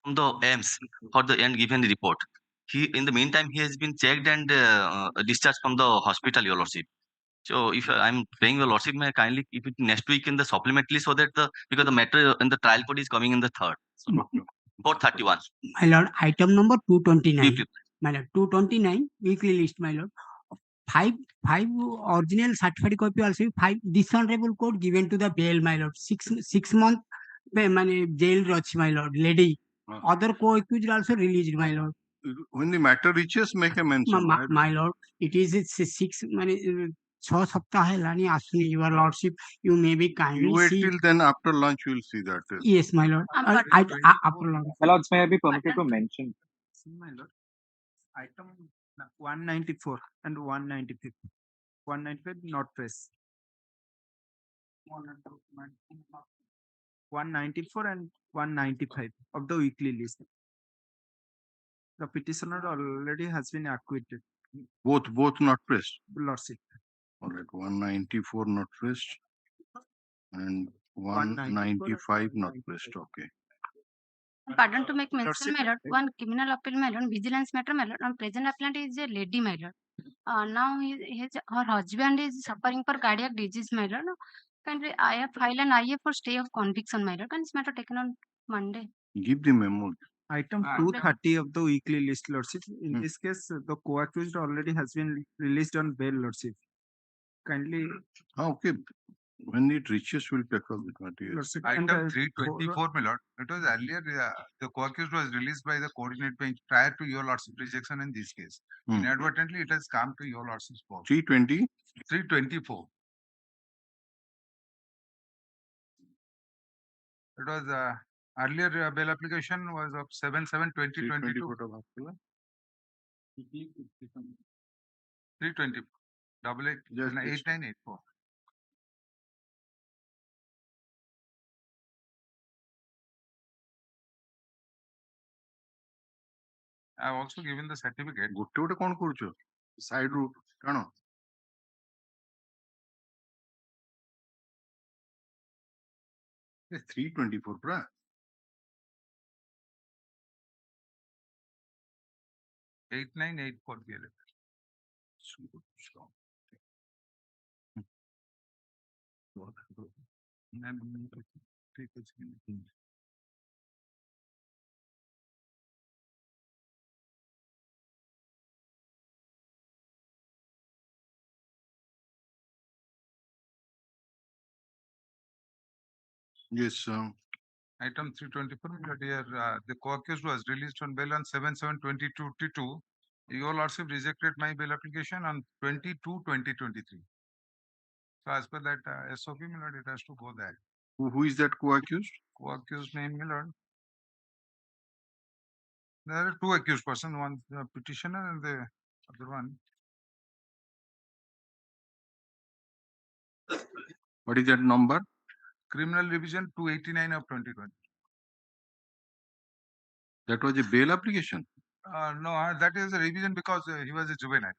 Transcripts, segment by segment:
from the AIMS for the and given the report. He, in the meantime, he has been checked and discharged from the hospital, Your Lordship. So if I'm praying Your Lordship, may I kindly keep it next week in the supplementary so that the because the matter in the trial court is coming in the third. So, 431. My lord, item number 229. Keep it. My lord, 229 weekly list, my lord. Five original certified copy also. Five dishonorable court given to the bail, my lord. 6 month jail roch, my lord. Lady. Other co-accused also released, my lord. When the matter reaches, make a mention. My lord, it is 6 6 सप्ताह हेलानी आसुनी, your lordship, you may be kindly You wait see. till then, after lunch you will see that. Yes, my lord. After lunch. My lords, may I be permitted to mention? My lord, item 194 and 195. 195 not press. 194 and 195 of the weekly list. The petitioner already has been acquitted. Both not pressed. Lordship. All right, 194 not pressed and 195 not pressed. Okay. Pardon to make mention, my lord, one criminal appeal, my lord, vigilance matter, my lord, and present appellant is a lady, my lord. Now her husband is suffering for cardiac disease, my lord. Kindly, I have filed an IA for stay of conviction, my lord. Can this matter taken on Monday? Give the memo. Item 230 of the weekly list, lordship. In this case, the co-accused already has been released on bail, lordship. Kindly. Okay. When it reaches, we'll pick up the material. Lordship, Item 324, my lord. It was earlier, the co-accused was released by the coordinate bench prior to your lordship rejection in this case. Inadvertently, it has come to your lordship's court. 320? 324. It was earlier bail application was of 7/7/2022. 320. 8984. I have also given the certificate. ଗୋଟେ କଣ କରୁଛ? Side route କଣ? ଏ 324 ପୁରା? Eight nine eight four दिए ठीक है. Yes, Item 324, my dear, the co-accused was released on bail on 7/7/2022. Your lordship rejected my bail application on 22/2023. So as per that SOP, my lord, it has to go there. who is that co-accused? Co-accused name, my lord. There are two accused persons, one petitioner and the other one. What is that number? Criminal Revision 289 of 2020. That was a bail application? No, that is a revision because he was a juvenile.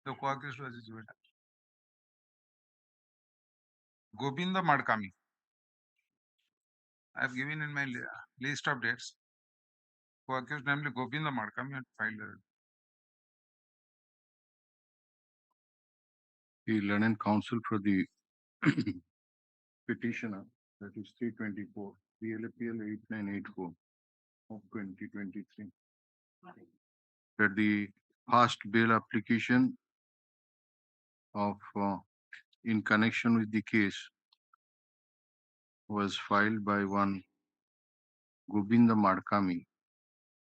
The co-accused was a juvenile. Govinda Madkami. I have given in my list of dates. Co-accused namely Govinda Madkami and filed a The Learned Counsel for the petitioner, that is 324, PLAPL 8984 of 2023. That the past bail application of in connection with the case was filed by one Govinda Madkami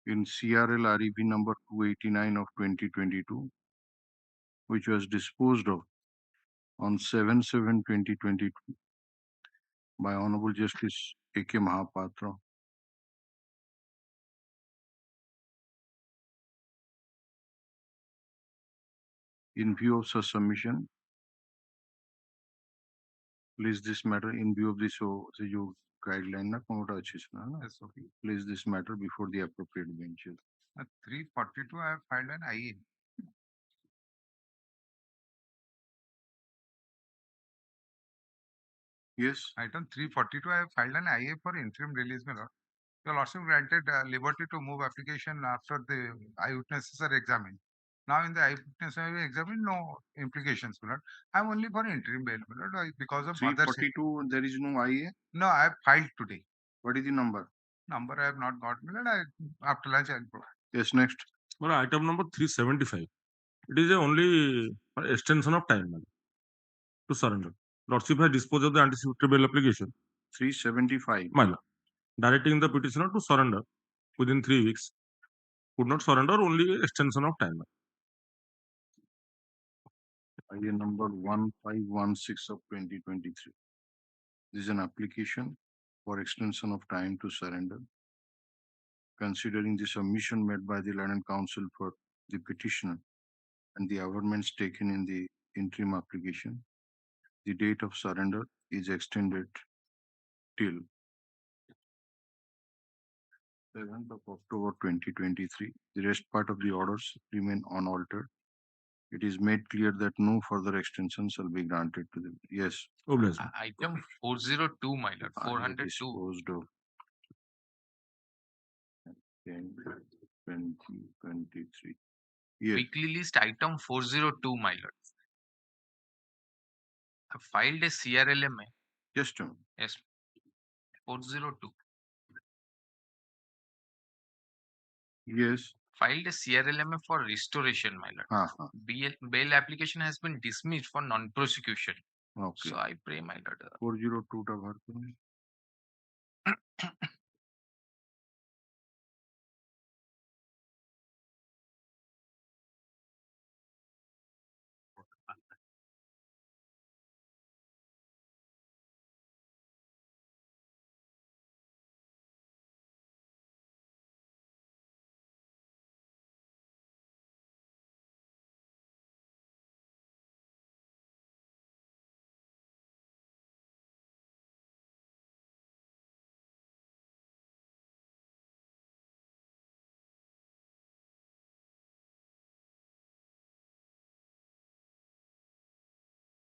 in CRL REV number 289 of 2022, which was disposed of on 7/7/2022 by Honorable Justice A.K. Mahapatra. In view of such submission, place this matter in view of this your guideline na kongota achis na. SOP. Place this matter before the appropriate benches. 342, I have filed an IA. Yes. Item 342, I have filed an IA for interim release, my lord. Your lordship granted liberty to move application after the eyewitnesses are examined. Now in the eyewitnesses are examined, no implications, my lord. I'm only for interim bail, my lord, because of mother's. 342, there is no IA. No, I have filed today. What is the number? Number I have not got, my lord. After lunch I'll provide. Yes, next. Well, item number 375. It is a only extension of time, madam, to surrender. Lordship has disposed of the anticipatory bail application, 375. madam, directing the petitioner to surrender within 3 weeks. Could not surrender, only extension of time. IA number 1516 of 2023. This is an application for extension of time to surrender. Considering the submission made by the Land Council for the petitioner and the amendments taken in the interim application, the date of surrender is extended till 7th of October 2023. The rest part of the orders remain unaltered. It is made clear that no further extension shall be granted to them. Yes. Obliged. Item 402, my lord, I 402. disposed of 10, 20, 23. Yes. Weekly list item 402, my lord. I filed a CRLMA. Just a minute. Yes. 402. Yes. Filed a CRLMA for restoration, my lord. Bail application has been dismissed for non-prosecution. Okay. So I pray, my lord. 402 টা বার করুন।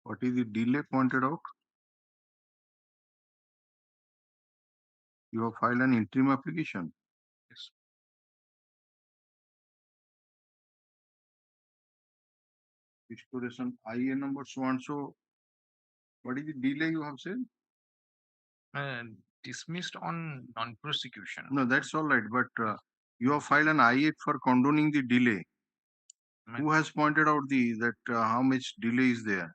What is the delay pointed out? You have filed an interim application. Yes. Restoration IA number so and so. What is the delay you have said? Dismissed on non-prosecution. No, that's all right. But you have filed an IA for condoning the delay. Who has pointed out that how much delay is there?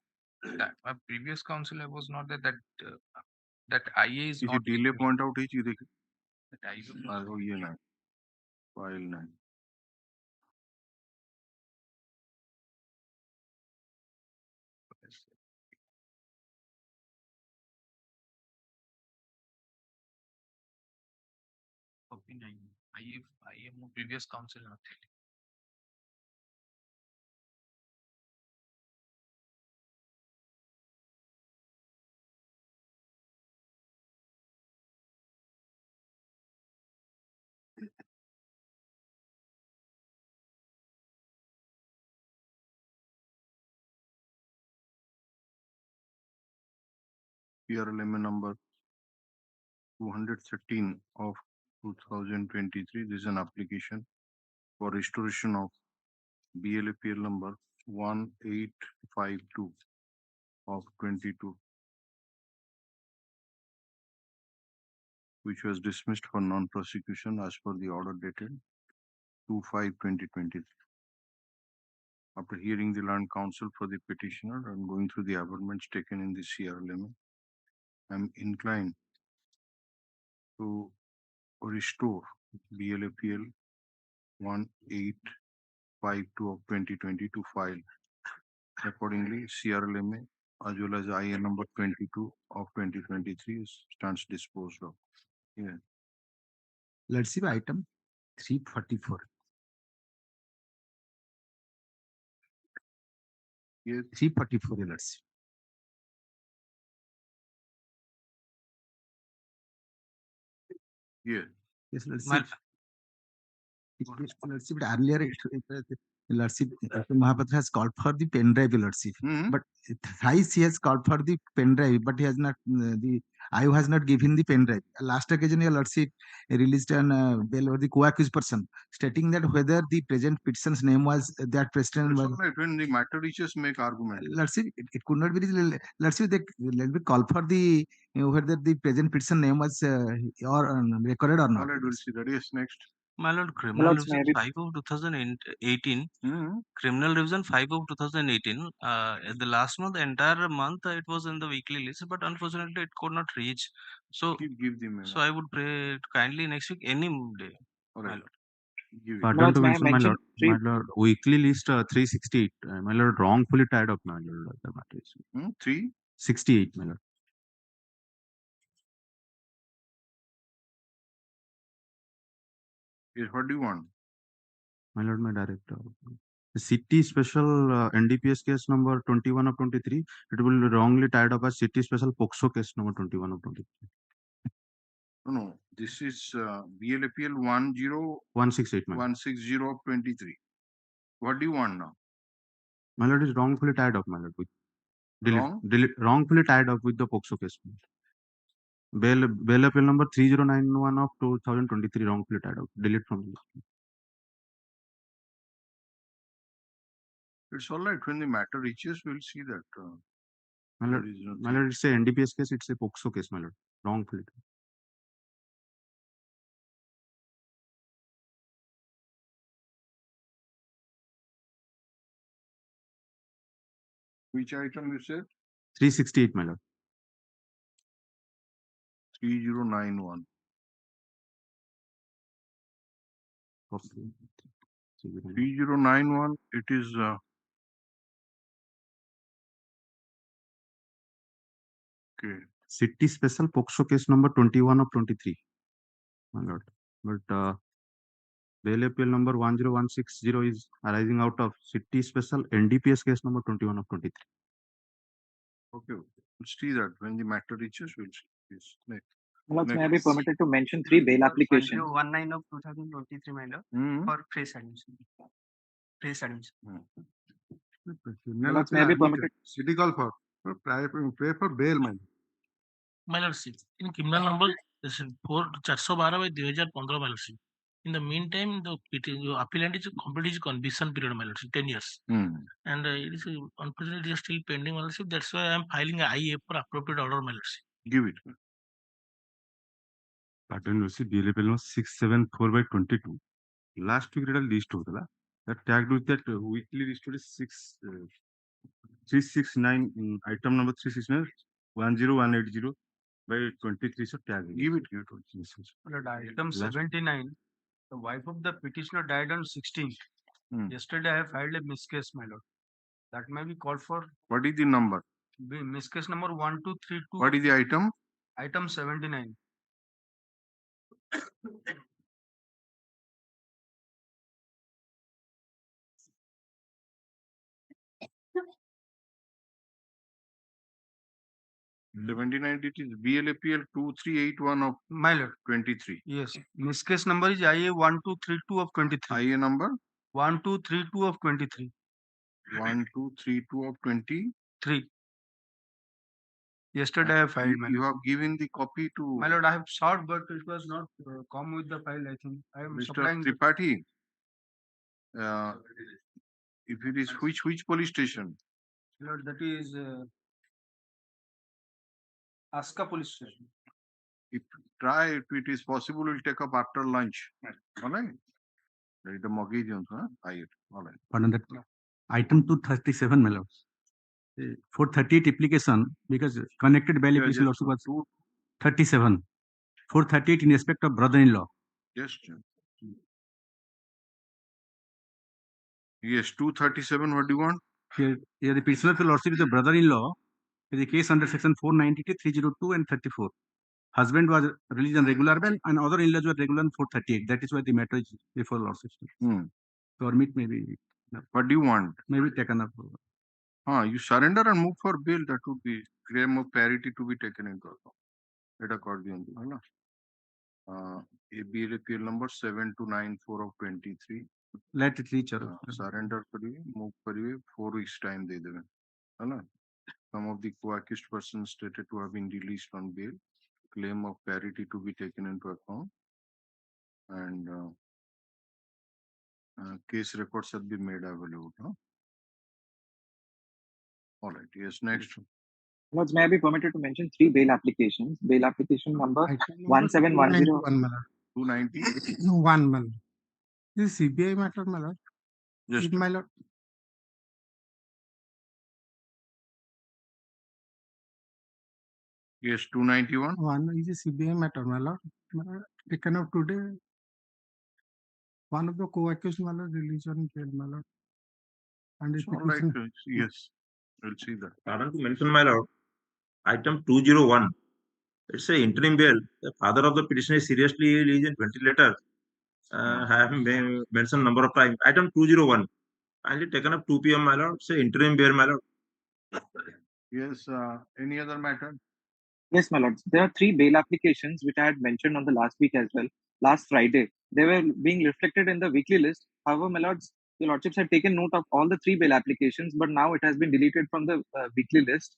That my previous counselor was not there. That IA is Is not. the delay point out है जी देखिए. That IA Oh ये ना. File 9. Copy 9. IA ମୋ previous counselor ନଥିଲେ. PRLMA number 213 of 2023. This is an application for restoration of BLAPL number 1852 of 22, which was dismissed for non-prosecution as per the order dated 2/5/2023. After hearing the Land Council for the petitioner and going through the amendments taken in the CRLMA, I am inclined to restore BLAPL 1852 of 2020 to file. Accordingly, CRLMA as well as IA number 22 of 2023 stands disposed of. Yeah. Let's see item 344. Yes. 344 let's see. Yeah. Yes, let's see. My Lordship, earlier, Lordship, Mahapatra has called for the pen drive, Lordship. But thrice he has called for the pen drive, but he has not, the IO has not given the pen drive. Last occasion, your Lordship released an bail or the co-accused person, stating that whether the present petition's name was that president. When the matter reaches, make argument. Lordship, it could not be, Lordship, let me call for the, whether the present petition name was or recorded or not. All right, we'll see that. Yes, next. My lord, Criminal Lords, Revision maybe- 5 of 2018. Criminal Revision 5 of 2018. The last month, entire month, it was in the weekly list, but unfortunately, it could not reach. So, Give them. so I would pray kindly next week, any day. All My right. lord. Give it. Pardon Lords, to may I mention, my mention lord, three? my lord, weekly list 368. My lord, wrongfully tied up, my lord. The matter is 368, my lord. Yes, what do you want? My lord, my director. The city special NDPS case number 21 of 23. It will be wrongly tied up as city special POXO case number 21 of 23. No, this is BLAPL 168, my lord. 160 of 23. What do you want now? My lord is wrongfully tied up, my lord. With Wrong? wrongfully tied up with the POXO case. Bail appeal number 3091 of 2023 wrongfully tied up. Delete from the It's all right. When the matter reaches, we'll see that. My lord, there is nothing. my lord, it's a NDPS case, it's a POXO case, my lord. Wrongfully. Which item you said? 368, my lord. 3091. Okay. 3091, it is okay. City special POXO case number 21 of 23, my lord. But bail appeal number 10160 is arising out of city special NDPS case number 21 of 23. Okay. We'll see that when the matter reaches, we'll see. Yes. Next. Lords, may I be permitted to mention three bail applications? 1019 of 2023, my lord, for fresh admission. Fresh admission. Lords, may I be permitted? City call for pray for bail, man. My lordship, in criminal number 412 by 2015, my lordship. In the meantime, the appellant is completed his conviction period, my lordship, 10 years. And it is unfortunately it is still pending, my lordship. That's why I am filing a IA for appropriate order, my lordship. Give it. Pardon, Lucy, bail appeal number 674 by 22. Last week, list hotala. That tagged with that weekly list is 369, item number 369, 10180 by 23. So tag. Give it. Item 79. The wife of the petitioner died on 16th. Yesterday, I have filed a miss case, my lord. That may be called for. What is the number? Miss case number 1232. What is the item? Item 79. Mm. 79, it is BLAPL 2381 of My lord. 23. Yes. Miss case number is IA 1232 of 23. IA number? 1232 of 23. 1232 of 23. Yesterday I filed. You have given the copy to My lord, I have sought, but it was not come with the file, I think. I am Mr. supplying. Tripathi. If it is which police station? My lord, that is Aska police station. If it is possible, we'll take up after lunch. All right. There is the mortgage, huh? All right. Pardon that. Item 237, my lord. For 38 application, because connected bail application also was 237. 438 in respect of brother-in-law. Yes. Yes, 237. What do you want? Here the petitioner for lordship is the brother-in-law. Is a case under section 492, 302, and 34. Husband was released on regular bail, and other in-laws were regular on 438. That is why the matter is before lordship. Government maybe. What do you want? Maybe taken up. You surrender and move for bail. That would be claim of parity to be taken into account. It accordingly. BLAPL number 7294 of 23. Let it reach. Surrender करिए, move करिए, 4 weeks time दे देवे, है ना? Some of the co-accused persons stated to have been released on bail. Claim of parity to be taken into account, and case records have been made available. Huh? All right. Yes. Next. Lords, may I be permitted to mention 3 bail applications? Bail application number 1710. 291, One. This is CBI matter, my lord. Just My lord. yes, 291. One is a CBI matter, my lord. Taken up today. One of the co-accused, my lord, released on bail, my lord. And It's all right. Yes, we'll see that. Pardon to mention, my lord. Item 201. It's a interim bail. The father of the petitioner is seriously ill, is in ventilator. Have mentioned number of times. Item 201. Kindly taken up 2 p.m. my lord. It's a interim bail, my lord. Yes. Any other matter? Yes, my lords. There are 3 bail applications which I had mentioned on the last week as well. Last Friday, they were being reflected in the weekly list. However, my lords, your lordships had taken note of all the 3 bail applications, but now it has been deleted from the weekly list.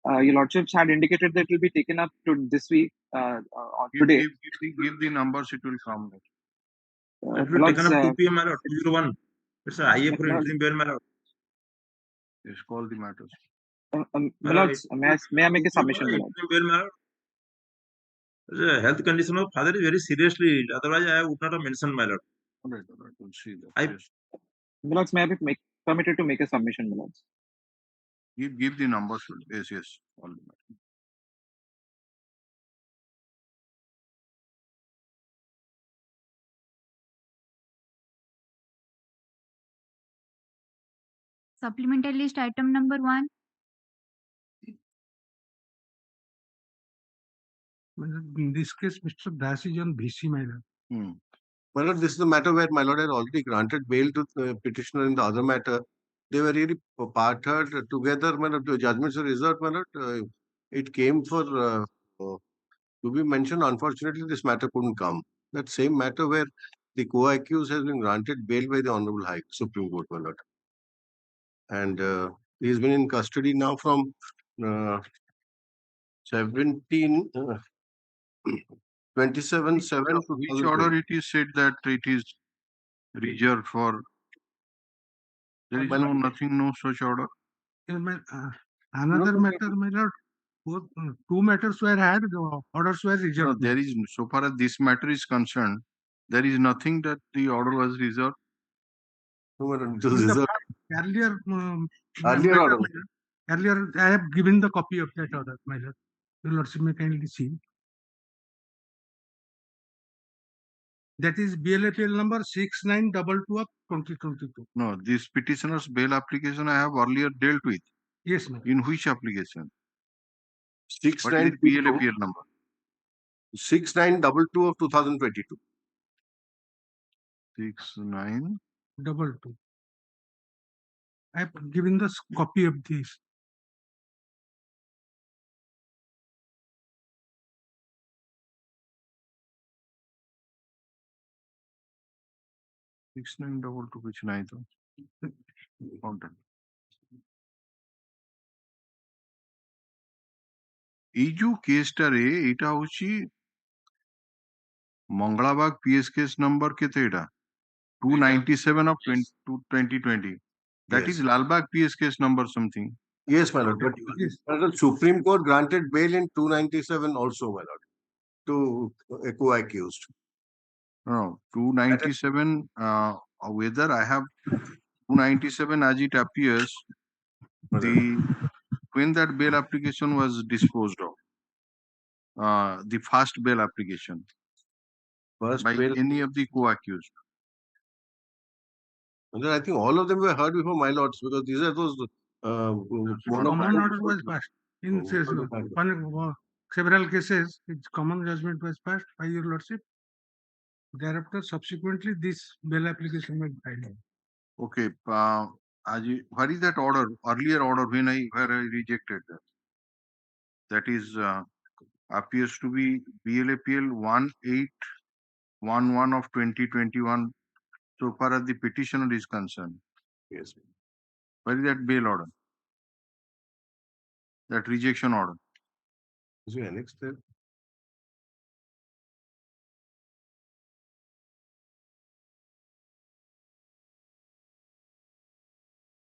Your lordships had indicated that it will be taken up to this week or today. Give the numbers, it will come. It will taken up 2 p.m. my lord. 201. It's a IA for interim bail, my lord. Yes, call the matters. My lords, may I make a submission, my lord? Interim bail, my lord. The health condition of father is very seriously ill. Otherwise, I would not have mentioned, my lord. All right, we'll see that. Yes. My lords, may I be permitted to make a submission, my lords? Give the numbers. Yes. All the matters. Supplementary list item number 1. In this case, Mr. Das is on BC, my lord. My lord, this is the matter where my lord had already granted bail to the petitioner in the other matter. They were really partnered together. My lord, the judgments were reserved. My lord, it came for to be mentioned. Unfortunately, this matter couldn't come. That same matter where the co-accused has been granted bail by the Honorable High Supreme Court, my lord. And he has been in custody now from 27/7. Which order it is said that it is reserved for? There is no such order. Another matter, my lord. Both 2 matters were had. The orders were reserved. No, there is, so far as this matter is concerned, there is nothing that the order was reserved. Earlier, order. Earlier, I have given the copy of that order, my lord. Your lordship may kindly see. That is BLAPL number 6922 of 2022. No, this petitioner's bail application I have earlier dealt with. Yes, ma'am. In which application? 6922. BLAPL number 6922 of 2022. 6922. I have given the copy of this. which নাই তো কোনটা এই যে কেসটারে এটা হচ্ছে মঙ্গলাবাগ PS case number কেতে এটা 297 of 2020. That is Lalbagh PS case number something. Yes, my lord. But the Supreme Court granted bail in 297 also, my lord, to a co-accused. No, 297. Whether I have 297 as it appears, when that bail application was disposed of, the first bail application by any of the co-accused. I think all of them were heard before my lords, because these are those. Common order was passed in several cases. Common judgment was passed by your lordship. Thereafter, subsequently, this bail application was filed. Okay, what is that order? Earlier order where I rejected that. That is appears to be BLAPL 1/1 of 2021 so far as the petitioner is concerned. Yes. Where is that bail order? That rejection order? Is it annexed there?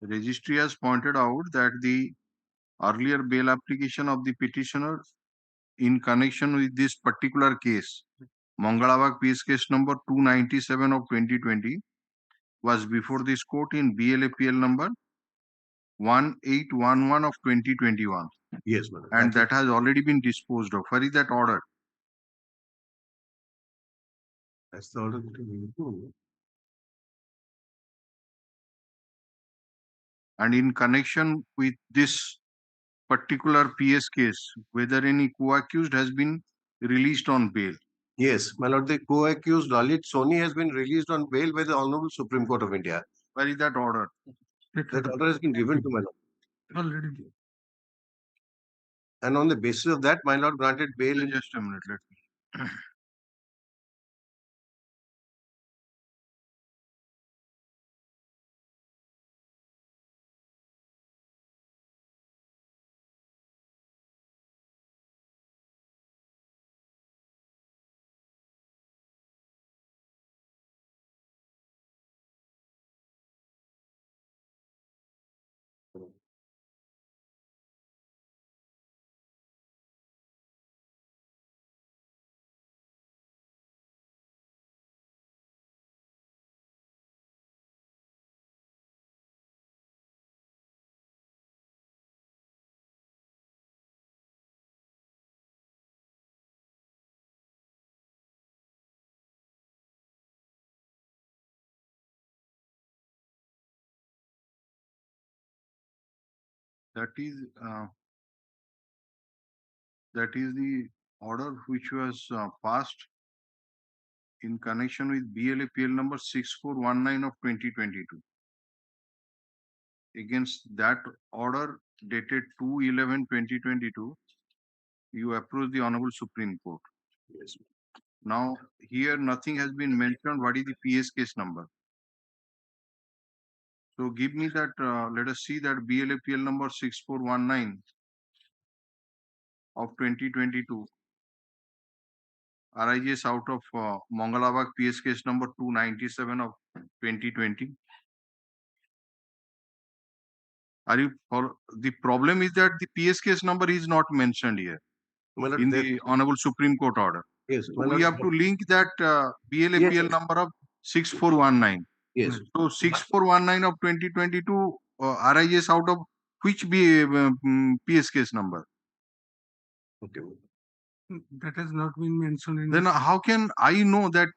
The registry has pointed out that the earlier bail application of the petitioner in connection with this particular case, Mangalabag PS case number 297 of 2020, was before this court in BLAPL number 1811 of 2021. Yes, madam. And that has already been disposed of. Where is that order? That's the order that we do. And in connection with this particular PS case, whether any co-accused has been released on bail? Yes, my lord, the co-accused Lalit Soni has been released on bail by the Honorable Supreme Court of India. Where is that order? That order has been given to my lord. Already. And on the basis of that, my lord granted bail. Just a minute, let me. That is the order which was passed in connection with BLAPL number 6419 of 2022. Against that order dated 2/11/2022, you approach the Honorable Supreme Court. Yes. Now, here nothing has been mentioned. What is the PS case number? So give me that, let us see that BLAPL number 6419 of 2022 arises out of Mangalabag PS case number 297 of 2020. Are you the problem is that the PS case number is not mentioned here in the Honorable Supreme Court order. Yes. We have to link that BLAPL number of 6419. Yes. So 6419 of 2022 arises out of which PS case number? Okay. That has not been mentioned in. Then how can I know that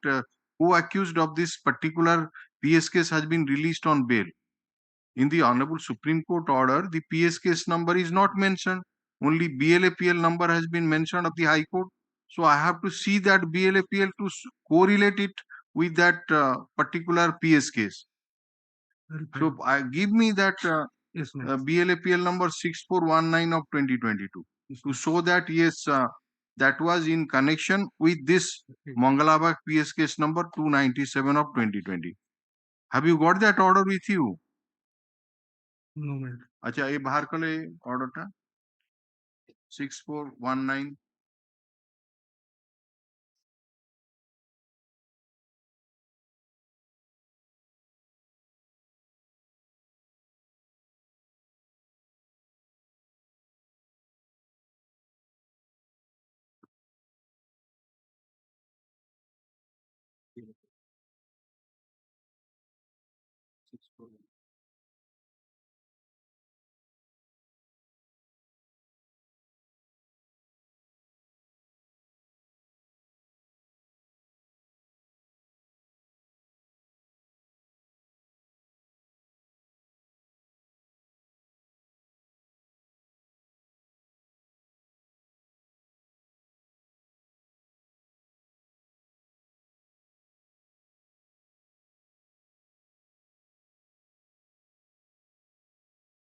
who accused of this particular PS case has been released on bail? In the Honorable Supreme Court order, the PS case number is not mentioned. Only BLAPL number has been mentioned of the High Court. So I have to see that BLAPL to correlate it with that particular PS case. So give me that BLAPL number 6419 of 2022 to show that yes, that was in connection with this Mangalabag PS case number 297 of 2020. Have you got that order with you? No, ma'am. अच्छा ये बाहर कर ले order टा 6419.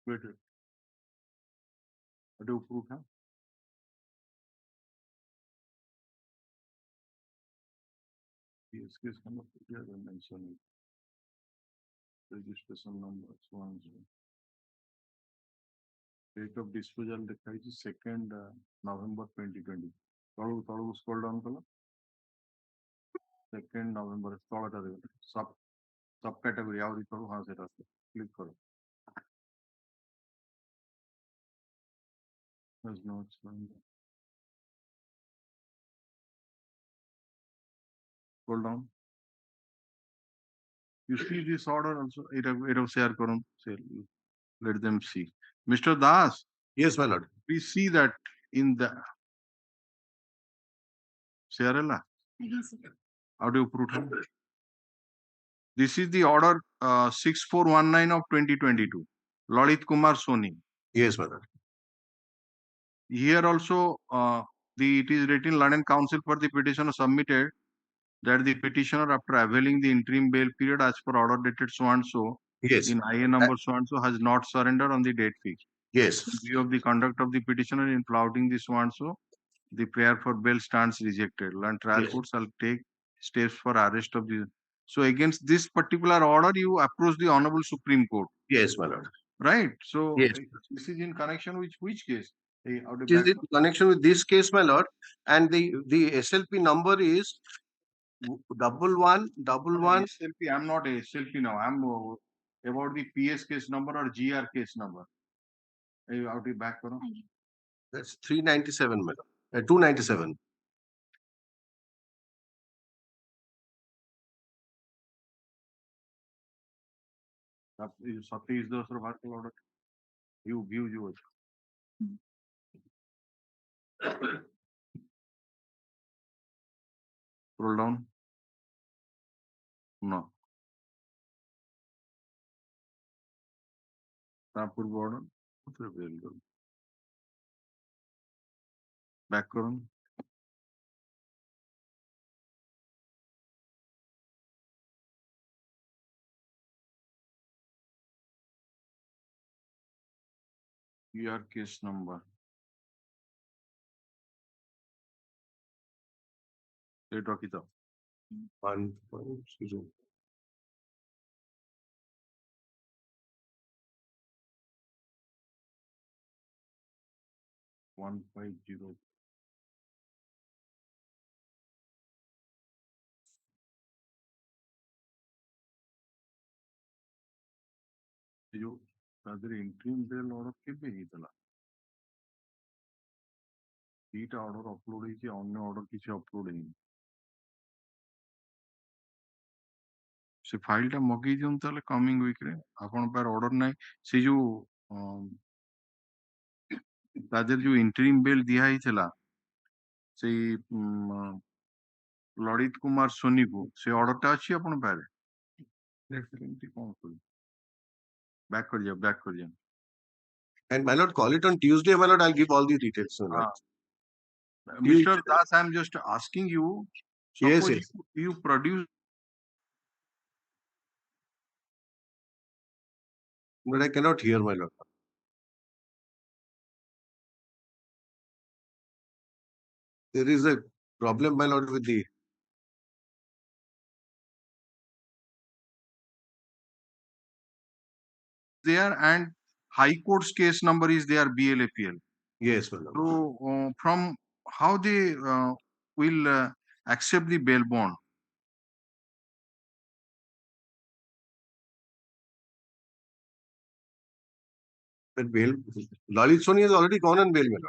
Wait. What do you prove now? Yes, case number here I mentioned it. Registration number 10. Date of disposal देखा 2nd November 2020. तळू scroll down करो. 2nd November तळटा देखो. Sub category यावरी करो हाँ सेटा click करो. There's no explain. Scroll down. You see this order also. It have share करो. Let them see. Mr. Das. Yes, my lord. We see that in the Sierra. How do you prove it? This is the order 6419 of 2022. Lalit Kumar Soni. Yes, my lord. Here also it is written London Council for the petitioner submitted that the petitioner, after availing the interim bail period as per order dated so and so, Yes. in IA number so and so, has not surrendered on the date fixed. Yes. In view of the conduct of the petitioner in flouting the so and so, the prayer for bail stands rejected. Land trial Yes. court shall take steps for arrest of the. So against this particular order, you approach the Honorable Supreme Court. Yes, my lord. Right. So Yes. this is in connection with which case? It is in connection with this case, my lord, and the SLP number is 1111. SLP. I'm not a SLP now. I'm about the PS case number or GR case number. How do you back karo? That's 397, my lord. 297. Satish Das or Bharti order. You view you. Scroll down. No. Tapur order. Back karo. Your case number. Date of it. 1.0. One 150. जो तादर interim bail order केबे हितला दीटा order upload ହେଇଛି ଅନ୍ୟ order କିଛି upload ହେଇନି से file टा मगेଇ ଦିଅନ୍ତୁ ତାହେଲେ coming week ରେ ଆପଣ ପାର order ନାହିଁ ସେ ଯୋଉ ତାদের ଯୋଉ interim bail ଦିଆ ହେଇଥିଲା ସେଇ ଲଳିତ କୁମାର ସୋନି କୁ ସେ order ଟା ଅଛି ଆପଣ ପାରେ କେମିତି କଣ କରିବେ back कर जाओ And my lord, call it on Tuesday, my lord. I'll give all the details. My lord. Mr. Das, I'm just asking you. Yes, yes. You produce. But I cannot hear, my lord. There is a problem, my lord, with the. There and High Court's case number is there, BLAPL. Yes, my lord. So from how they will accept the bail bond? But bail, Lalit Soni has already gone on bail, my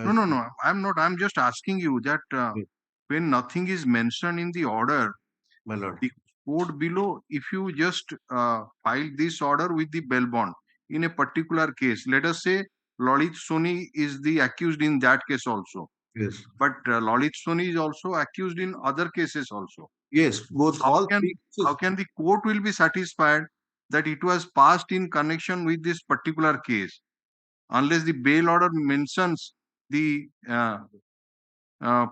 lord. No. I'm not. I'm just asking you that when nothing is mentioned in the order, my lord, the code below, if you just file this order with the bail bond in a particular case, let us say Lalit Soni is the accused in that case also. Yes. But Lalit Soni is also accused in other cases also. Yes, both. How can the court will be satisfied that it was passed in connection with this particular case, unless the bail order mentions the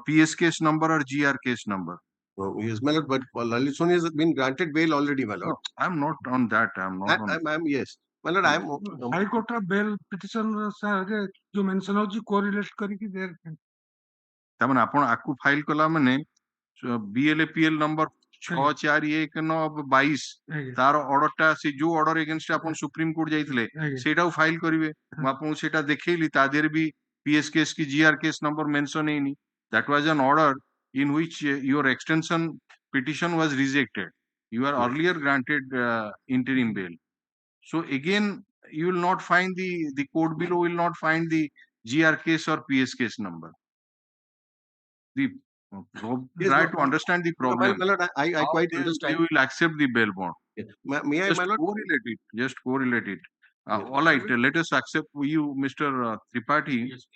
PS case number or GR case number? Oh, yes, my lord, but Lalit Soni has been granted bail already, my lord. No, I'm not on that. I'm not on. I'm yes. My lord, I'm. High Court of bail petition जो mention होची correlate करिकी there. तामने आपण आकु file कला माने BLAPL number 6/4/1/22 तार ऑर्डरटा से जो order against अपन supreme court जाइथिले सेटाও file करिवे आपन सेटा देखैली ता देर भी पीएस केस की जीआर केस नंबर मेंशन हैनी that was an order in which your extension petition was rejected. You are earlier granted interim bail. So again, you will not find the court below will not find the GR case or PS case number. The try to understand the problem. My lord, I quite understand. You will accept the bail bond. Yes. May I, Just my lord? correlate it. Just correlate it. Yes. All right. Let us accept you, Mr. Tripathi. Yes.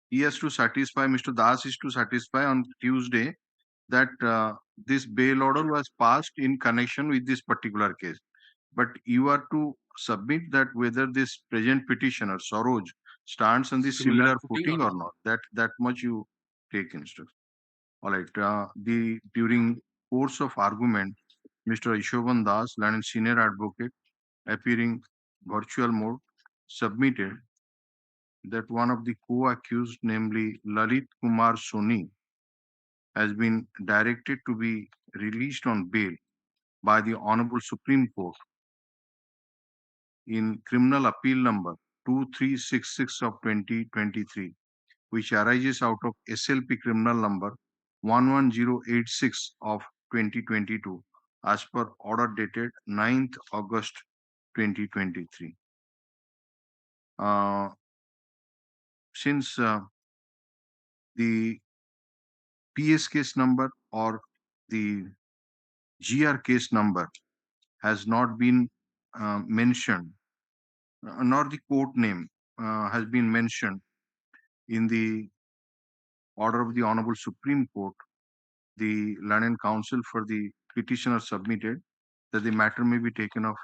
He has to satisfy. Mr. Das is to satisfy on Tuesday that this bail order was passed in connection with this particular case. But you are to submit that whether this present petitioner, Saroj, stands on the similar footing or not. That much you take instruction. All right. During course of argument, Mr. Ishovan Das, Learned Senior Advocate, appearing virtual mode, submitted that one of the co-accused, namely Lalit Kumar Soni, has been directed to be released on bail by the Honorable Supreme Court in Criminal Appeal Number 2366 of 2023, which arises out of SLP Criminal Number 11086 of 2022, as per order dated 9th August 2023. Since the PS case number or the GR case number has not been mentioned, nor the court name has been mentioned in the order of the Honorable Supreme Court, the Learned Counsel for the petitioner submitted that the matter may be taken off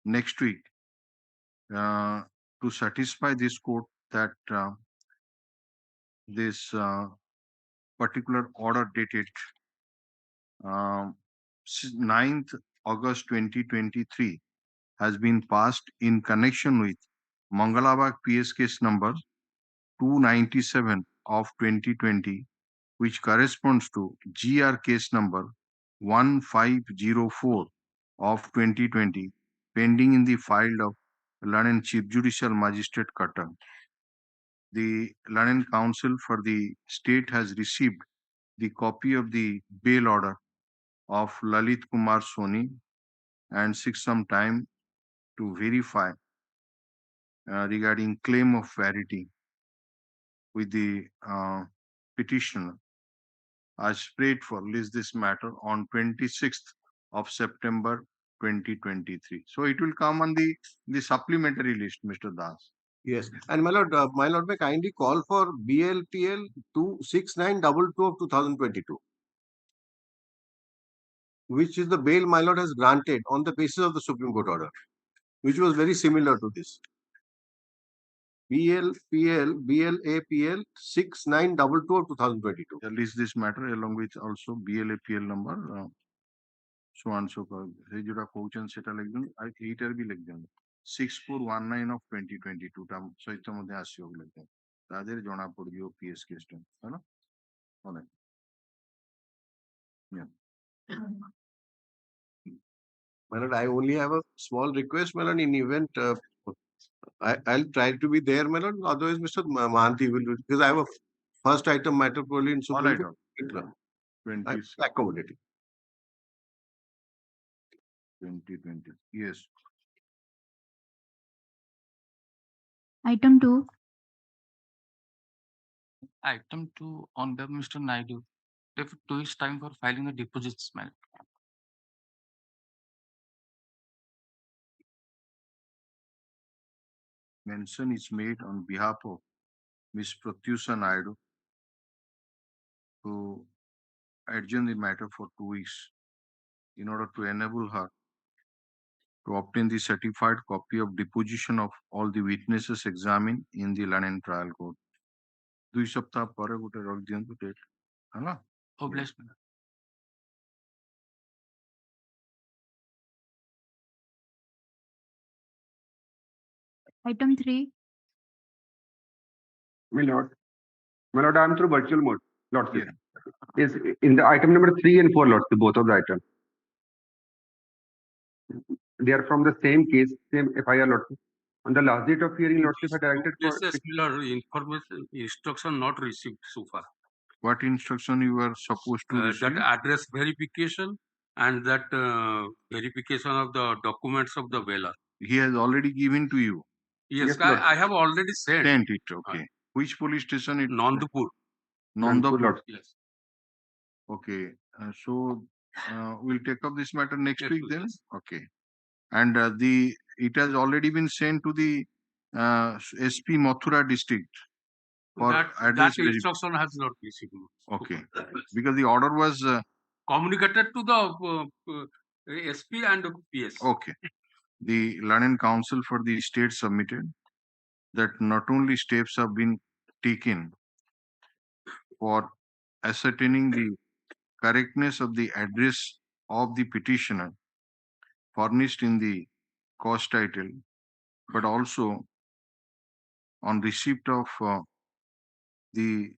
next week to satisfy this court that this particular order dated 9th August 2023 has been passed in connection with Mangalabag PS case number 297 of 2020, which corresponds to GR case number 1504 of 2020, pending in the file of Learned Chief Judicial Magistrate Cutter. The Learned Counsel for the state has received the copy of the bail order of Lalit Kumar Soni and seeks some time to verify regarding claim of verity with the petitioner. I prayed for release this matter on 26th of September 2023. So it will come on the supplementary list, Mr. Das. Yes. And my lord, may kindly call for BLPL 26922 of 2022, which is the bail my lord has granted on the basis of the Supreme Court order, which was very similar to this. BLAPL 6922 of 2022. Release this matter along with also BLAPL number. So and so called. Hey, जोड़ा question सेटा लिख दूँ, I 8 भी लिख दूँ. 6419 of 2022 time so इतना मुझे आसी होग लिख दूँ. तादेर जोड़ा पड़ गयो PS केस टाइम, है ना? होने. Yeah. My lord, I only have a small request, my lord, in event I'll try to be there, my lord. Otherwise, Mr. Mahanti will, because I have a first item matter probably in Supreme Court. 20. Accommodating. 2020. Yes. Item 2. Item 2 on behalf of Mr. Naidu. If 2 weeks time for filing the deposits, ma'am. Mention is made on behalf of Ms. Pratyusha Naidu to adjourn the matter for 2 weeks in order to enable her to obtain the certified copy of deposition of all the witnesses examined in the Learned Trial Court. 2 सप्ताह पर गोटे रख दियंतु date, है ना? Obliged, ma'am. Item 3. My lord, I am through virtual mode. Lordship. Yes, in the item number 3 and 4, Lordship, both of the items. They are from the same case, same FIR, Lordship. On the last date of hearing, Lordship had directed for information instruction not received so far. What instruction you were supposed to receive? That address verification and that verification of the documents of the bailer. He has already given to you. Yes, I have already sent. Sent it, okay. Which police station it? Nandapur. Nandapur. Yes. Okay, so we'll take up this matter next Yes, week please. then. Okay, and it has already been sent to the SP Mathura district for That address instruction has not received. Okay, because the order was Communicated to the SP and PS. okay. The Learned Council for the state submitted that not only steps have been taken for ascertaining the correctness of the address of the petitioner furnished in the cause title, but also on receipt of the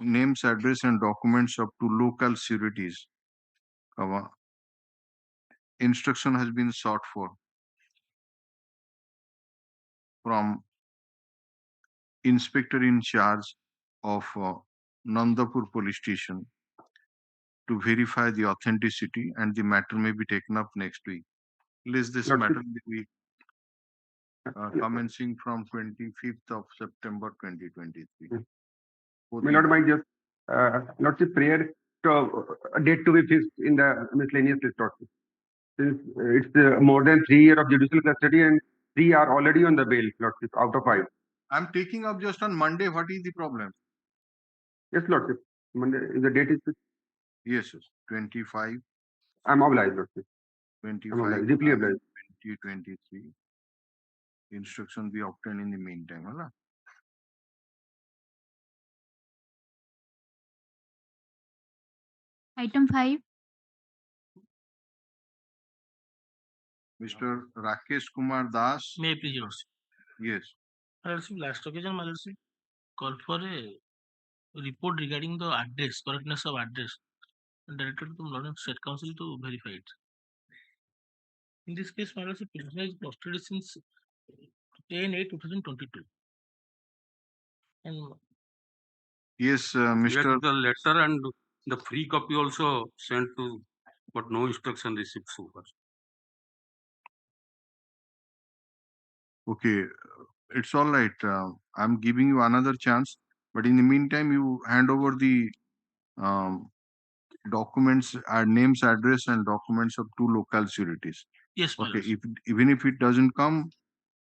names, address, and documents of two local sureties. Instruction has been sought for from inspector in charge of Nandapur police station to verify the authenticity, and the matter may be taken up next week. List this matter in the week commencing from 25th of September 2023. May not mind just Lordship prayer to a date to be fixed in the miscellaneous list, Lordship. Since it's more than 3 years of judicial custody and 3 are already on the bail, Lordship, out of 5. I'm taking up just on Monday. What is the problem? Yes, Lordship. Monday, the date is fixed. Yes, yes. 25. I'm obliged, Lordship. 25. Deeply obliged. 2023. Instruction be obtained in the meantime. Hala? Item 5. Mr. Rakesh Kumar Das. May I please, Your Lordship? Yes. My Lordship, last occasion, my Lordship called for a report regarding the address, correctness of address, and directed to the London State Council to verify it. In this case, my Lordship, petitioner is posted since 10/8/2022. And yes, Yes, Mr. the letter and the free copy also sent to, but no instruction received so far. Okay, it's all right. I'm giving you another chance, but in the meantime, you hand over the documents, names, address, and documents of two local sureties. Yes, my okay. Lordship. Even if it doesn't come,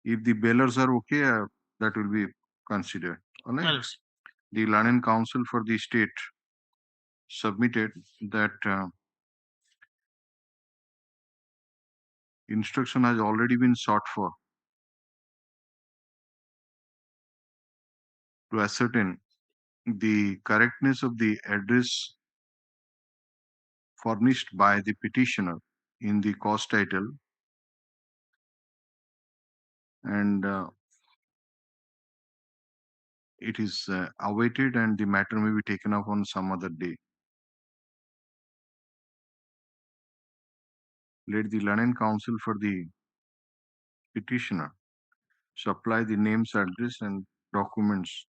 if the bailers are okay, that will be considered. All right. My Lordship. The Learned Council for the state submitted that instruction has already been sought for to ascertain the correctness of the address furnished by the petitioner in the cause title, and it is awaited, and the matter may be taken up on some other day. Let the Learned Council for the petitioner supply the names, address, and documents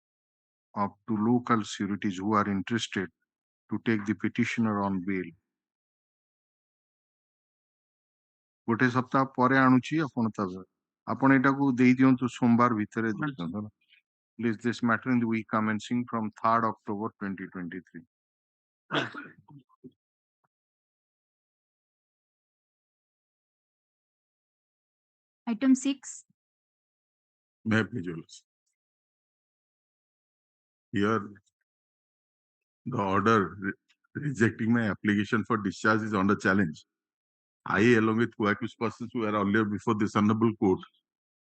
of two local sureties who are interested to take the petitioner on bail. गोटे सप्ताह पर आणुची आपण एटाकू देई दियंतु सोमवार भितरे Please, this matter in the week commencing from 3rd October 2023. Item 6. May I please, Your Lordship? Here, the order rejecting my application for discharge is under challenge. I, along with co-accused persons who were earlier before this honorable court,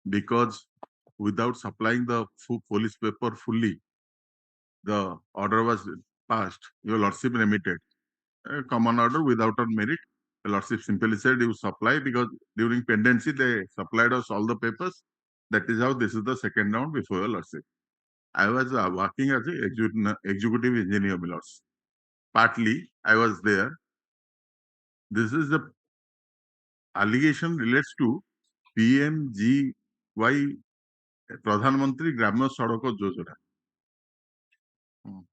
because without supplying the police paper fully, the order was passed. Your Lordship remitted a common order without a merit. The Lordship simply said you supply, because during pendency they supplied us all the papers. That is how this is the second round before Your Lordship. I was working as an executive engineer, my Lords. partly I was there. This is the allegation relates to PMGY Pradhan Mantri Gramya Sadaka Yojana.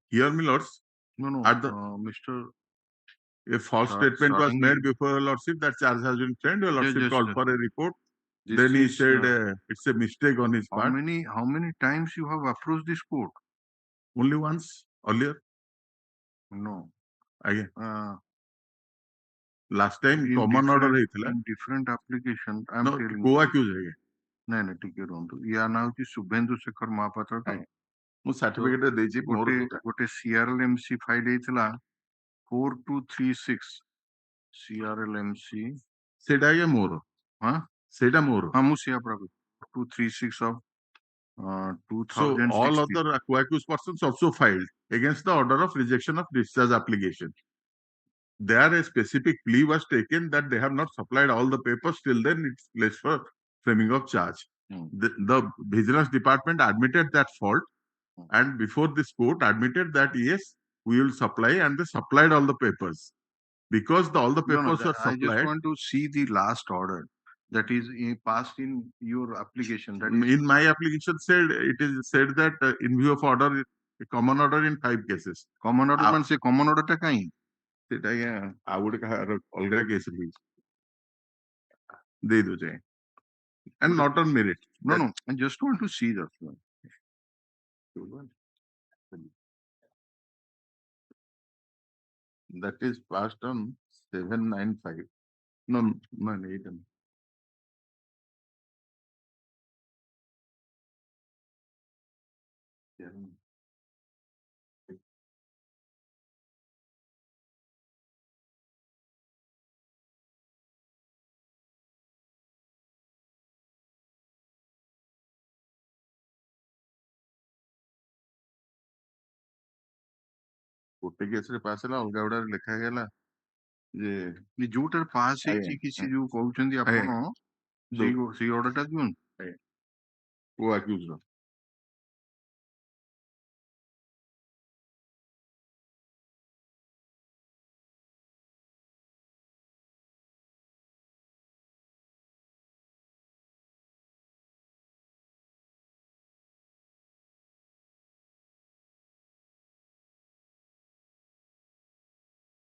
Here, my lords, at the Mr. a false statement was made before your lordship that charge has been framed. Your lordship called for a report. Then he said it's a mistake on his part. How many times you have approached this court? Only once earlier. No. Again. Last time common order ହେଇଥିଲା. In different application, I am no, telling co-accused ଆଜ୍ଞା. ନାଇଁ ଟିକେ ରୁହନ୍ତୁ ୟା ନାଁ ହଉଛି ଶୁଭେନ୍ଦୁ ଶେଖର ମହାପାତ୍ର ତ ମୁଁ certificate ଦେଇଛି ଗୋଟେ CRLMC ଫାଇଲ ହେଇଥିଲା 4236 CRLMC ସେଇଟା ଆଜ୍ଞା ମୋର ହଁ ସେଇଟା ମୋର ହଁ ମୁଁ ସେଇଆ ପ୍ରାପ୍ତ 236 of 2016. So all other co-accused persons also filed against the order of rejection of discharge application. There a specific plea was taken that they have not supplied all the papers. Till then, it's less for framing of charge. The vigilance department admitted that fault, and before this court admitted that yes, we will supply, and they supplied all the papers. Because all the papers were supplied. I just want to see the last order that is passed in your application. That is in my application said it is said that in view of order, a common order in 5 cases. Common order means a common order ta kahi? ସେଟା ଆଜ୍ଞା ଆଉ ଗୋଟେ କାହାର ଅଲଗା case ଦେଇ ଦଉଛି and not on merit. No, I just want to see that. That is passed on 795. No, 8. ଗୋଟେ କେସରେ ପାସ୍ ହେଲା ଅଲଗା ଗୁଡାରେ ଲେଖା ହେଇଗଲା ଯେ ଯୋଉଟାରେ ପାସ୍ ହେଇଛି କିଛି ଯୋଉ କହୁଛନ୍ତି ଆପଣ ସେଇ ଅର୍ଡରଟା ଦିଅନ୍ତୁ କୋ ଆକ୍ୟୁଜର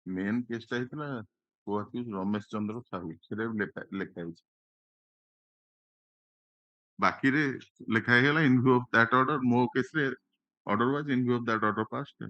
मेन केसटा ହେଇଥିଲା କୋ ଆକ୍ୟୁଜ ରମେଶ ଚନ୍ଦ୍ର ସାହୁ ସେଟା ଲେଖା ହେଇଛି ବାକିରେ ଲେଖା ହେଇଗଲା in view of that order ମୋ କେସରେ order was in view of that order passed.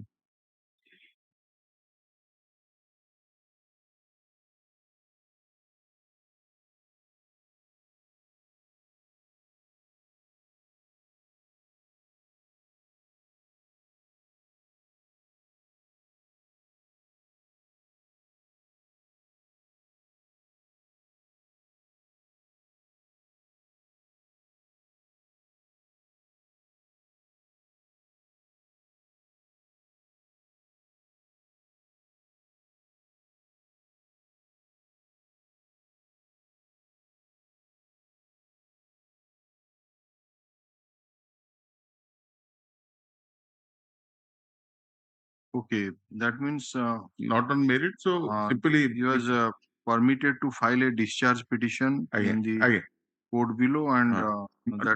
Okay, that means not on merit. So simply he was permitted to file a discharge petition in the court below and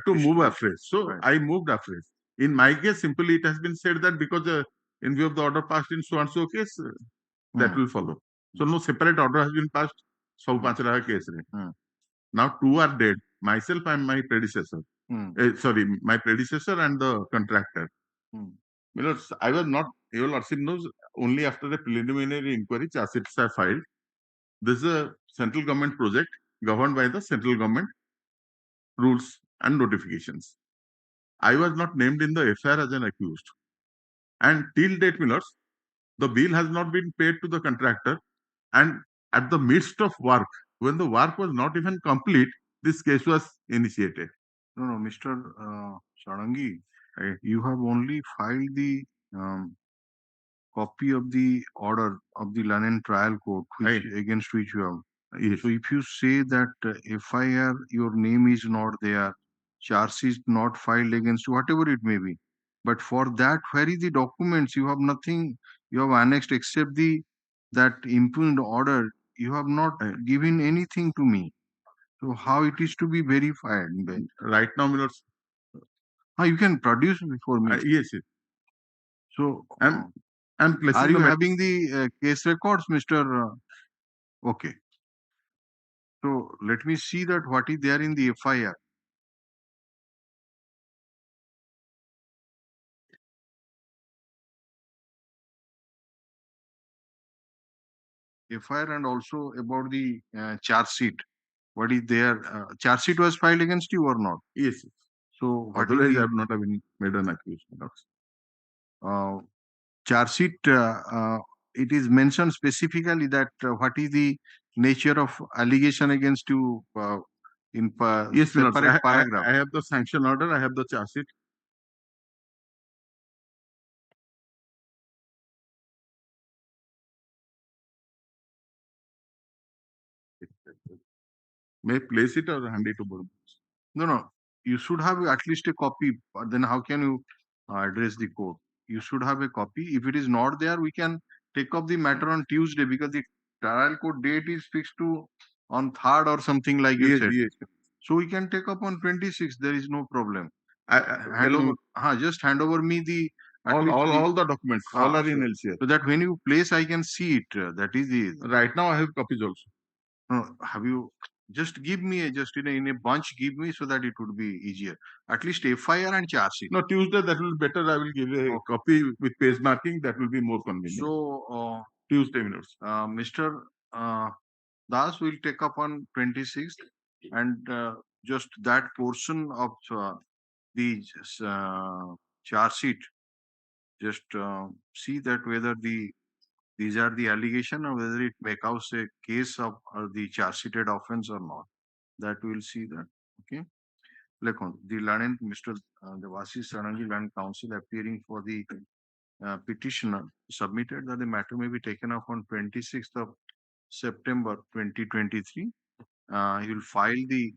to move afresh. So I moved afresh. In my case, simply it has been said that because in view of the order passed in so and so case, that will follow. So no separate order has been passed. So case. Now 2 are dead. Myself and my predecessor. Sorry, my predecessor and the contractor. I was not, your lordship knows, only after a preliminary inquiry, charge sheets are filed. This is a central government project governed by the central government rules and notifications. I was not named in the FIR as an accused. And till date, Millers, the bill has not been paid to the contractor. And at the midst of work, when the work was not even complete, this case was initiated. No, Mr. Sarangi, you have only filed the copy of the order of the London trial court against which you have. Yes. So if you say that FIR, your name is not there, charge is not filed against you, whatever it may be. But for that, where is the documents? You have nothing. You have annexed except that impugned order. You have not given anything to me. So how it is to be verified? Right now, my lord. You can produce before me. Yes, yes. So I'm placing are you having the case records, Mr. Okay. So let me see that what is there in the FIR. FIR and also about the charge sheet. What is there? Charge sheet was filed against you or not? Yes. Yes. So Otherwise, I have not even made an accusation. Charge sheet, it is mentioned specifically that what is the nature of allegation against you in Yes, separate paragraph. I have the sanction order. I have the charge sheet. May I place it or hand it over? No. You should have at least a copy. But then how can you address the court? You should have a copy. If it is not there, we can take up the matter on Tuesday because the trial court date is fixed to on 3rd or something like you said. Yes. So we can take up on 26th. There is no problem. Just hand over me the all the documents. All are in LCR. So that when you place, I can see it. That is the right now. I have copies also. No, have you just give me just in a bunch? Give me so that it would be easier. At least FIR and charge sheet. No, Tuesday that will be better. I will give a copy with page marking. That will be more convenient. So Tuesday minutes. Mr. Das will take up on 26th and just that portion of the charge sheet. Just see that whether these are the allegation or whether it make out a case of the charge sheeted offense or not. That we'll see that. Okay. The Land Mr. Devasi Sarangi Land Council appearing for the petitioner submitted that the matter may be taken up on 26th of September 2023. He will file the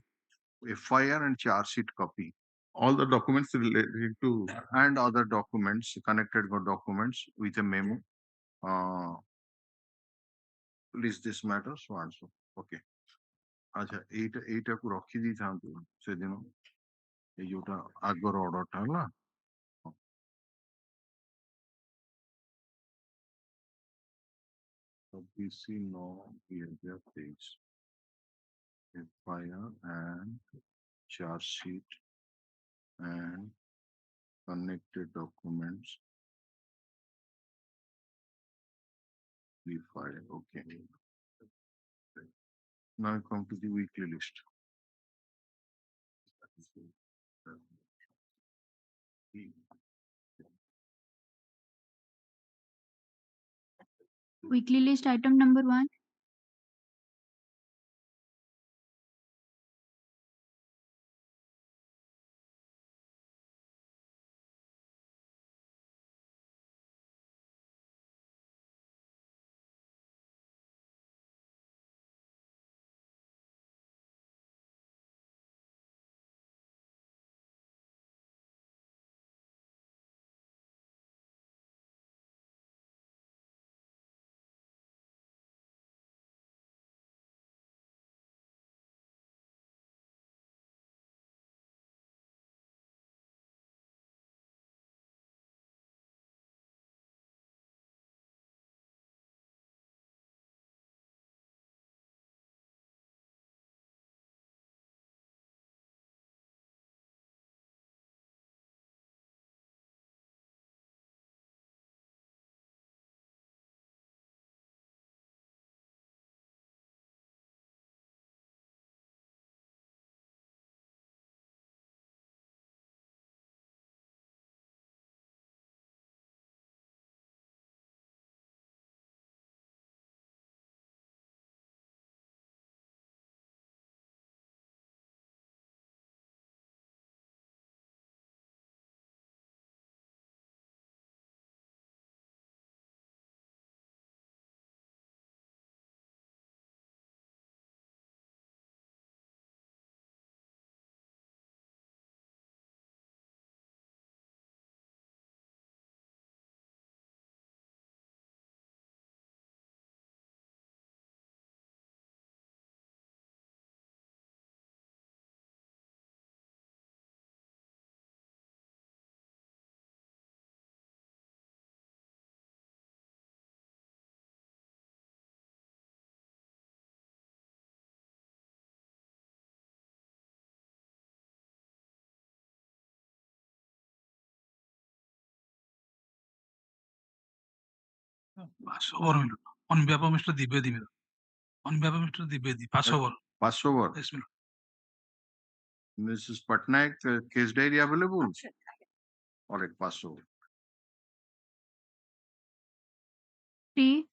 FIR and charge sheet copy. All the documents related to and other documents, connected documents with a memo. List this matter, so and so. Okay. আচ্ছা এইটাକୁ ରଖିଦେଇଥାନ୍ତୁ ସେଦିନ ଏଇ ଯୋଉଟା ଆଗର ଅର୍ଡରଟା ହେଲା BC no behavior page FIR and charge sheet and connected documents we file. Okay. Now I come to the weekly list. Weekly list item number 1. Pass over, my lord. On behalf of Mr. Dibedi, my lord. On behalf of Mr. Dibedi, pass over. Pass over. Yes, my lord. Mrs. Patnaik, case diary available? All right, pass over. Please,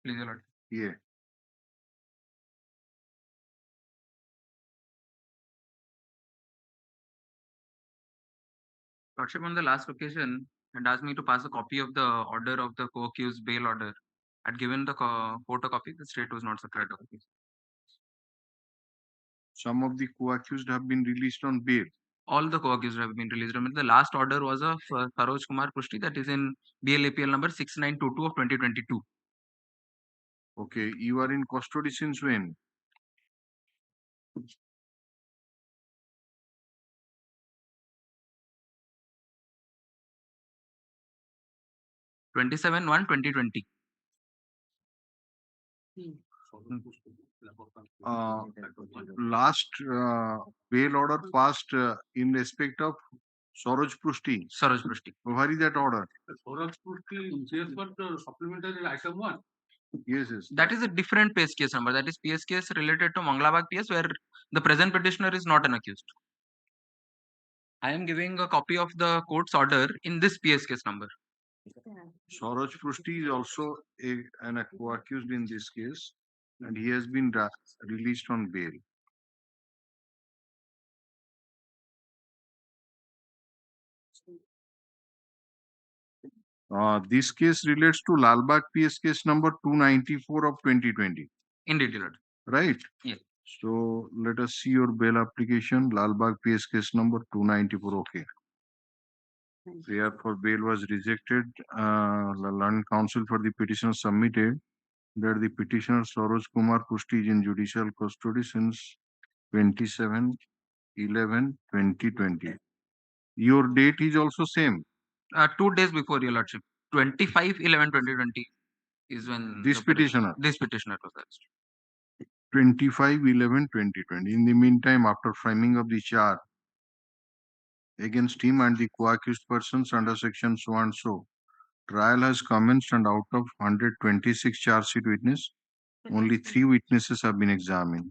your lord. Yeah. Lordship, on the last occasion, had asked me to pass a copy of the order of the co-accused bail order. I'd given the court a copy. The state was not supplied a copy. Some of the co-accused have been released on bail. All the co-accused have been released. I mean, the last order was of Saroj Kumar Pushti, that is in BLAPL number 6922 of 2022. Okay, you are in custody since when? (27/1/2020). Last bail order passed in respect of Saroj Pushti. Saroj Pushti. Where is that order? Saroj Pushti, yes, but supplementary item 1. Yes, yes. That is a different PS case number. That is PS case related to Mangalabag PS, where the present petitioner is not an accused. I am giving a copy of the court's order in this PS case number. Saroj Pushti is also an co-accused in this case, and he has been released on bail. This case relates to Lalbagh PS case number 294 of 2020. Indeed, Lord. Right? Yes. So let us see your bail application. Lalbagh PS case number 294. Okay. Prayer for bail was rejected. Learned counsel for the petitioner submitted that the petitioner Saroj Kumar Pushti is in judicial custody since 27/11/2020. Your date is also same. 2 days before, your lordship. 25/11/2020 is when This petitioner. This petitioner was arrested. 25/11/2020. In the meantime, after framing of the charge against him and the co-accused persons under section so and so, trial has commenced, and out of 126 charge sheet witnesses, only 3 witnesses have been examined.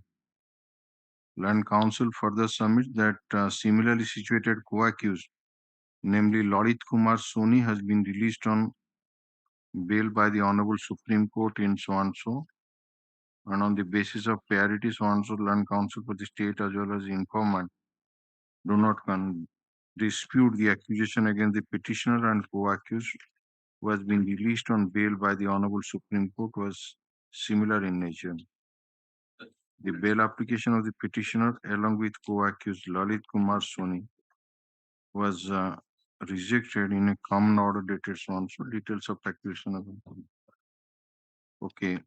Learned counsel further submits that similarly situated co-accused, namely Lalit Kumar Soni, has been released on bail by the Honorable Supreme Court in so and so, and on the basis of parity so and so, learned counsel for the state as well as the informant do not dispute the accusation against the petitioner and co-accused who has been released on bail by the Honorable Supreme Court was similar in nature. The bail application of the petitioner along with co-accused Lalit Kumar Soni was rejected in a common order dated so and so. Details of acquisition of okay.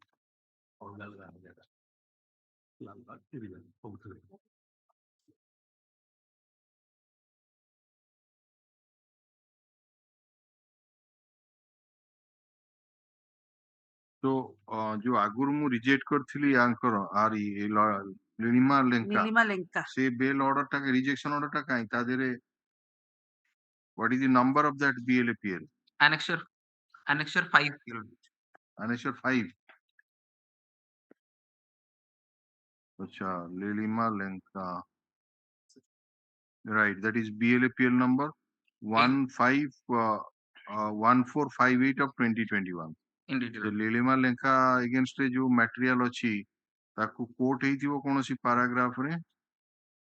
तो जो आगुरु मु reject करथिली यांकर आरी नीलिमा लेंका से bail order टा rejection order टा काई ता देरे what is the number of that BLAPL Annexure 5. Annexure 5 अच्छा Nilima Lenka right, that is BLAPL number 1458 of 2021. Indeed. The लीलिमा Lenka against जो material अछि ताकू कोर्ट हेतिबो कोनोसी पैराग्राफ रे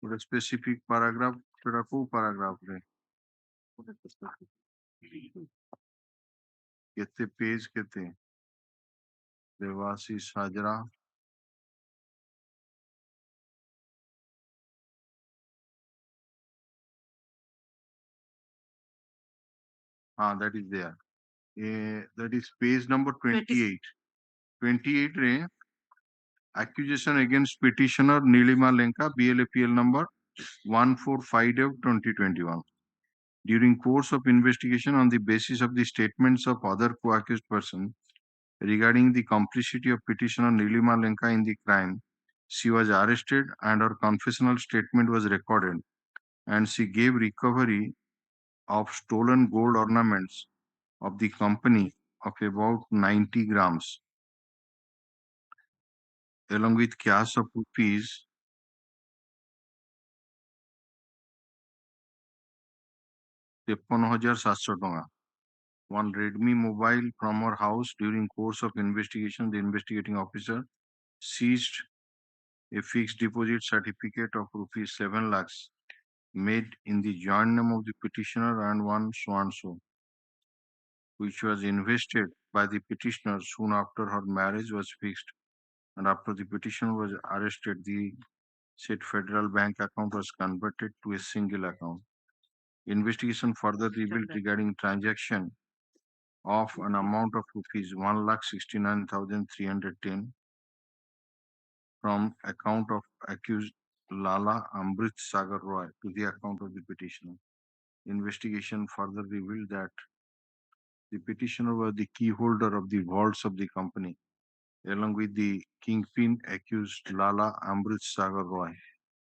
ଗୋଟେ specific paragraph सेटा को paragraph रे केते पेज केते Debashish Hazra that is there. That is page number 28. 28 re accusation against petitioner Nilima Lenka, BLAPL number 145 of 2021. During course of investigation on the basis of the statements of other co-accused persons regarding the complicity of petitioner Nilima Lenka in the crime, she was arrested and her confessional statement was recorded, and she gave recovery of stolen gold ornaments of the company of about 90 grams, along with cash of rupees 53,700 टका. One Redmi mobile from her house. During course of investigation, the investigating officer seized a fixed deposit certificate of rupees 7 lakhs made in the joint name of the petitioner and one so and so, which was invested by the petitioner soon after her marriage was fixed, and after the petitioner was arrested, the said federal bank account was converted to a single account. Investigation further revealed regarding transaction of an amount of rupees 1,69,310 from account of accused Lala Amrit Sagar Roy to the account of the petitioner. Investigation further revealed that the petitioner was the key holder of the vaults of the company, along with the kingpin accused Lala Amrit Sagar Roy,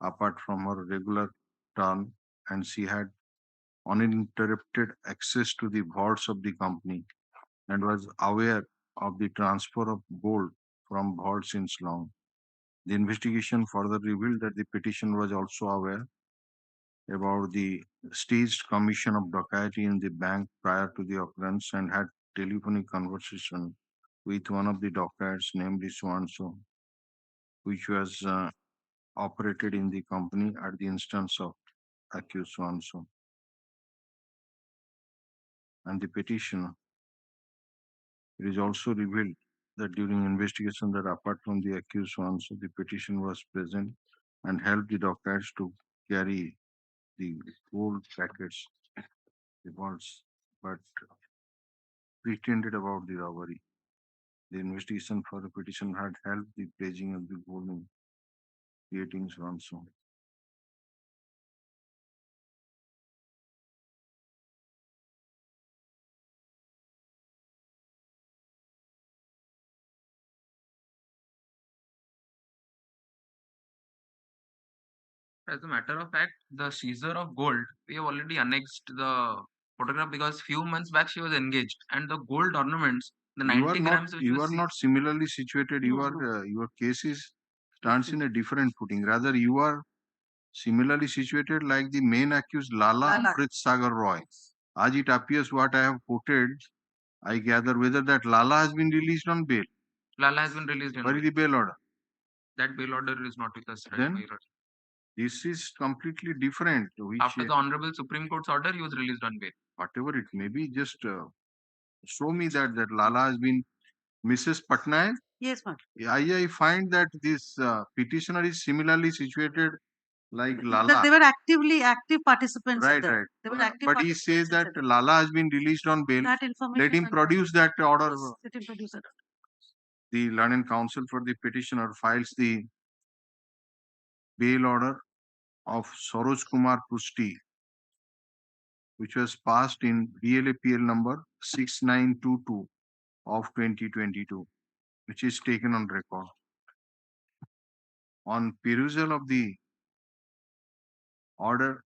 apart from her regular turn, and she had uninterrupted access to the vaults of the company and was aware of the transfer of gold from vaults in Shillong. The investigation further revealed that the petitioner was also aware about the staged commission of dacoity in the bank prior to the occurrence and had telephonic conversation with one of the dacoits named so-and-so, which was operated in the company at the instance of accused so-and-so. And the petitioner, it is also revealed that during investigation that apart from the accused so-and-so, the petitioner was present and helped the dacoits to carry the gold packets, the vaults, but pretended about the robbery. The investigation for the petition had helped the pledging of the gold in creating so-and-so. As a matter of fact, the seizure of gold, we have already annexed the photograph because few months back she was engaged, and the gold ornaments, the 90 grams. You are not similarly situated. Your case stands in a different footing. Rather, you are similarly situated like the main accused Lala Amrit Sagar Roy. As it appears, what I have quoted, I gather whether that Lala has been released on bail. Lala has been released on Where is the bail order? That bail order is not with us. Then this is completely different. After the Honorable Supreme Court's order, he was released on bail. Whatever it may be, just show me that Lala has been Mrs. Patnaik. Yes, ma'am. I find that this petitioner is similarly situated like Lala. They were active participants. Right. They were active. But he says that Lala has been released on bail. That information. Let him produce that order. Yes, let him produce it. The learned counsel for the petitioner files the bail order of Saroj Kumar Pusti, which was passed in BLAPL number 6922 of 2022, which is taken on record. On perusal of the order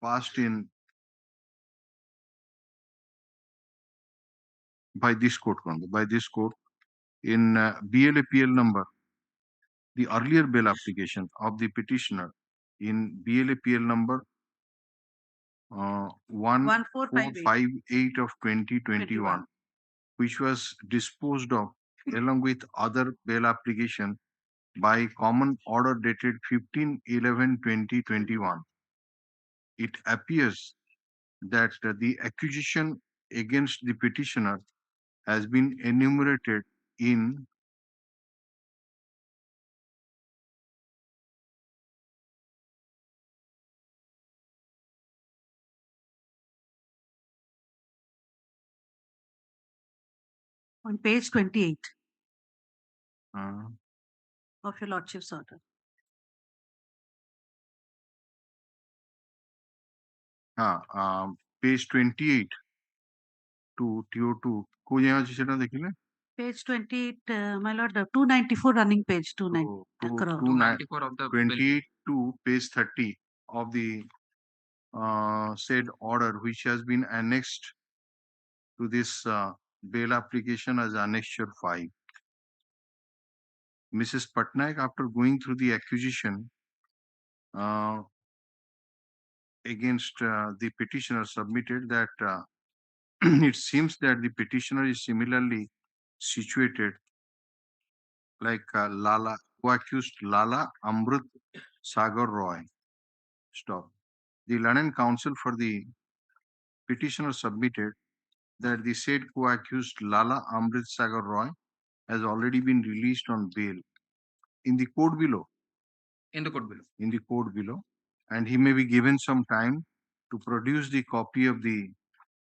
passed in by this court in BLAPL number, the earlier bail application of the petitioner in BLAPL number 1458 of 2021, which was disposed of along with other bail application by common order dated 15/11/2021. It appears that the accusation against the petitioner has been enumerated in on page 28 of your Lordship's order. Page 28 to TO2 को यहाँ जिसना देखिले page 28 my lord 294 running page 294 294 of the 28 to page 30 of the said order, which has been annexed to this bail application as Annexure 5. Mrs. Patnaik, after going through the accusation against the petitioner, submitted that it seems that the petitioner is similarly situated like Lala, who accused Lala Amrut Sagar Roy. Stop. The London counsel for the petitioner submitted that the said co-accused Lala Amrit Sagar Roy has already been released on bail in the court below. In the court below. In the court below, and he may be given some time to produce the copy of the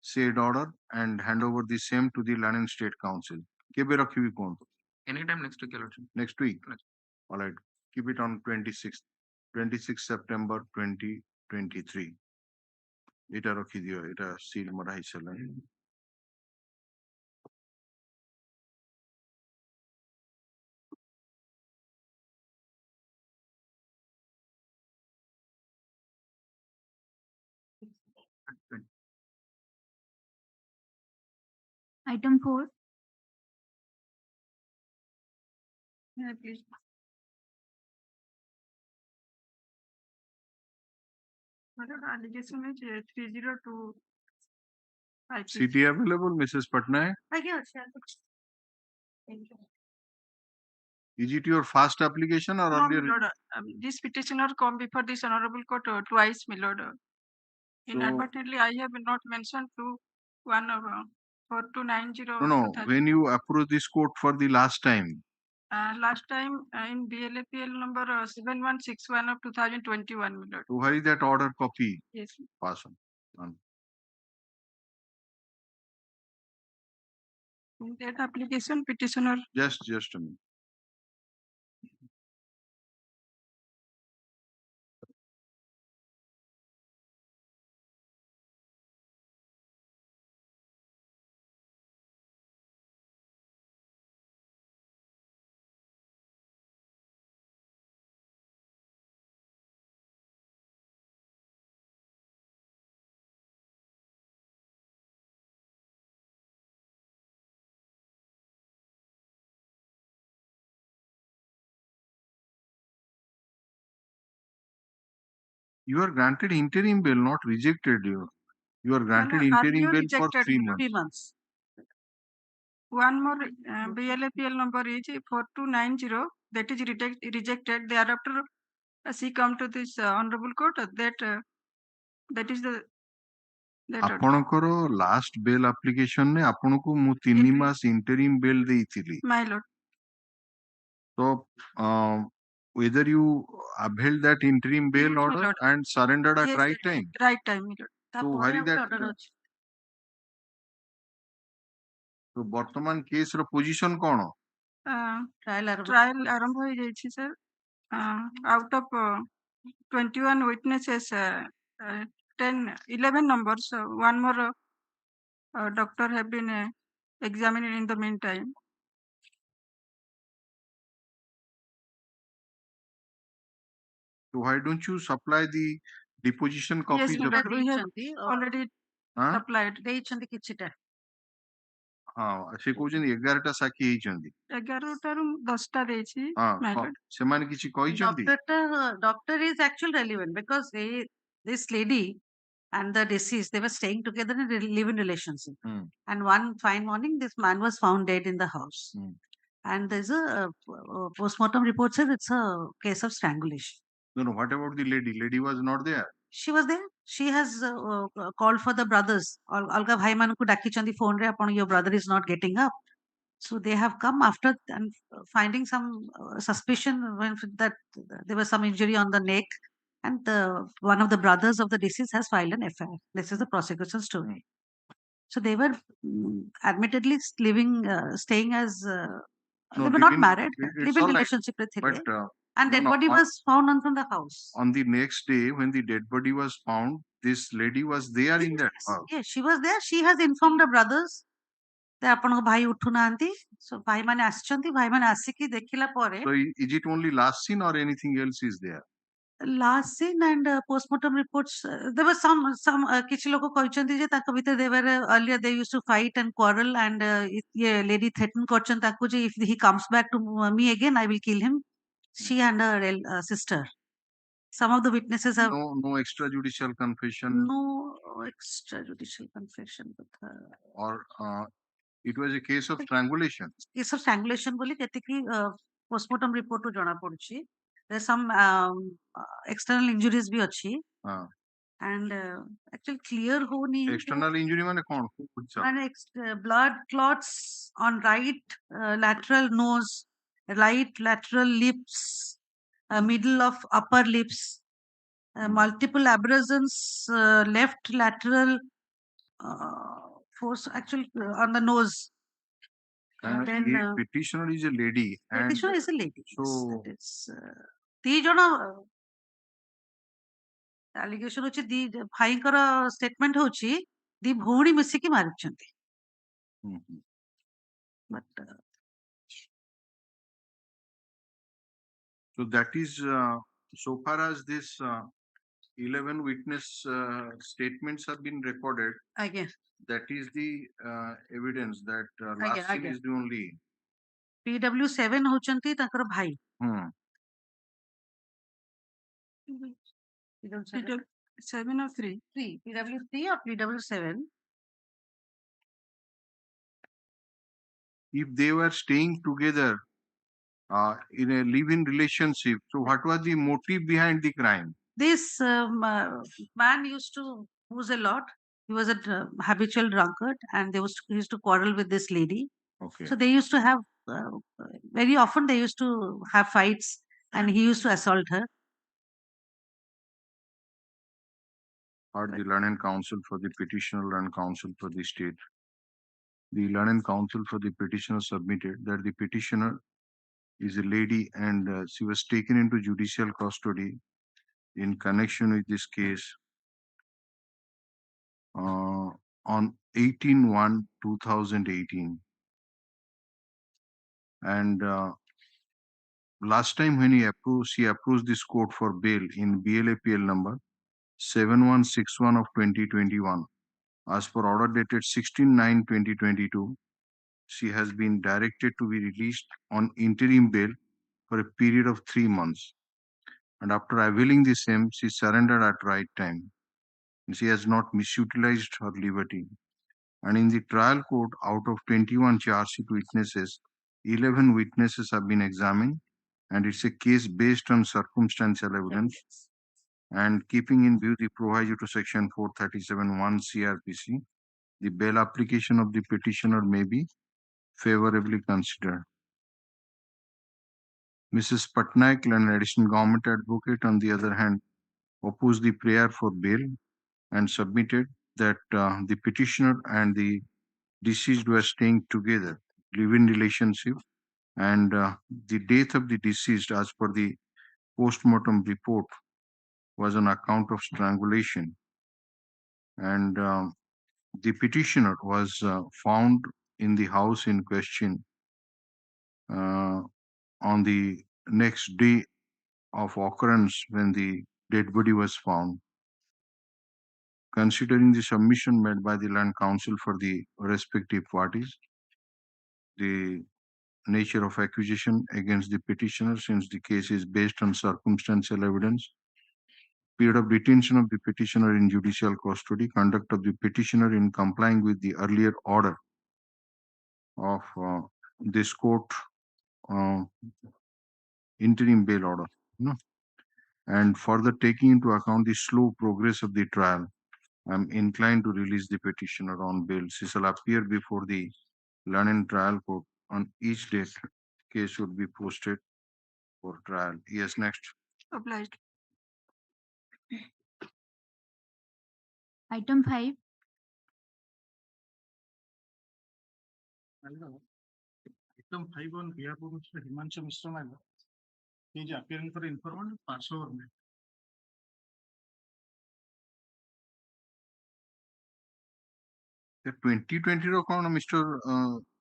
said order and hand over the same to the London State Council. Anytime next week, Your Lordship. Next week. All right. Keep it on 26 September 2023. এটা রখি দিও, এটা seal মরা হইছিল। Item 4. Yeah, please. Allegation is 302. CD available, Mrs. Patnaik? Yes, thank you. Is it your first application or No, earlier? my lord, this petitioner come before this honorable court twice, my lord. Inadvertently, I have not mentioned to 4290. No. When you approached this court for the last time? Last time in BLAPL number 7161 of 2021, my lord. So where is that order copy? Yes. Pass on. In that application, petitioner. Just a minute. You are granted interim bail, not rejected. You are granted interim bail for 3 months. One more BLAPL number is 4290. That is rejected. Thereafter, she come to this honorable court. That is the. ଆପଣଙ୍କର last bail ଆପ୍ଲିକେସନରେ ଆପଣଙ୍କୁ ମୁଁ 3 ମାସ interim bail ଦେଇଥିଲି। My lord. So whether you availed that interim bail order and surrendered at right time? Right time, my lord. So where is that? So ବର୍ତ୍ତମାନ case ର position କଣ? Trial ଆରମ୍ଭ ହୋଇ ଯାଇଛି sir. Out of 21 witnesses, 11 numbers. One more doctor have been examined in the meantime. So why don't you supply the deposition copies? Yes, my lord, we have already supplied. ଦେଇଛନ୍ତି କିଛିଟା। ହଁ ସେ କହୁଛନ୍ତି 11ଟା ସାକ୍ଷୀ ହେଇଛନ୍ତି। 11ଟାରୁ 10ଟା ଦେଇଛି। ସେମାନେ କିଛି କହିଛନ୍ତି? Doctor is actually relevant because this lady and the deceased, they were staying together in a live-in relationship. And one fine morning, this man was found dead in the house. And there's a postmortem report says it's a case of strangulation. No. What about the lady? Lady was not there. She was there. She has called for the brothers. Alga bhai manku dakichandi phone re apon your brother is not getting up. So they have come after and finding some suspicion when that there was some injury on the neck, and one of the brothers of the deceased has filed an FIR. This is the prosecution story. So they were admittedly staying as they were not married, living relationship with and dead body was found on the house. On the next day, when the dead body was found, this lady was there in that house. Yes, she was there. She has informed the brothers that ଆପଣଙ୍କ ଭାଇ ଉଠୁନାହାନ୍ତି, so ଭାଇମାନେ ଆସିଛନ୍ତି, ଭାଇମାନେ ଆସିକି ଦେଖିଲା ପରେ। So is it only last scene or anything else is there? last scene and postmortem reports, there was some କିଛି ଲୋକ କହିଛନ୍ତି ଯେ ତାଙ୍କ ଭିତରେ they were earlier they used to fight and quarrel and ye lady threaten କରିଛନ୍ତି ତାଙ୍କୁ ଯେ if he comes back to me again I will kill him, she and her sister. Some of the witnesses have no extrajudicial confession, no extrajudicial confession with her. or it was a case of strangulation. Case of strangulation ବୋଲି ଯେତିକି postmortem report ରୁ ଜଣା ପଡୁଛି. There's some external injuries ବି ଅଛି. And actually clear ହଉନି. External injury ମାନେ କଣ? ମାନେ blood clots on right lateral nose, right lateral lips, middle of upper lips, multiple abrasions, left lateral force actually on the nose. Then petitioner is a lady. Petitioner is a lady. So that is ଦି ଜଣ allegation ହଉଛି ଦି ଭାଇଙ୍କର statement ହଉଛି ଦି ଭଉଣୀ ମିଶିକି ମାରିଛନ୍ତି. But so that is so far as this 11 witness statements have been recorded. Again. That is the evidence that last scene is the only. PW7 ହଉଛନ୍ତି ତାଙ୍କର ଭାଇ. PW7 or 3? 3. PW3 or PW7? If they were staying together in a live-in relationship, so what was the motive behind the crime? This man used to booze a lot. He was a habitual drunkard, and he used to quarrel with this lady. Okay. So they used to have very often they used to have fights, and he used to assault her. Or the learned counsel for the petitioner and counsel for the state. The learned counsel for the petitioner submitted that the petitioner is a lady and she was taken into judicial custody in connection with this case on 18/1/2018. And last time when she approached this court for bail in BLAPL number 7161 of 2021, as per order dated 16/9/2022, she has been directed to be released on interim bail for a period of 3 months. And after availing the same, she surrendered at right time. She has not misutilized her liberty. And in the trial court, out of 21 charge sheet witnesses, 11 witnesses have been examined, and it's a case based on circumstantial evidence. And keeping in view the proviso to section 437(1) CRPC, the bail application of the petitioner may be favorably considered. Mrs. Patnaik, an additional government advocate, on the other hand, opposed the prayer for bail and submitted that the petitioner and the deceased were staying together, live-in relationship, and the death of the deceased, as per the post-mortem report, was on account of strangulation. And the petitioner was found in the house in question on the next day of occurrence when the dead body was found. Considering the submission made by the land council for the respective parties, the nature of accusation against the petitioner, since the case is based on circumstantial evidence, period of detention of the petitioner in judicial custody, conduct of the petitioner in complying with the earlier order of this court, interim bail order, and further taking into account the slow progress of the trial, I'm inclined to release the petitioner on bail. She shall appear before the learned trial court on each date. Case should be posted for trial. Yes, next. Obliged. Item 5. Item 5 on behalf of Mr. Himanshu Mishra, my lord. He is appearing for informant partial government. The 2020 रो कौन mister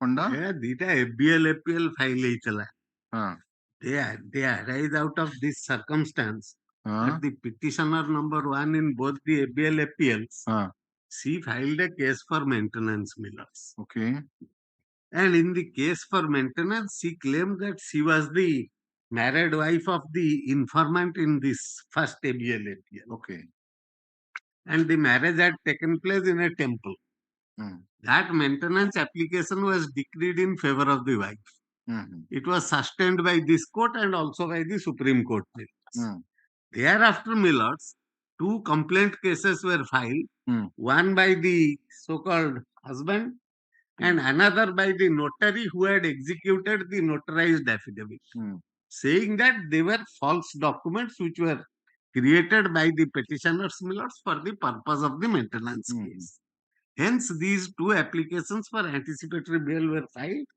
पंडा? दीटा FBL APL file ହେଇଥିଲା. They arise out of this circumstance Huh? The petitioner number 1 in both the ABL appeals, she filed a case for maintenance, Millers. Okay. And in the case for maintenance, she claimed that she was the married wife of the informant in this first ABL appeal. Okay. And the marriage had taken place in a temple. That maintenance application was decreed in favor of the wife. It was sustained by this court and also by the Supreme Court. Thereafter, Millers, 2 complaint cases were filed, one by the so-called husband and another by the notary who had executed the notarized affidavit, saying that they were false documents which were created by the petitioners, Millers, for the purpose of the maintenance case. Hence, these 2 applications for anticipatory bail were filed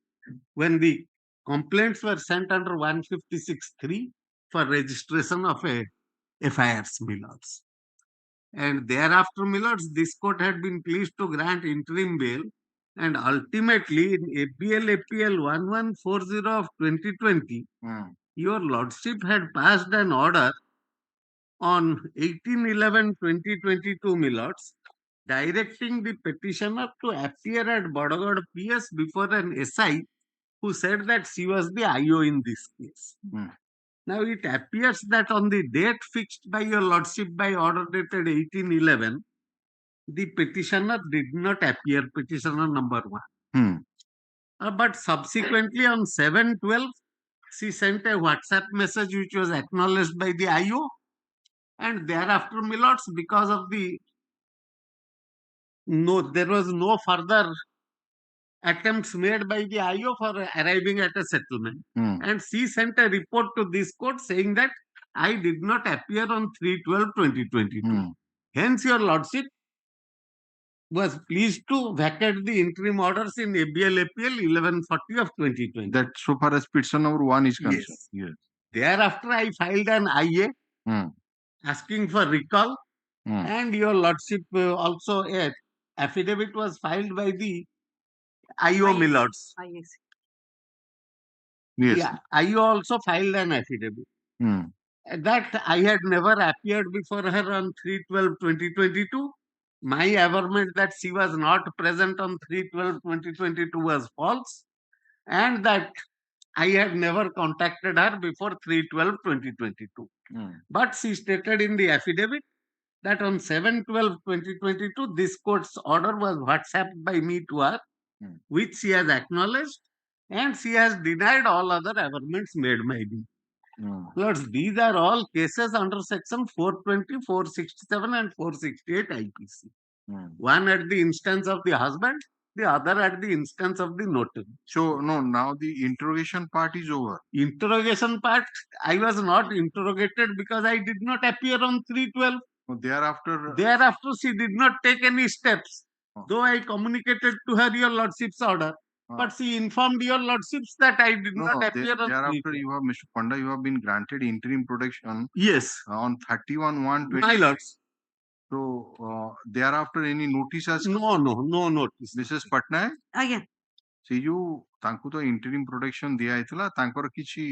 when the complaints were sent under 156(3) for registration of a FIRs, Millers. And thereafter, Millers, this court had been pleased to grant interim bail, and ultimately in ABL APL 1140 of 2020, your lordship had passed an order on 18/11/2022, Millers, directing the petitioner to appear at Badagad PS before an SI who said that she was the IO in this case. Now it appears that on the date fixed by your lordship by order dated 18/11, the petitioner did not appear, petitioner number 1. But subsequently on 7/12, she sent a WhatsApp message which was acknowledged by the IO, and thereafter, Millers, because of the there was no further attempts made by the IO for arriving at a settlement. And she sent a report to this court saying that I did not appear on 3/12/2022. Hence, your lordship was pleased to vacate the interim orders in ABL APL 1140 of 2020. That so far as petition number 1 is concerned. Yes. Thereafter, I filed an IA asking for recall, and your lordship also a affidavit was filed by the IO, Millers. Yes. Yeah, IO also filed an affidavit. That I had never appeared before her on 3/12/2022. My averment that she was not present on 3/12/2022 was false, and that I had never contacted her before 3/12/2022. But she stated in the affidavit that on 7/12/2022, this court's order was WhatsApped by me to her, which she has acknowledged, and she has denied all other averments made by me. Lords, these are all cases under section 420, 467 and 468 IPC. One at the instance of the husband, the other at the instance of the notary. So, no, now the interrogation part is over. Interrogation part, I was not interrogated because I did not appear on 3/12. Thereafter, she did not take any steps, though I communicated to her your lordship's order. But she informed your lordships that I did not appear on thereafter, you have, Mr. Panda, you have been granted interim protection. Yes. On 31/1/20. My lords. So, thereafter, any notice has No notice. Mrs. Patnaik? Aଜ୍ଞା. See, you, तांकु तो interim protection दिया इतला, तांकर किसी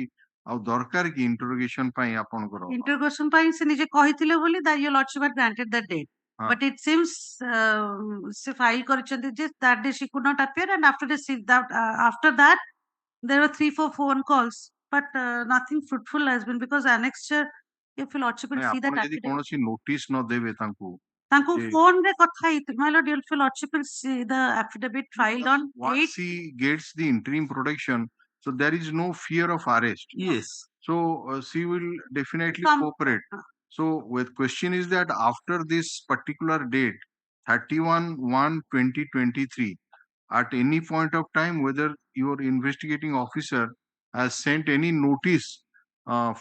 ଆଉ ଦରକାର କି interrogation ପାଇଁ ଆପଣଙ୍କର? Interrogation ପାଇଁ ସେ ନିଜେ କହିଥିଲେ ବୋଲି that your lordship had granted that date. But it seems se file କରିଛନ୍ତି ଯେ that day she could not appear, and after that there were 3-4 phone calls, but nothing fruitful has been, because annexure, if your lordship will see that ଯଦି କୌଣସି notice ନ ଦେବେ ତାଙ୍କୁ ତାଙ୍କୁ phone ରେ କଥା ହେଇଥିଲେ, my lord, your lordship will see the affidavit filed on 8. Once she gets the interim protection, so there is no fear of arrest. Yes. So she will definitely cooperate. So the question is that after this particular date, 31/1/2023, at any point of time, whether your investigating officer has sent any notice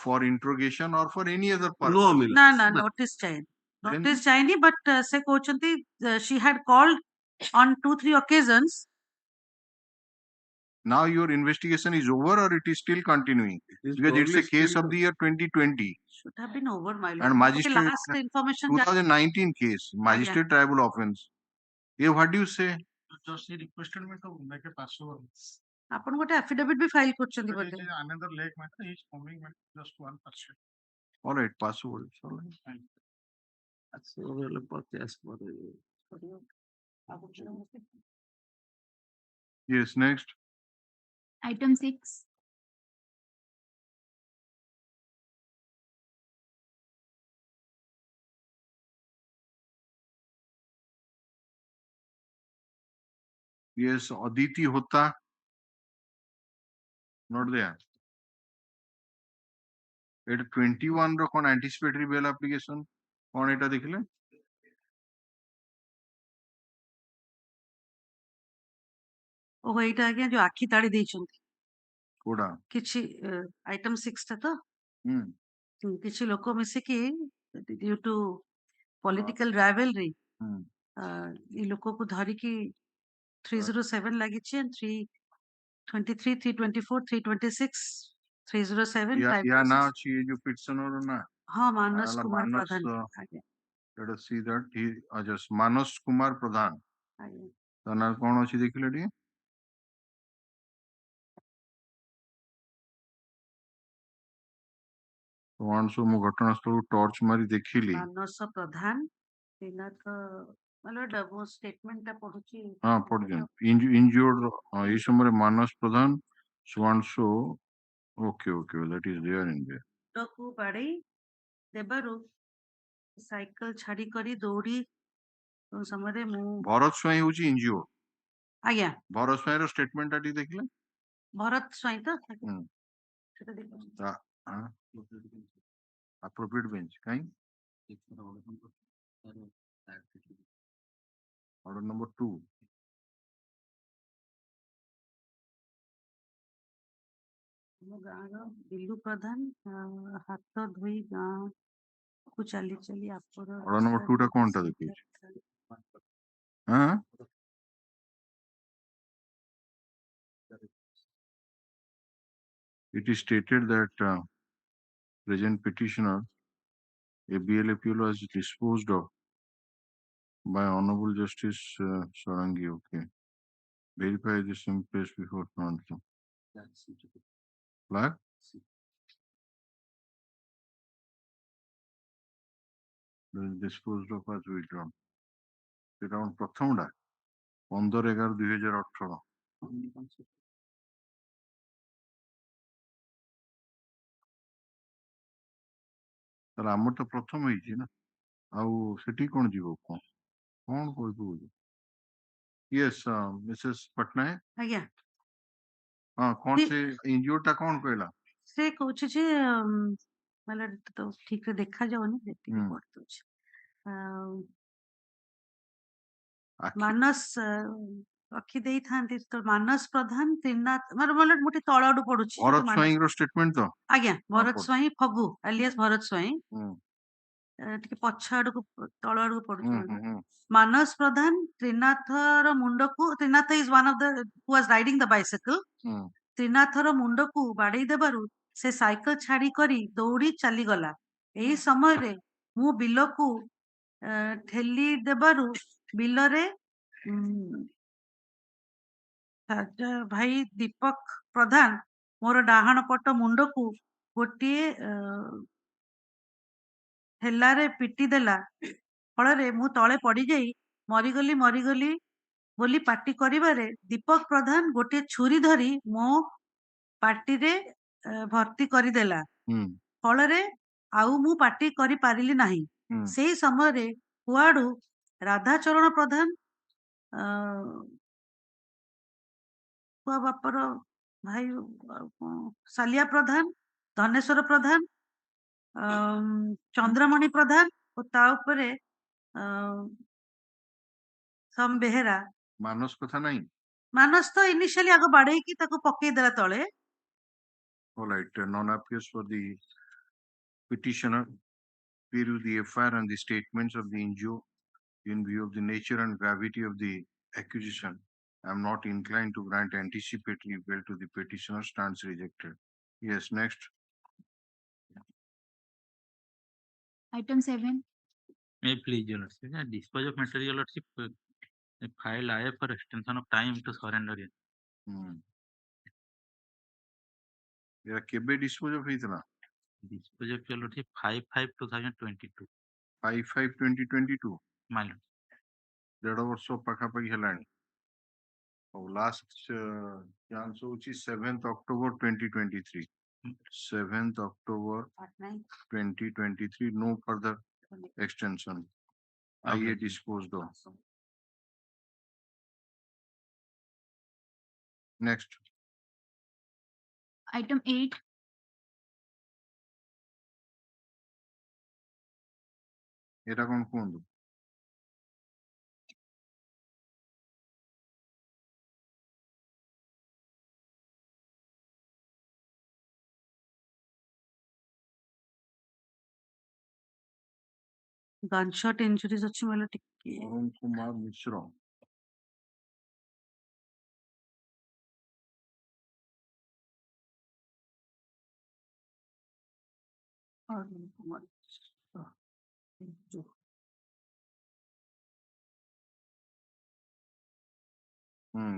for interrogation or for any other purpose? No, notice chain. Notice chain, but se kହୁଛନ୍ତି she had called on 2-3 occasions. Now your investigation is over, or it is still continuing? Because it's a case of the year 2020. Should have been over, my lord. And magistrate, last information 2019 case, magistrate tribal offense. Yeah, what do you say? Just he requested me to make a passover. ଆପଣ ଗୋଟେ affidavit ବି file କରିଛନ୍ତି ବୋଧେ? Another lake matter is coming just 1%. All right, password. All right. Yes, next. Item 6. Yes, Aditi Hota. Not there. It 21 ro kon anticipatory bail application. Kon eta dekhile? ଓହୋ ଏଇଟା ଆଜ୍ଞା ଯୋଉ ଆଖି ତାଳି ଦେଇଛନ୍ତି କୋଡା? କିଛି ଆଇଟମ 6 ଟା ତ କିଛି ଲୋକ ମିଶିକି ଡ୍ୟୁ ଟୁ ପଲିଟିକାଲ ରାଇଭେଲରି ଏଇ ଲୋକକୁ ଧରିକି 307 ଲାଗିଛି and 323 324 326 307 या ना अच्छी ये जो पिटिशनर ना हाँ मानस कुमार प्रधान आगे let us see that he just Manas Kumar Pradhan आगे तना कौन अच्छी देखिले टी वन सो मु घटनास्थल टॉर्च मारी देखिली मानस प्रधान दिनाथ मतलब वो स्टेटमेंट टा पढुची हाँ पढ़ दें injured ये समय मानस प्रधान स्वांशो okay that is there in there को बाड़ी देबारु साइकिल छाड़ी करी दौड़ी तो समय मु भरत स्वाई होची injured आज्ञा भरत स्वाई रो स्टेटमेंट टा टी देखिले भरत स्वाई तो सेटा देखो appropriate bench काई order number 2 ମୋ ଗାଁର ବିଲୁ ପ୍ରଧାନ ହାତ ଧୋଇ ଗାଁ କୁ ଚାଲି ଚାଲି ଆପର order number 2 ଟା कोन टा देखि हां it is stated that present petitioner a BL appeal was disposed of by Honorable Justice Sarangi. Okay. Verify the same place before council. Flag? Disposed of as withdrawn. It on प्रथम डा 15/11/2018 तर आम तो प्रथम होईची ना आउ सेठी कोन जीवो कोन कहबो यस मिसेस पटनायक आज्ञा हां कौन से इंज्योर्ड टा कौन कहला से कहूछ जे मतलब तो ठीक रे देखा जाओनी देखि पढ़ दउछ मानस रखी देई थांती तो मानस प्रधान त्रिनाथ मतलब मोटे तळाडू पडुची भरत स्वाई रो स्टेटमेंट तो आज्ञा भरत स्वाई फगु अलियास भरत स्वाई ଟିକେ ପଛ ଆଡକୁ ତଳ ଆଡକୁ ପଡୁଛି ମାନସ ପ୍ରଧାନ ତ୍ରିନାଥର ମୁଣ୍ଡକୁ Trinath is one of the who was riding the bicycle ତ୍ରିନାଥର ମୁଣ୍ଡକୁ ବାଡେଇ ଦେବାରୁ ସେ ସାଇକେଲ ଛାଡି କରି ଦୌଡି ଚାଲିଗଲା ଏହି ସମୟରେ ମୁଁ ବିଲକୁ ଠେଲି ଦେବାରୁ ବିଲରେ ଭାଇ ଦୀପକ ପ୍ରଧାନ ମୋର ଡାହାଣ ପଟ ମୁଣ୍ଡକୁ ଗୋଟିଏ ଠେଲାରେ ପିଟି ଦେଲା ଫଳରେ ମୁଁ ତଳେ ପଡିଯାଇ ମରିଗଲି ବୋଲି ପାଟି କରିବାରେ ଦୀପକ ପ୍ରଧାନ ଗୋଟିଏ ଛୁରୀ ଧରି ମୋ ପାଟିରେ ଭର୍ତ୍ତି କରିଦେଲା ଫଳରେ ଆଉ ମୁଁ ପାଟି କରିପାରିଲି ନାହିଁ ସେଇ ସମୟରେ କୁଆଡୁ ରାଧାଚରଣ ପ୍ରଧାନ କୁଆ ବାପର ଭାଇ ସାଲିଆ ପ୍ରଧାନ ଧନେଶ୍ୱର ପ୍ରଧାନ ଚନ୍ଦ୍ରମଣି ପ୍ରଧାନ ଓ ତା ଉପରେ ସମ ବେହେରା ମାନସ କଥା ନାହିଁ ମାନସ ତ ଇନିशियली ଆଗ ବାଡେଇକି ତାକୁ ପକେଇ ଦେଲା ତଳେ all right non appears for the petitioner review the FIR and the statements of the injured in view of the nature and gravity of the accusation I am not inclined to grant anticipatory bail to the petitioner stands rejected yes next Item 7. May please, Your Lordship. Dispose of matter, Your Lordship. File I for extension of time to surrender. या केबे dispose of हितना Dispose of your lordship 5/5/2022. 5/5/2022 My lord. 1.5 ବର୍ଷ ପାଖାପାଖି ହେଲାଣି। ଆଉ last chance ହଉଛି 7th October 2023. 7th October 2023, no further extension. IA disposed of. Next. Item 8. এটা কোন କୁହନ୍ତୁ? Gunshot injuries ଅଛି ମାନେ ଟିକେ ଅରୁଣ କୁମାର ମିଶ୍ର। ଅରୁଣ କୁମାର ମିଶ୍ର।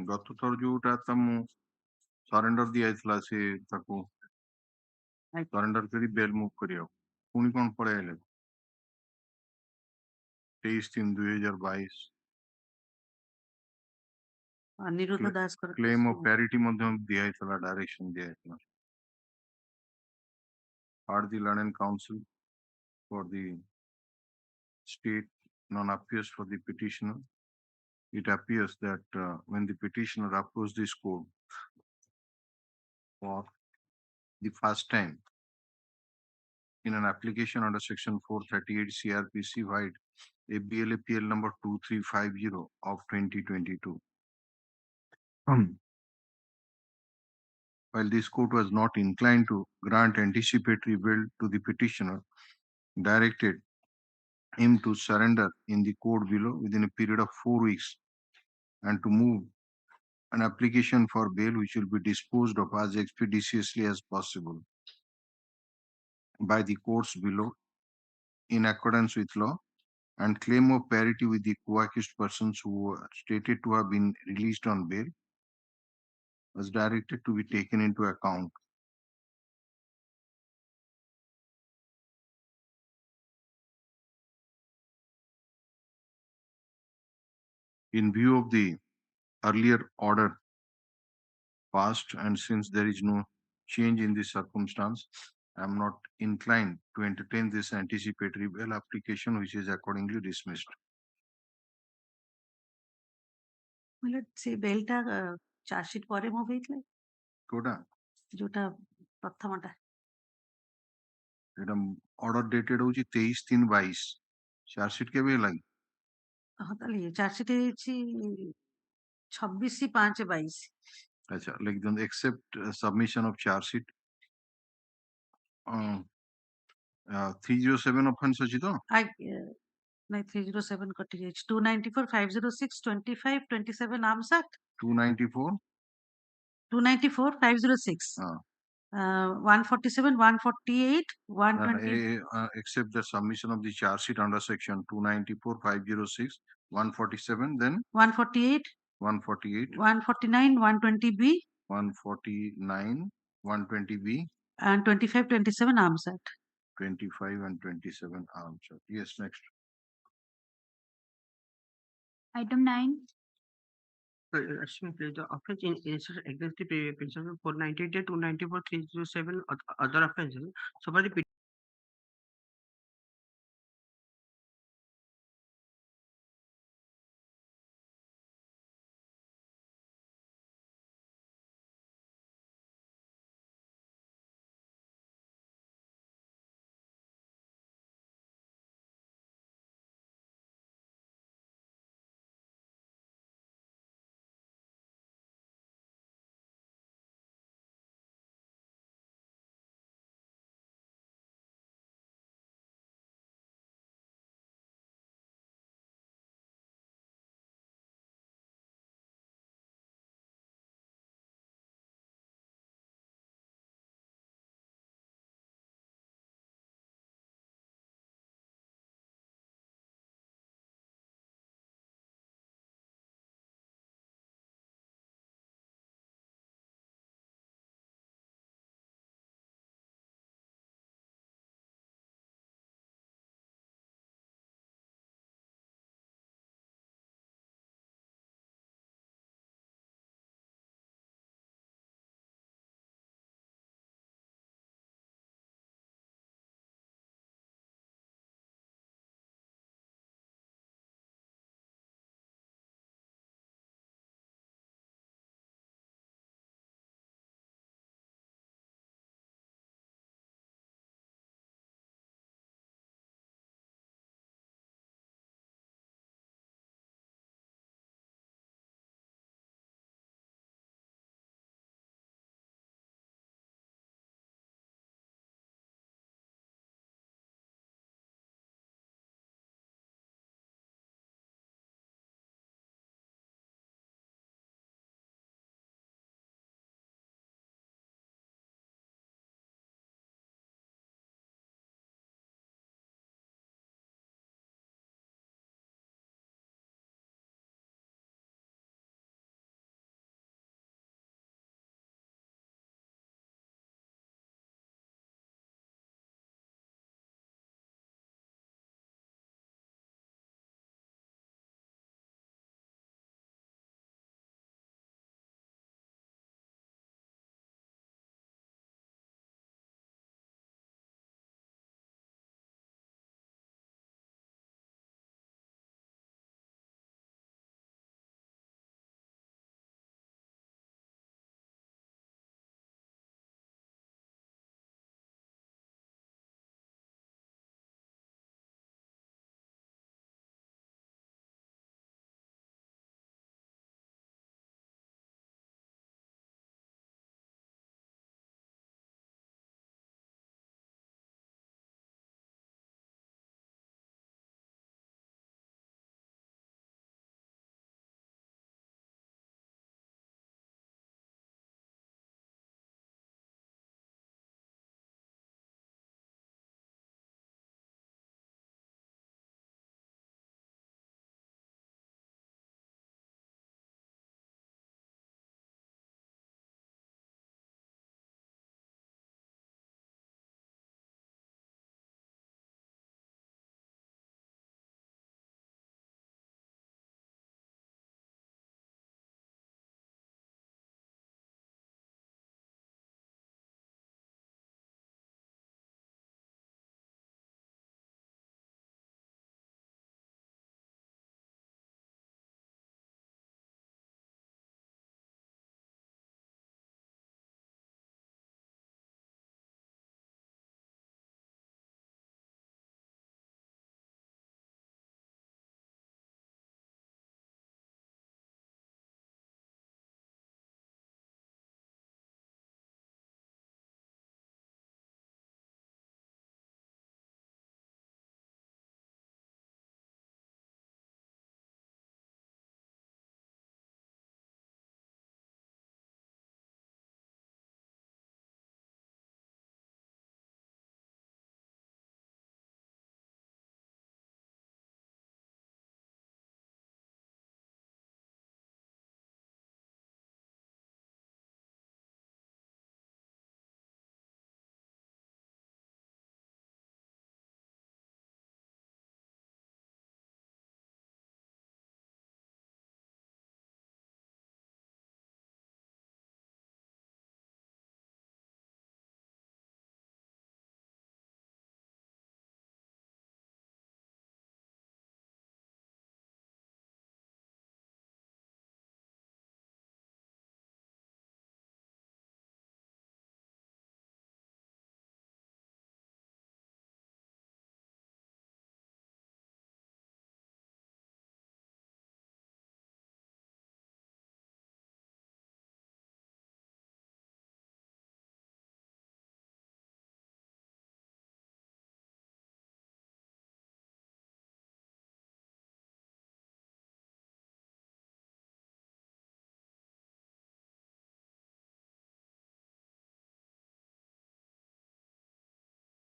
ଗତ ଥର ଯୋଉଟା ତମକୁ ସରେଣ୍ଡର ଦିଆଯାଇଥିଲା ସେ ତାକୁ ସରେଣ୍ଡର କରି ବେଲ୍ ମୁଭ୍ କରିବାକୁ ପୁଣି କଣ ପଳେଇ ଆଇଲେ? 23/3/2022 ଅନିରୁଦ୍ଧ ଦାସଙ୍କର କ୍ଲେମ୍ ଅଫ ପ୍ୟାରିଟି ମଧ୍ୟ ଦିଆଯାଇଥିଲା, ଡାଇରେକ୍ସନ ଦିଆଯାଇଥିଲା। Heard the Learned Counsel for the state non-appears for the petitioner. It appears that when the petitioner approached this court for the first time in an application under section 438 CRPC wide ABLAPL number 2350 of 2022. While this court was not inclined to grant anticipatory bail to the petitioner, directed him to surrender in the court below within a period of 4 weeks and to move an application for bail which will be disposed of as expeditiously as possible by the courts below in accordance with law, and claim of parity with the co-accused persons who were stated to have been released on bail was directed to be taken into account. In view of the earlier order passed, and since there is no change in this circumstance, I am not inclined to entertain this anticipatory bail application, which is accordingly dismissed. ସେ ବେଲଟା chargesheet ପରେ move ହେଇଥିଲା କୋଉଟା? ଯୋଉଟା ପ୍ରଥମଟା ଏଟା order dated ହଉଛି 23/3/22। Chargesheet କେବେ ହେଲା କି? ତାହେଲେ ଚାର୍ଜସିଟ୍ ହେଇଛି 26/5/22। ଆଚ୍ଛା, ଲେଖି ଦିଅନ୍ତୁ except submission of charge sheet 307 offense ଅଛି ତ? ନାଇଁ 307 କଟି ଯାଇଛି 294 506 25 27 Arms Act 294 506 147 148 120 except the submission of the charge sheet under section 294 506 147, then 148 148 149 120B 149 120B and 25 27 Arms Act 25 and 27 Arms Act. Yes, next. Item 9. Please, the offense in instance against the petitioner for 98 294 307 other offenses. So far the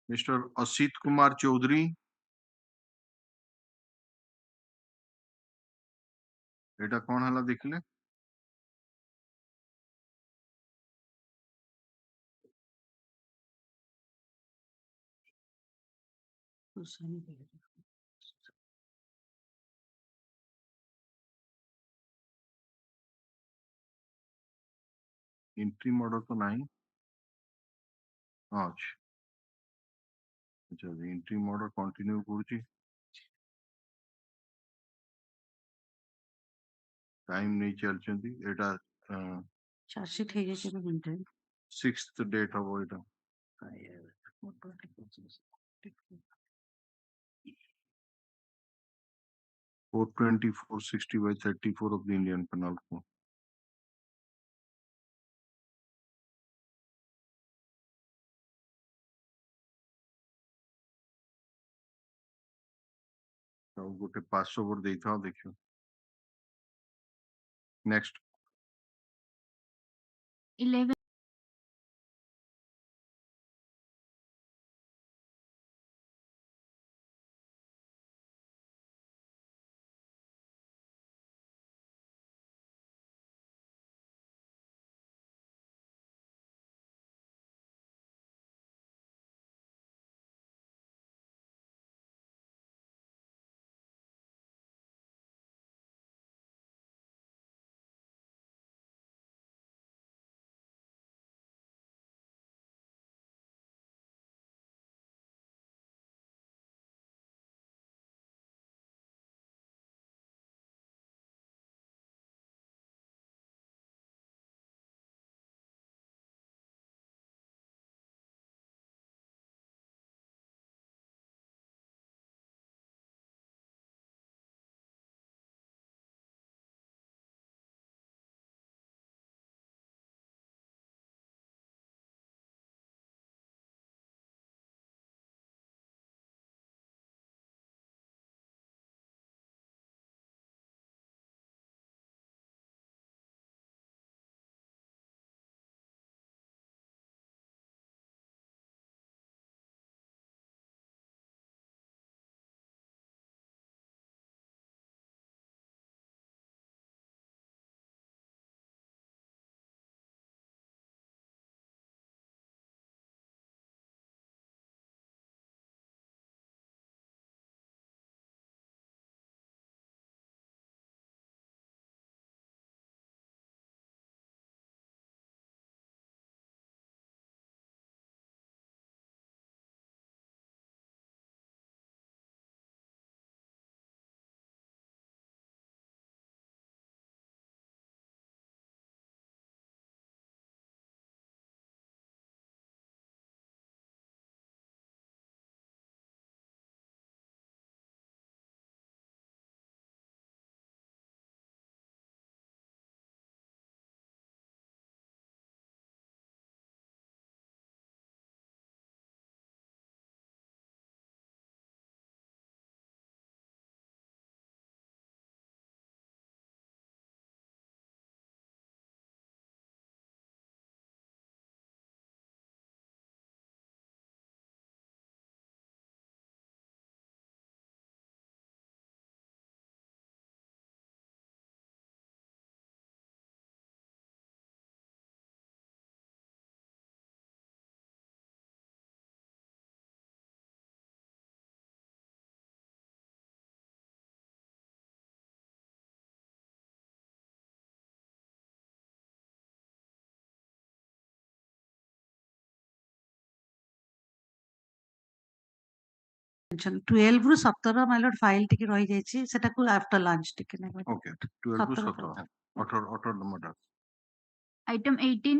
Mr. Asit Kumar Chaudhary. এটা কোন হলা দেখলে? Entry model তো নাই। আচ্ছা আচ্ছা entry model continue করছি। Time নেই চালছেন্তি এটা চার্জশিট হয়ে গেছে না মিনিটে 6th ডেট হবো এটা। 424/60/34 of the Indian Penal Code. ଗୋଟେ 500 ଭୋଟ ଦେଇଥାଅ ଦେଖିବ। ନେକ୍ସଟ 11. mention 12 ରୁ 17 my lord file ଟିକେ ରହି ଯାଇଛି ସେଟାକୁ after lunch ଟିକେ ନେବେ। ଓକେ 12 ରୁ 17 18 ନମ୍ବରଟା। Item 18.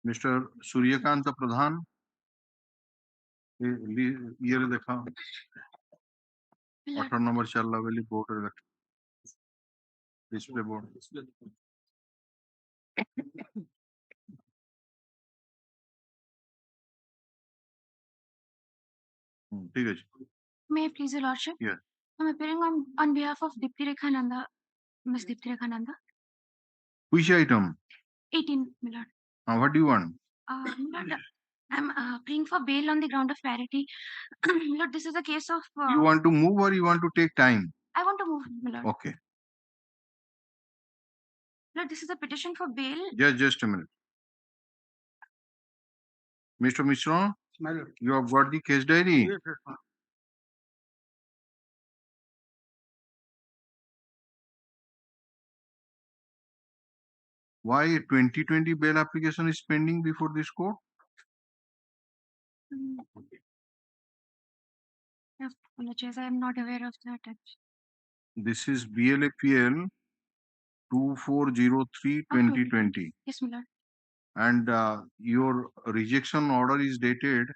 मिस्टर सूर्यकांत प्रधान ये देखा 18 नंबर चल रहा वाली बोर्ड डिस्प्ले बोर्ड। ठीक है। May I please, Your Lordship? Yes. I'm appearing on behalf of Dipti Rekha Nanda, Miss Dipti Rekha Nanda. Which item? 18, my lord. What do you want? Lord, I'm praying for bail on the ground of parity. Lord, this is a case of. You want to move or you want to take time? I want to move, my Lord. Okay. Lord, this is a petition for bail. Just a minute. Mr. Mishra, My lord. you have got the case diary? Yes, yes, ma'am. Why a 2020 bail application is pending before this court? Yes, apologize, I am not aware of that. Actually. This is BLAPL 2403/2020. Yes, my Lord. And your rejection order is dated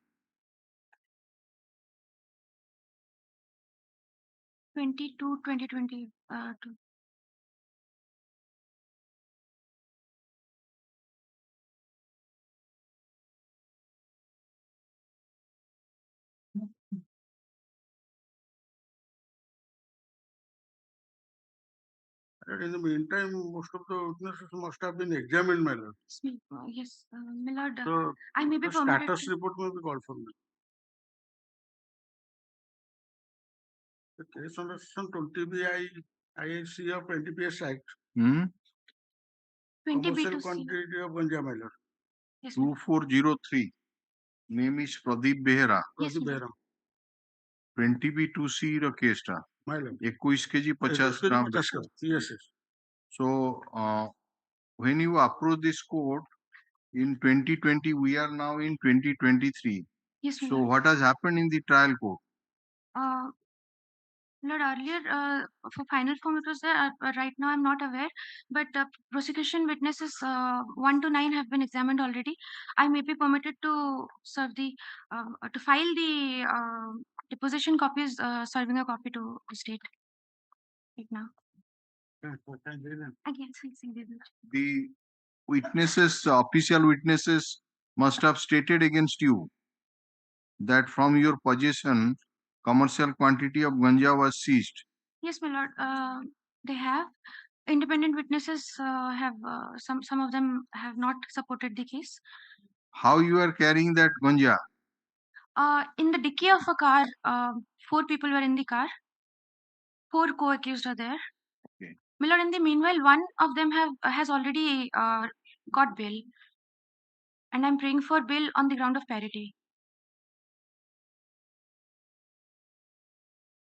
2020. In the meantime, most of the witnesses must have been examined, my lord. Yes, my Lord. So I may be the permitted. status report may be called for me. The case under section 20B IAC of NDPS Act. Commercial quantity of ganja, my lord. Yes, 2403. Name is Pradeep Behera. Yes, Pradeep Behera. 20B2C ର case ଟା 21 kg 50 gram Yes, yes. So when you approach this court in 2020, we are now in 2023. Yes, so what has happened in the trial court? Lord, earlier for final form it was there. Right now I'm not aware, but prosecution witnesses 1 to 9 have been examined already. I may be permitted to serve the to file the deposition copies, serving a copy to the state right now. Again, The witnesses, official witnesses must have stated against you that from your possession commercial quantity of ganja was seized. Yes, my lord. They have independent witnesses have some of them have not supported the case. How you are carrying that ganja? In the dicky of a car, 4 people were in the car. 4 co-accused are there. Okay. My lord, in the meanwhile, one of them has already got bail, and I'm praying for bail on the ground of parity.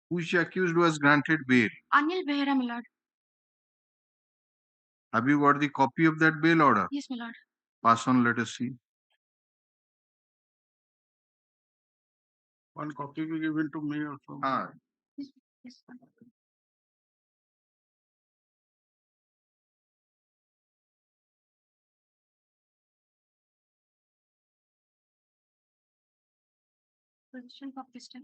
Which accused was granted bail? Anil Behera, my lord. Have you got the copy of that bail order? Yes, my lord. Pass on, let us see. One copy be given to me also. Yes, yes, my lord. Position of pistol.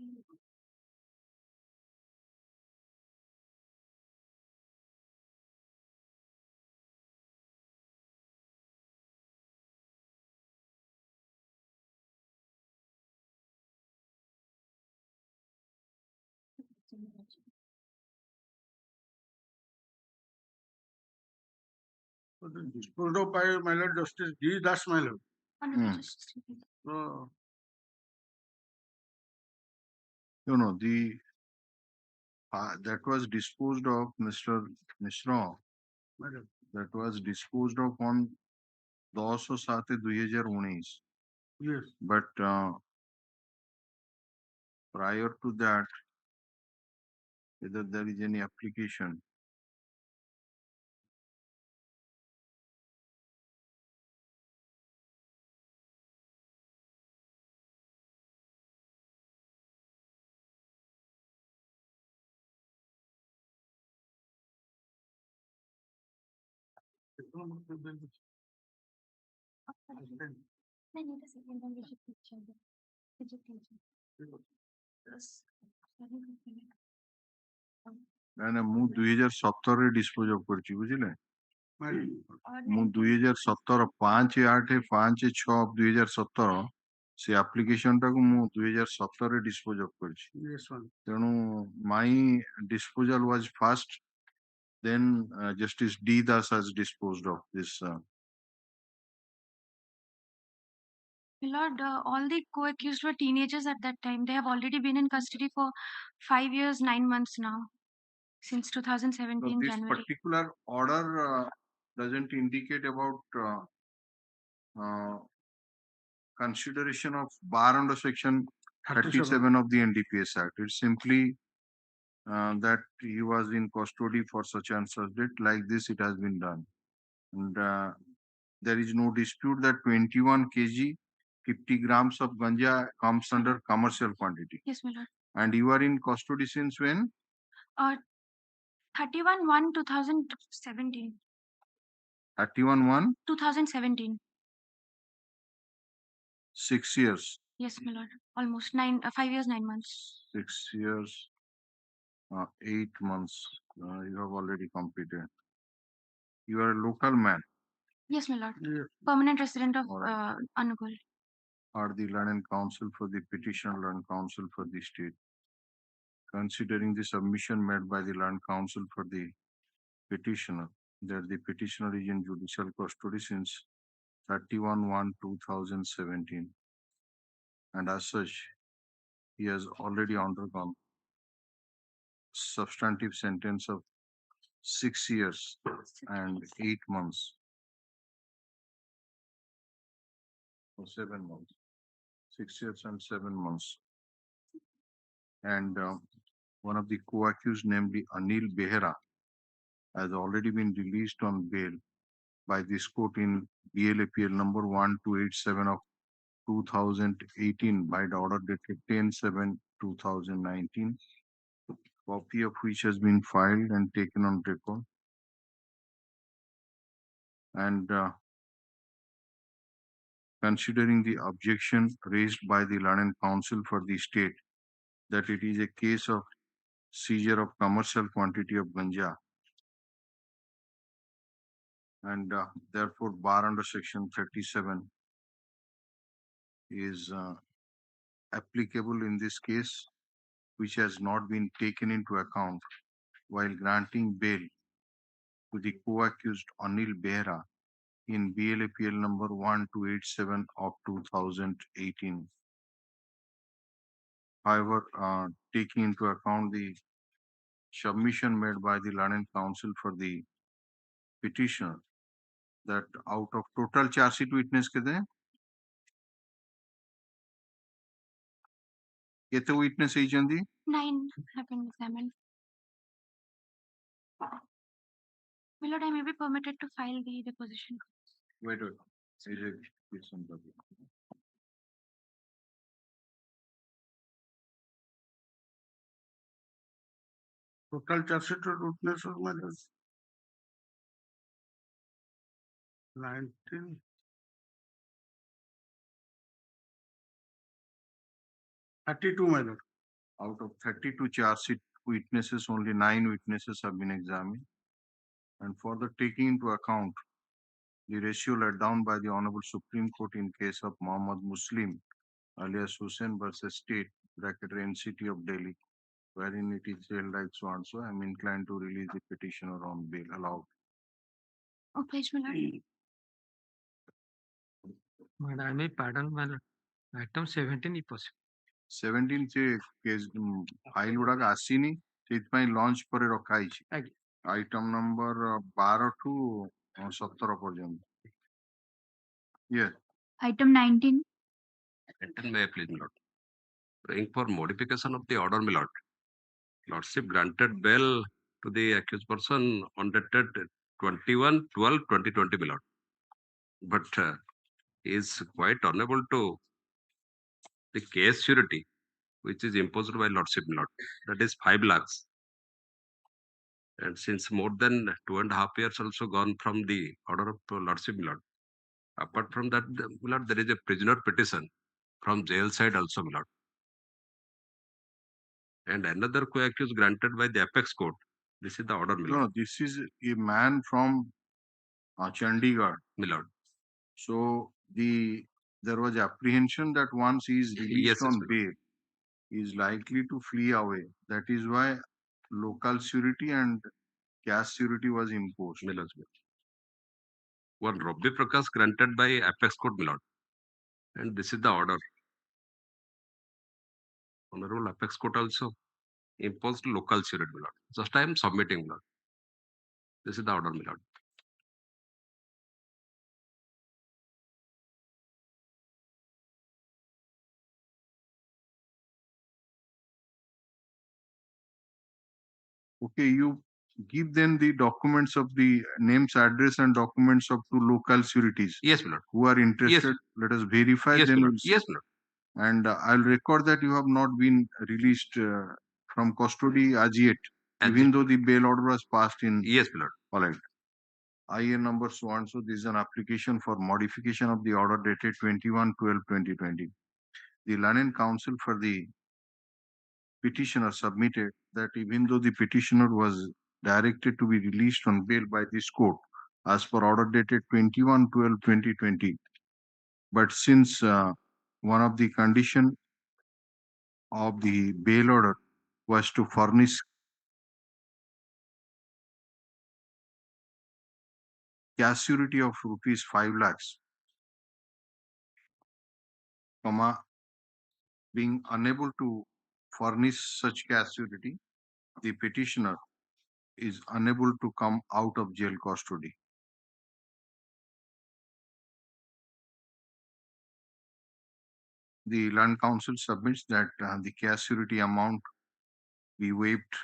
Disposed of by my lord Justice D. Das, my lord. So, The that was disposed of, Mr. Mishra. That was disposed of on 10/7/2019. Yes. But prior to that, whether there is any application. ନା ମୁଁ 2017 dispose of କରିଛି ବୁଝିଲେ ମୁଁ 2017 5/8/5/6/2017 ସେ application ଟାକୁ ମୁଁ 2017 dispose of କରିଛି ତେଣୁ my disposal was fast then Justice D. Das has disposed of this My lord, all the co-accused were teenagers at that time. They have already been in custody for 5 years, 9 months now, since 2017 this January. particular order doesn't indicate about consideration of bar under section 37 of the NDPS Act. It's simply that he was in custody for such and such date. Like this, it has been done. And there is no dispute that 21 kg, 50 grams of ganja comes under commercial quantity. Yes, my lord. And you are in custody since when? 31/1/2017. 31/1? 2017. 6 years. Yes, my lord. Almost 5 years, 9 months. 6 years, 8 months. You have already completed. You are a local man. Yes, my lord. Permanent resident of Anugul. Are the learned counsel for the petitioner, learned counsel for the state. Considering the submission made by the learned counsel for the petitioner, that the petitioner is in judicial custody since 31/1/2017, and as such, he has already undergone substantive sentence of 6 years and 8 months or 7 months, 6 years and 7 months. And one of the co-accused, namely Anil Behera, has already been released on bail by this court in BLAPL number 1287 of 2018 by the order dated 10/7/2019, copy of which has been filed and taken on record. And considering the objection raised by the learned counsel for the state that it is a case of seizure of commercial quantity of ganja, and therefore bar under section 37 is applicable in this case, which has not been taken into account while granting bail to the co-accused Anil Behera in BLAPL number 1287 of 2018. However, taking into account the submission made by the learned counsel for the petitioner, that out of total charge sheet witness kete witness ହେଇଛନ୍ତି? 9 have been examined. My lord, I may be permitted to file the deposition. Wait. Total charge sheet witness of my lord. 19. $32, my lord. Out of 32 charge sheet witnesses, only 9 witnesses have been examined. And further taking into account the ratio laid down by the Honorable Supreme Court in case of Muhammad Muslim alias Hussain versus State, NCT of Delhi, wherein it is held like so and so, I am inclined to release the petitioner on bail allowed. Okay, my lord. Madam, I may pardon, my lord. Item 17 is possible. 17 से case file गुड़ाक आसीनी सेइथपाई launch करे रखा है item number 12 to 17 पर्यंत yes Item 19. May I please, my lord? Praying for modification of the order, my lord. Lordship granted bail to the accused person on dated 21/12/2020, my lord. But is quite unable to the case surety which is imposed by Lordship, my lord. That is 5 lakhs. And since more than 2.5 years also gone from the order of Lordship, my lord. Apart from that, my lord, there is a prisoner petition from jail side also, my lord. And another co-accused granted by the apex court. This is the order, my lord. no this is a man from Chandigarh, My lord. so there was apprehension that once he is released Yes, on yes, bail he is likely to flee away. That is why local surety and cash surety was imposed. My lord. One Robby Prakash granted by apex court, my lord. And this is the order. Honorable Apex Court also imposed local surety, my lord. Just I am submitting, my lord. This is the order, my lord. Okay, you give them the documents of the names, address, and documents of two local sureties. Yes, my lord. Who are interested. Let us verify. Yes, then my we'll lord. see. Yes, my lord. And I'll record that you have not been released from custody as yet, even though the bail order was passed in. Yes, my lord. All right. IA number so and so. This is an application for modification of the order dated 21/12/2020. The Learned Counsel for the petitioner submitted that even though the petitioner was directed to be released on bail by this court as per order dated 21/12/2020, but since one of the condition of the bail order was to furnish cash surety of rupees 5 lakhs, comma, being unable to furnish such cash surety, the petitioner is unable to come out of jail custody. The Land Council submits that the cash surety amount be waived,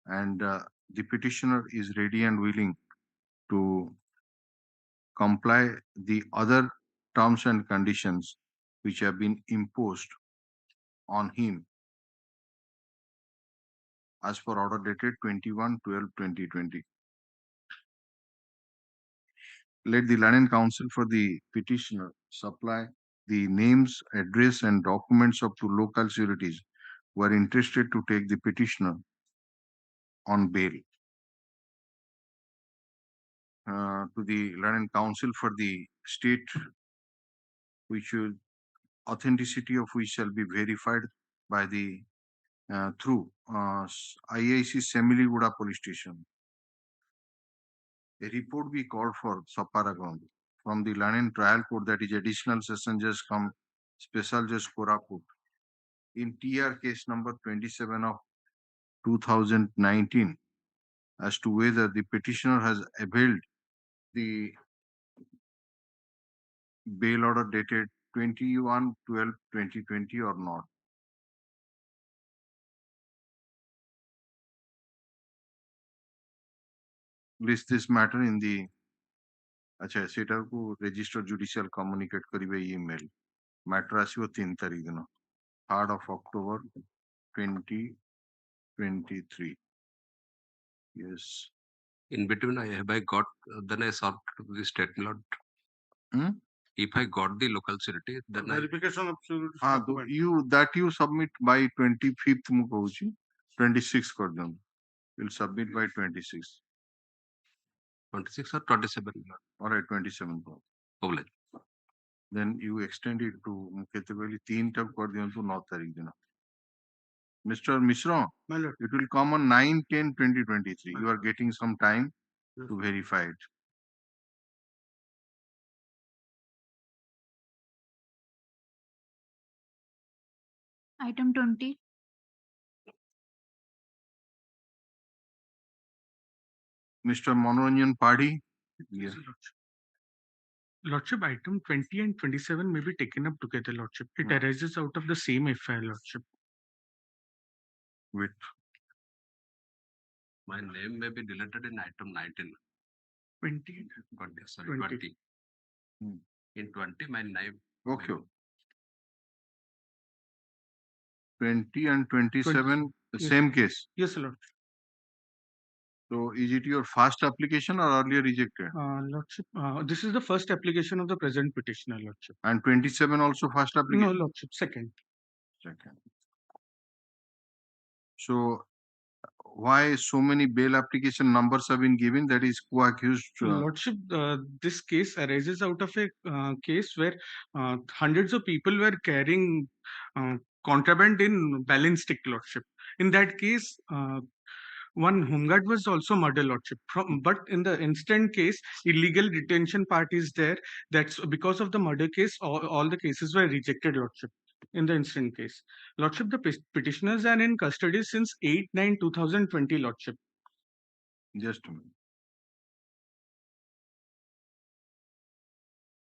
and the petitioner is ready and willing to comply the other terms and conditions which have been imposed on him as per order dated 21/12/2020. Let the Learned Counsel for the petitioner supply the names, address, and documents of two local sureties who are interested to take the petitioner on bail. To the Learned Counsel for the state, which will authenticity of which shall be verified by the through IIC Semiliguda Police Station. A report be called for Saparagon from the Learned Trial Court, that is Additional Session Judge come Special Judge Koraput, in TR case number 27 of 2019 as to whether the petitioner has availed the bail order dated 21/12/2020 or not. List this matter in the अच्छा shutter को register judicial communicate करिवे email. Matter आसियो 3 तारीख दिन 3rd of October 2023. Yes. In between, have I got then I sought the state, my lord. If I got the local surety, then Verification of surety. You submit by 25th mu कहूची 26 कर दम. You'll submit by 26. 26 or 27, my lord. All right, 27. Oblige. Then you extend it to कहते पहले 3 तक कर दियो तो 9 तारीख दिन. Mr. Mishra, it will come on 9/10/2023. You are getting some time to verify it. Item 20. Mr. Manoranjan Padhi. Yes, Lordship, item 20 and 27 may be taken up together, Lordship. It arises out of the same FIR, Lordship. With my name may be deleted in item 19. 20. 20, sorry, 20. In 20, my name. Okay. 20 and 27, the same case. Yes, Lord. So, is it your first application or earlier rejected? Lordship, this is the first application of the present petitioner, Lordship. And 27 also first application? No, Lordship, second. Second. So, why so many bail application numbers have been given? That is co-accused. Lordship, this case arises out of a case where hundreds of people were carrying contraband in balance stick, Lordship. In that case, One homeguard was also murder, Lordship. But in the instant case, illegal detention part is there. That's because of the murder case, all the cases were rejected, Lordship. In the instant case, Lordship, the petitioners are in custody since 8/9/2020, Lordship. Just a minute.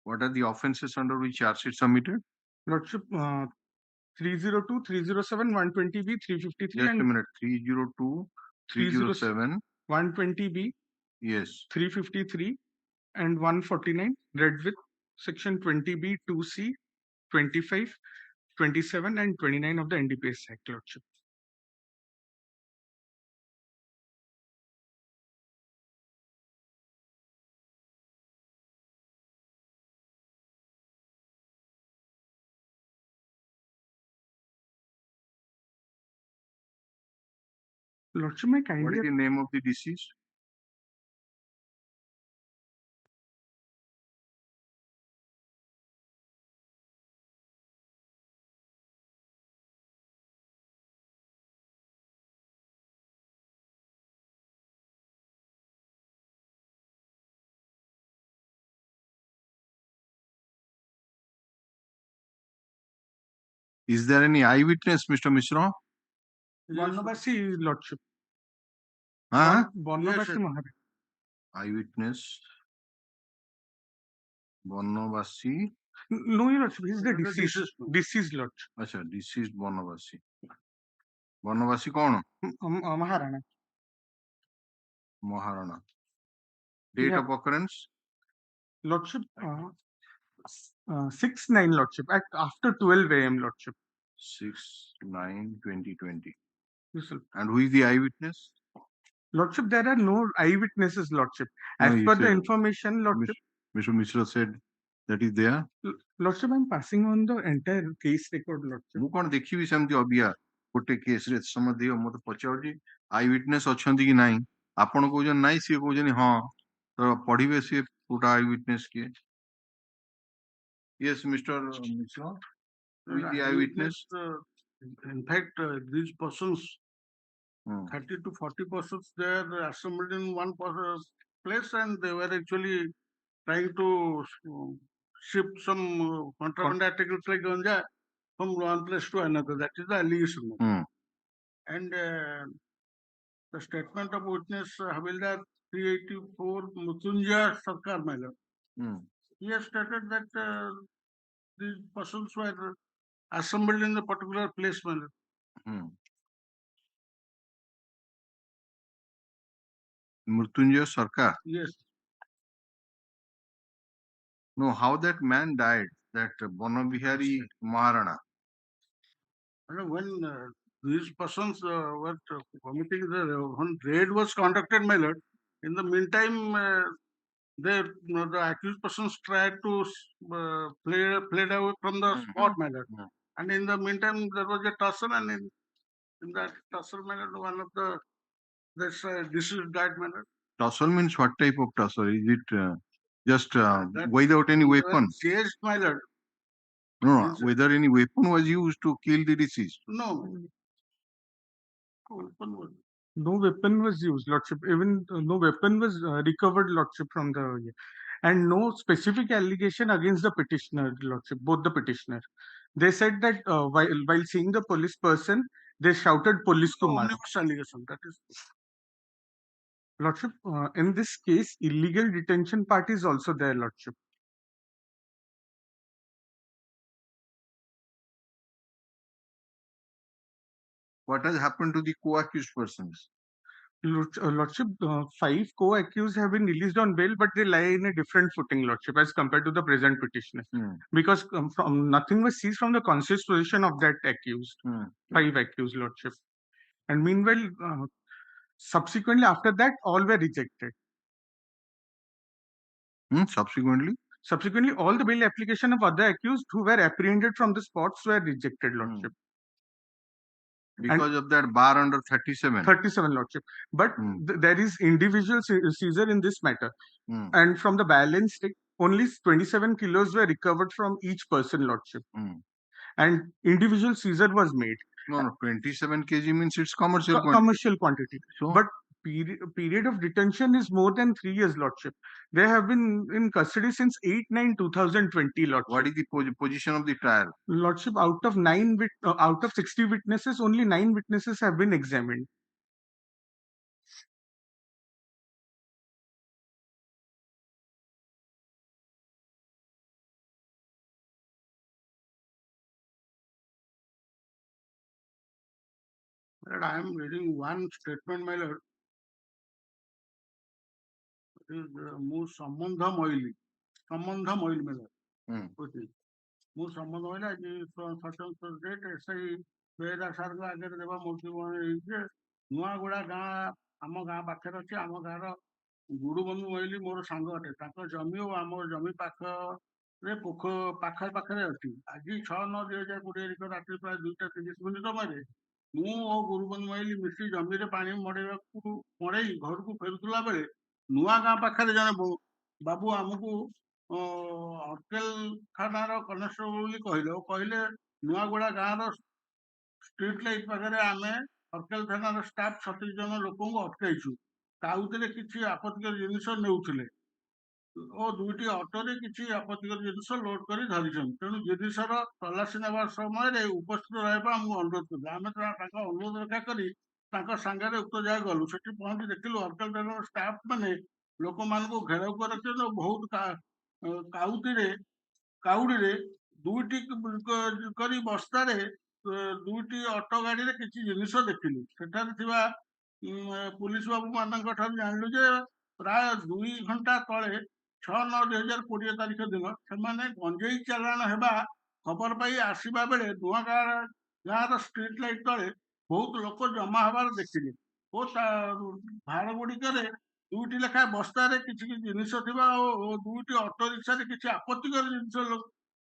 What are the offences under which charge sheet submitted? Lordship, 302, 307, 120B, 353. Just a minute. 302, 307, 120B, yes, 353, and 149, read with section 20B, 2C, 25, 27, and 29 of the NDPS Act, Lordship. Lordship, may kindly. What is the name of the deceased? Is there any eyewitness, Mr. Mishra? Bonavasi, Lordship. Huh? Bonavasi Maharaj. Eyewitness. Bonavasi. No, Your Lordship, he is the deceased. Deceased, Lordship. Acha, deceased Bonavasi. Bonavasi कौन? Maharana. Maharana. Date of occurrence? Lordship, 6/9, Lordship, after 12 a.m., Lordship. 6/9/2020. Yes, sir. And who is the eyewitness? Lordship, there are no eyewitnesses, Lordship. As per the information, Lordship. Mr. Mishra said that is there. Lordship, I'm passing on the entire case record, Lordship. ମୁଁ କଣ ଦେଖିବି ସେମିତି ଅବିଆ ଗୋଟେ case ରେ ସମୟ ଦିଅ ମତେ ପଚାରୁଛି ଆଇ ୱିଟନେସ୍ ଅଛନ୍ତି କି ନାହିଁ ଆପଣ କହୁଛନ୍ତି ନାହିଁ ସିଏ କହୁଛନ୍ତି ହଁ ତ ପଢିବେ ସିଏ କୋଉଟା ଆଇ ୱିଟନେସ୍ କିଏ yes Mr. Mishra who is the eyewitness? In fact, these persons, 30 to 40 persons, they are assembled in one place and they were actually trying to ship some contraband articles like ganja from one place to another. That is the allegation. And the statement of witness Havildar 384 Mutunja Sarkar Mailer. He has stated that these persons were assembled in a particular place. Mrityunjay Sarkar? Yes. No, how that man died, that Bonabihari Maharana? When these persons were committing when raid was conducted, my lord, in the meantime, the accused persons tried to played away from the spot, my lord. And in the meantime, there was a tussle, and in that tussle, my lord, one of the deceased died, my lord. Tussle means what type of tussle? Is it just without any weapon? Chased, my lord. No, whether any weapon was used to kill the deceased? No. No weapon was used, Lordship. Even no weapon was recovered, Lordship, from the and no specific allegation against the petitioner, Lordship. Both the petitioner, they said that while seeing the police person, they shouted "Police Kumar." Allegation, that is. Lordship, in this case, illegal detention part is also there, Lordship. What has happened to the co-accused persons? Lordship, 5 co-accused have been released on bail, but they lie in a different footing, Lordship, as compared to the present petitioner. Because nothing was seized from the conscious position of that accused. 5 accused, Lordship. And meanwhile, subsequently after that, all were rejected. Subsequently, all the bail application of other accused who were apprehended from the spots were rejected, Lordship. Because of that bar under 37. 37, Lordship. But there is individual seizure in this matter. And from the balance stick, only 27 kilos were recovered from each person, Lordship. And individual seizure was made. No, 27 kg means it's commercial quantity. Commercial quantity. So, but period of detention is more than 3 years, Lordship. They have been in custody since 8/9/2020, Lordship. What is the position of the trial? Lordship, out of 60 witnesses, only 9 witnesses have been examined. But I am reading one statement, my lord. It is ମୁଁ ସମ୍ବନ୍ଧ ମଇଲି my lord. ମୁଁ ସମ୍ବନ୍ଧ ମଇଲି ଆଜି ସଚେତନ date SI Behera ସାର୍ଙ୍କ ଆଗରେ ଦେବା ମୃତ୍ୟୁବରଣ ହେଇଛି ଯେ ନୂଆଗୁଡ଼ା ଗାଁ ଆମ ଗାଁ ପାଖରେ ଅଛି। ଆମ ଗାଁର ଗୁରୁବନ୍ଧୁ ମଇଲି ମୋର ସାଙ୍ଗ ଅଟେ। ତାଙ୍କ ଜମି ଓ ଆମ ଜମି ପାଖରେ ପାଖରେ ଅଛି। ଆଜି 6/9/2020 ରାତ୍ରି ପ୍ରାୟ 2:30 ସମୟରେ ମୁଁ ଓ ଗୁରୁବନ୍ଧୁ ମଇଲି ମିଶି ଜମିରେ ପାଣି ମଡ଼େଇ ଘରକୁ ଫେରୁଥିଲା ବେଳେ ନୂଆ ଗାଁ ପାଖରେ ଜଣେ ବାବୁ ଆମକୁ ଅଟକେଲ ଥାନାର କନେଷ୍ଟବଳ ବୋଲି କହିଲେ ନୂଆଗୁଡ଼ା ଗାଁର ଷ୍ଟ୍ରିଟ୍ ଲାଇଟ୍ ପାଖରେ ଆମେ ଅଟକେଲ ଥାନାର ଷ୍ଟାଫ୍ 37 ଜଣ ଲୋକଙ୍କୁ ଅଟକାଇଛୁ। କାଉଥିରେ କିଛି ଆପତ୍ତିକର ଜିନିଷ ନେଉଥିଲେ ଓ 2ଟି ଅଟୋରେ କିଛି ଆପତ୍ତିକର ଜିନିଷ ଲୋଡ୍ କରି ଧରିଛନ୍ତି। ତେଣୁ ଜିନିଷର ତଲାସୀ ନେବା ସମୟରେ ଉପସ୍ଥିତ ରହିବା ଆମକୁ ଅନୁରୋଧ କଲୁ। ଆମେ ତାଙ୍କ ଅନୁରୋଧ ରକ୍ଷା କରି ତାଙ୍କ ସାଙ୍ଗରେ ଉକ୍ତ ଜାଗା ଗଲୁ। ସେଠି ପହଞ୍ଚି ଦେଖିଲୁ ଅଟକେଲ ଥାନାର ଷ୍ଟାଫ୍ ମାନେ ଲୋକମାନଙ୍କୁ ଘେରାଉ କରି ରଖିଛନ୍ତି ଓ ବହୁତ କାଉଡ଼ିରେ 2ଟି କରି ବସ୍ତାରେ 2ଟି ଅଟୋ ଗାଡ଼ିରେ କିଛି ଜିନିଷ ଦେଖିଲୁ। ସେଠାରେ ଥିବା ପୁଲିସ ବାବୁ ମାନଙ୍କ ଠାରୁ ଜାଣିଲୁ ଯେ ପ୍ରାୟ 2 ଘଣ୍ଟା ତଳେ 6/9/2020 ତାରିଖ ଦିନ ସେମାନେ ଗଞ୍ଜେଇ ଚାଲାଣ ହେବା ଖବର ପାଇ ଆସିବା ବେଳେ ନୂଆ ଗାଁର ଷ୍ଟ୍ରିଟ୍ ଲାଇଟ୍ ତଳେ ବହୁତ ଲୋକ ଜମା ହେବାର ଦେଖିଲେ ଓ ଭାର ଗୁଡ଼ିକରେ 2ଟି ଲେଖାଏଁ ବସ୍ତାରେ କିଛି ଜିନିଷ ଥିବା ଓ 2ଟି ଅଟୋ ରିକ୍ସାରେ କିଛି ଆପତ୍ତିକର ଜିନିଷ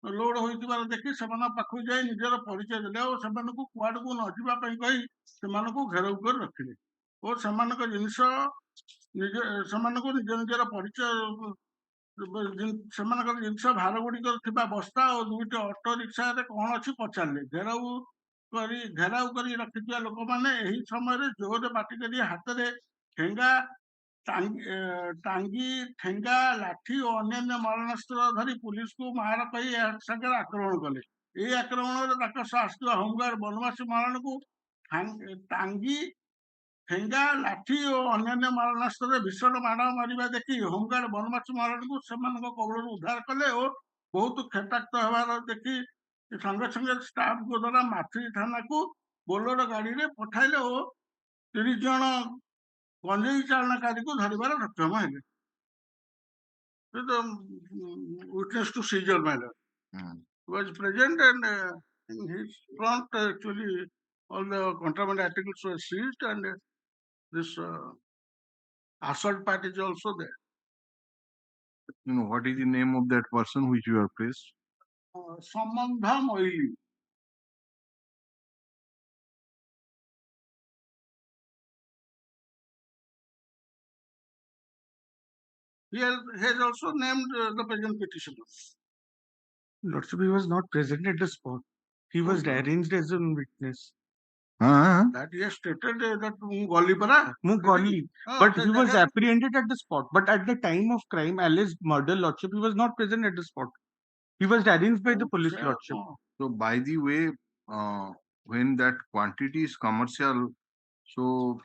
ଲୋଡ୍ ହୋଇଥିବାର ଦେଖି ସେମାନଙ୍କ ପାଖକୁ ଯାଇ ନିଜର ପରିଚୟ ଦେଲେ ଓ ସେମାନଙ୍କୁ କୁଆଡ଼କୁ ନ ଯିବା ପାଇଁ କହି ସେମାନଙ୍କୁ ଘେରାଉ କରି ରଖିଲେ ଓ ସେମାନଙ୍କ ସେମାନଙ୍କୁ ନିଜ ନିଜର ପରିଚୟ ସେମାନଙ୍କର ଜିନିଷ ଭାର ଗୁଡ଼ିକର ଥିବା ବସ୍ତା ଓ 2ଟି ଅଟୋ ରିକ୍ସାରେ କ'ଣ ଅଛି ପଚାରିଲେ। ଘେରାଉ କରି ରଖିଥିବା ଲୋକମାନେ ଏହି ସମୟରେ ଜୋରରେ ପାଟି କରି ହାତରେ ଠେଙ୍ଗା, ଟାଙ୍ଗି, ଠେଙ୍ଗା, ଲାଠି ଓ ଅନ୍ୟାନ୍ୟ ମାରଣାସ୍ତ୍ର ଧରି ପୁଲିସକୁ ମାର କହି ଏହା ସାଙ୍ଗରେ ଆକ୍ରମଣ କଲେ। ଏହି ଆକ୍ରମଣରେ ତାଙ୍କ ସହ ଆସିଥିବା ହୋମଗାର୍ଡ ବନବାସୀ ମାରଣକୁ ଟାଙ୍ଗି, ଠେଙ୍ଗା, ଲାଠି ଓ ଅନ୍ୟାନ୍ୟ ମାରଣାସ୍ତ୍ରରେ ଭୀଷଣ ମାଡ଼ ମାରିବା ଦେଖି ହୋମଗାର୍ଡ ବନବାସୀ ମାରଣକୁ ସେମାନଙ୍କ କବଳରୁ ଉଦ୍ଧାର କଲେ ଓ ବହୁତ କ୍ଷତାକ୍ତ ହେବାର ଦେଖି ସଙ୍ଗେ ସଙ୍ଗେ ଷ୍ଟାଫଙ୍କ ଦ୍ୱାରା ମାଥିଲି ଥାନାକୁ ବୋଲେରୋ ଗାଡ଼ିରେ ପଠାଇଲେ ଓ 30 ଜଣ ଗଞ୍ଜେଇ ଚାଳନାକାରୀକୁ ଧରିବାର ସକ୍ଷମ ହେଲେ। Witness to seizure, my lord, was present and in his front actually all the contraband articles were seized and this assault part is also there. What is the name of that person which you have placed? Sambandha Moili. He has also named the present petitioner. Lordship, he was not present at the spot. He was arranged as a witness. That he has stated that Mugoli, but he was apprehended at the spot. But at the time of crime, alleged murder, Lordship, he was not present at the spot. He was arranged by the police, Lordship. So, by the way, when that quantity is commercial, so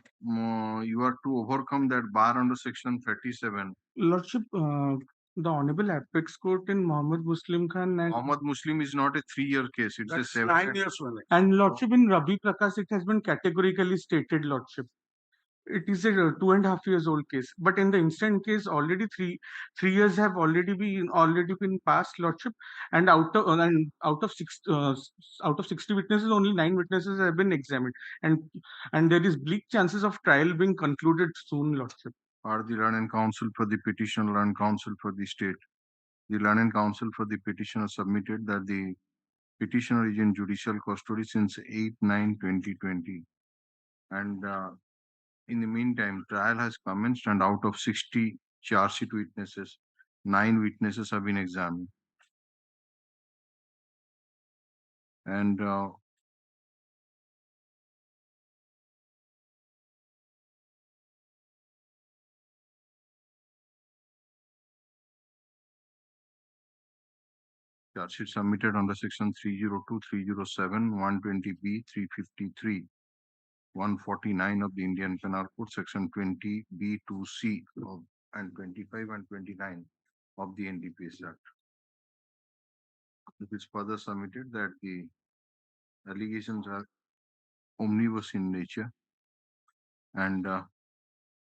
you are to overcome that bar under section 37. Lordship, the Honorable Apex Court in Mohammed Muslim Khan and Mohammed Muslim is not a 3-year case; it's a 9 years one. And Lordship, in Rabi Prakash, it has been categorically stated, Lordship. It is a 2.5 years old case, but in the instant case, already three years have already been passed, Lordship. And out of 60 witnesses, only 9 witnesses have been examined, and there is bleak chances of trial being concluded soon, Lordship. Are the learned counsel for the petitioner and counsel for the state? The learned counsel for the petitioner submitted that the petitioner is in judicial custody since 8/9/2020, and in the meantime, trial has commenced, and out of 60 charge sheet witnesses, 9 witnesses have been examined. And Charge sheet submitted under section 302, 307, 120B, 353, 149 of the Indian Penal Code, section 20B2C and 25 and 29 of the NDPS Act. It is further submitted that the allegations are omnibus in nature and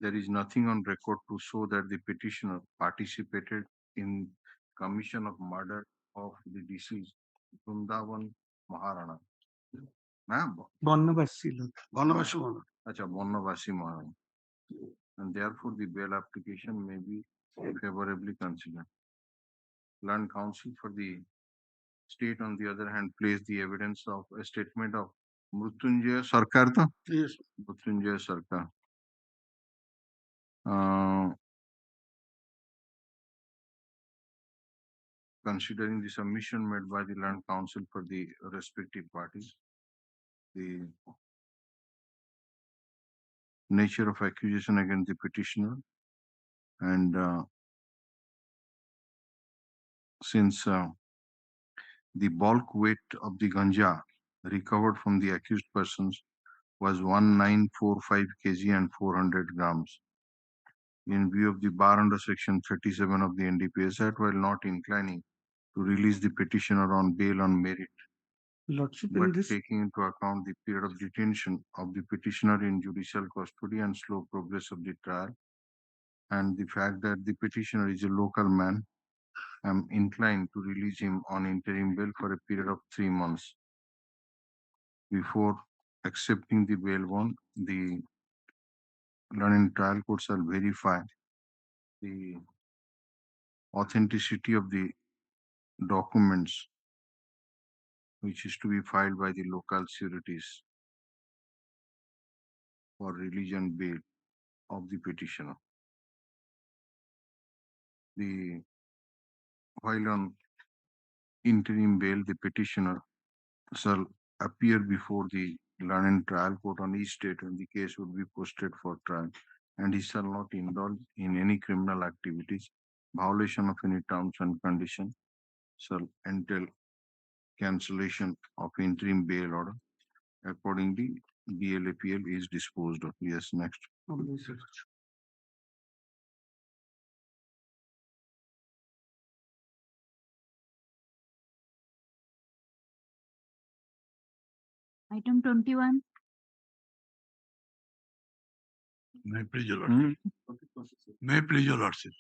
there is nothing on record to show that the petitioner participated in commission of murder of the deceased Vrindavan Maharana. Bonnavasi. Acha, Bonnavasi Maharana. And therefore the bail application may be favorably considered. Learned counsel for the state, on the other hand, placed the evidence of a statement of Mrutyunjaya Sarkar. Yes. Mrutyunjaya Sarkar. Considering the submission made by the learned counsel for the respective parties, the nature of accusation against the petitioner, and since the bulk weight of the ganja recovered from the accused persons was 1945 kg and 400 grams. In view of the bar under section 37 of the NDPS Act, while not inclining to release the petitioner on bail on merit, Lordship, but taking into account the period of detention of the petitioner in judicial custody and slow progress of the trial, and the fact that the petitioner is a local man, I am inclined to release him on interim bail for a period of 3 months. Before accepting the bail bond, the learned trial court shall verify the authenticity of the documents which is to be filed by the local sureties for release and bail of the petitioner. While on interim bail, the petitioner shall appear before the learned trial court on each date when the case would be posted for trial, and he shall not indulge in any criminal activities. Violation of any terms and conditions shall entail cancellation of interim bail order. Accordingly, BLAPL is disposed of. Yes, next. Item 21. May I please your lordship? May I please your lordship?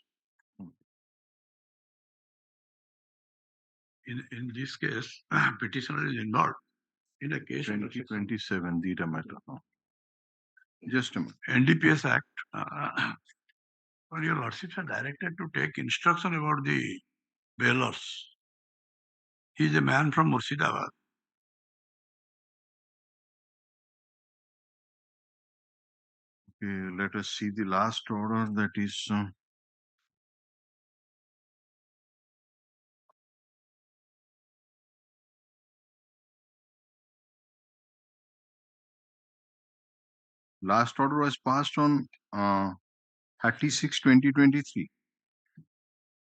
In this case, petitioner is involved in a case 2027, the matter. Just a minute. NDPS Act, your lordships are directed to take instruction about the bailers. He is a man from Murshidabad. Okay, let us see the last order, that is last order was passed on 36/2023.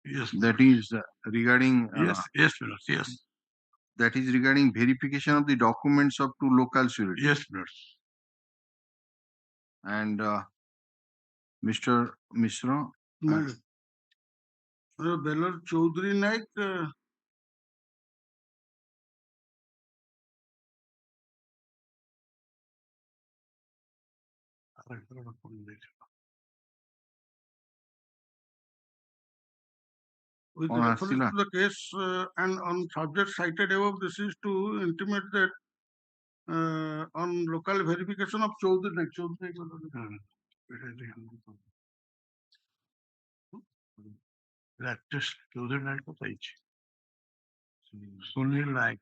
Yes. That is regarding yes, yes. That is regarding verification of the documents of two local sureties. Yes, and Mr. Mishra. Beller Chaudhary Naik. With reference to the case and on subject cited above, this is to intimate that on local verification of Chaudhary Naik. That just Chaudhary Naik ko sahichi. Sunil Naik.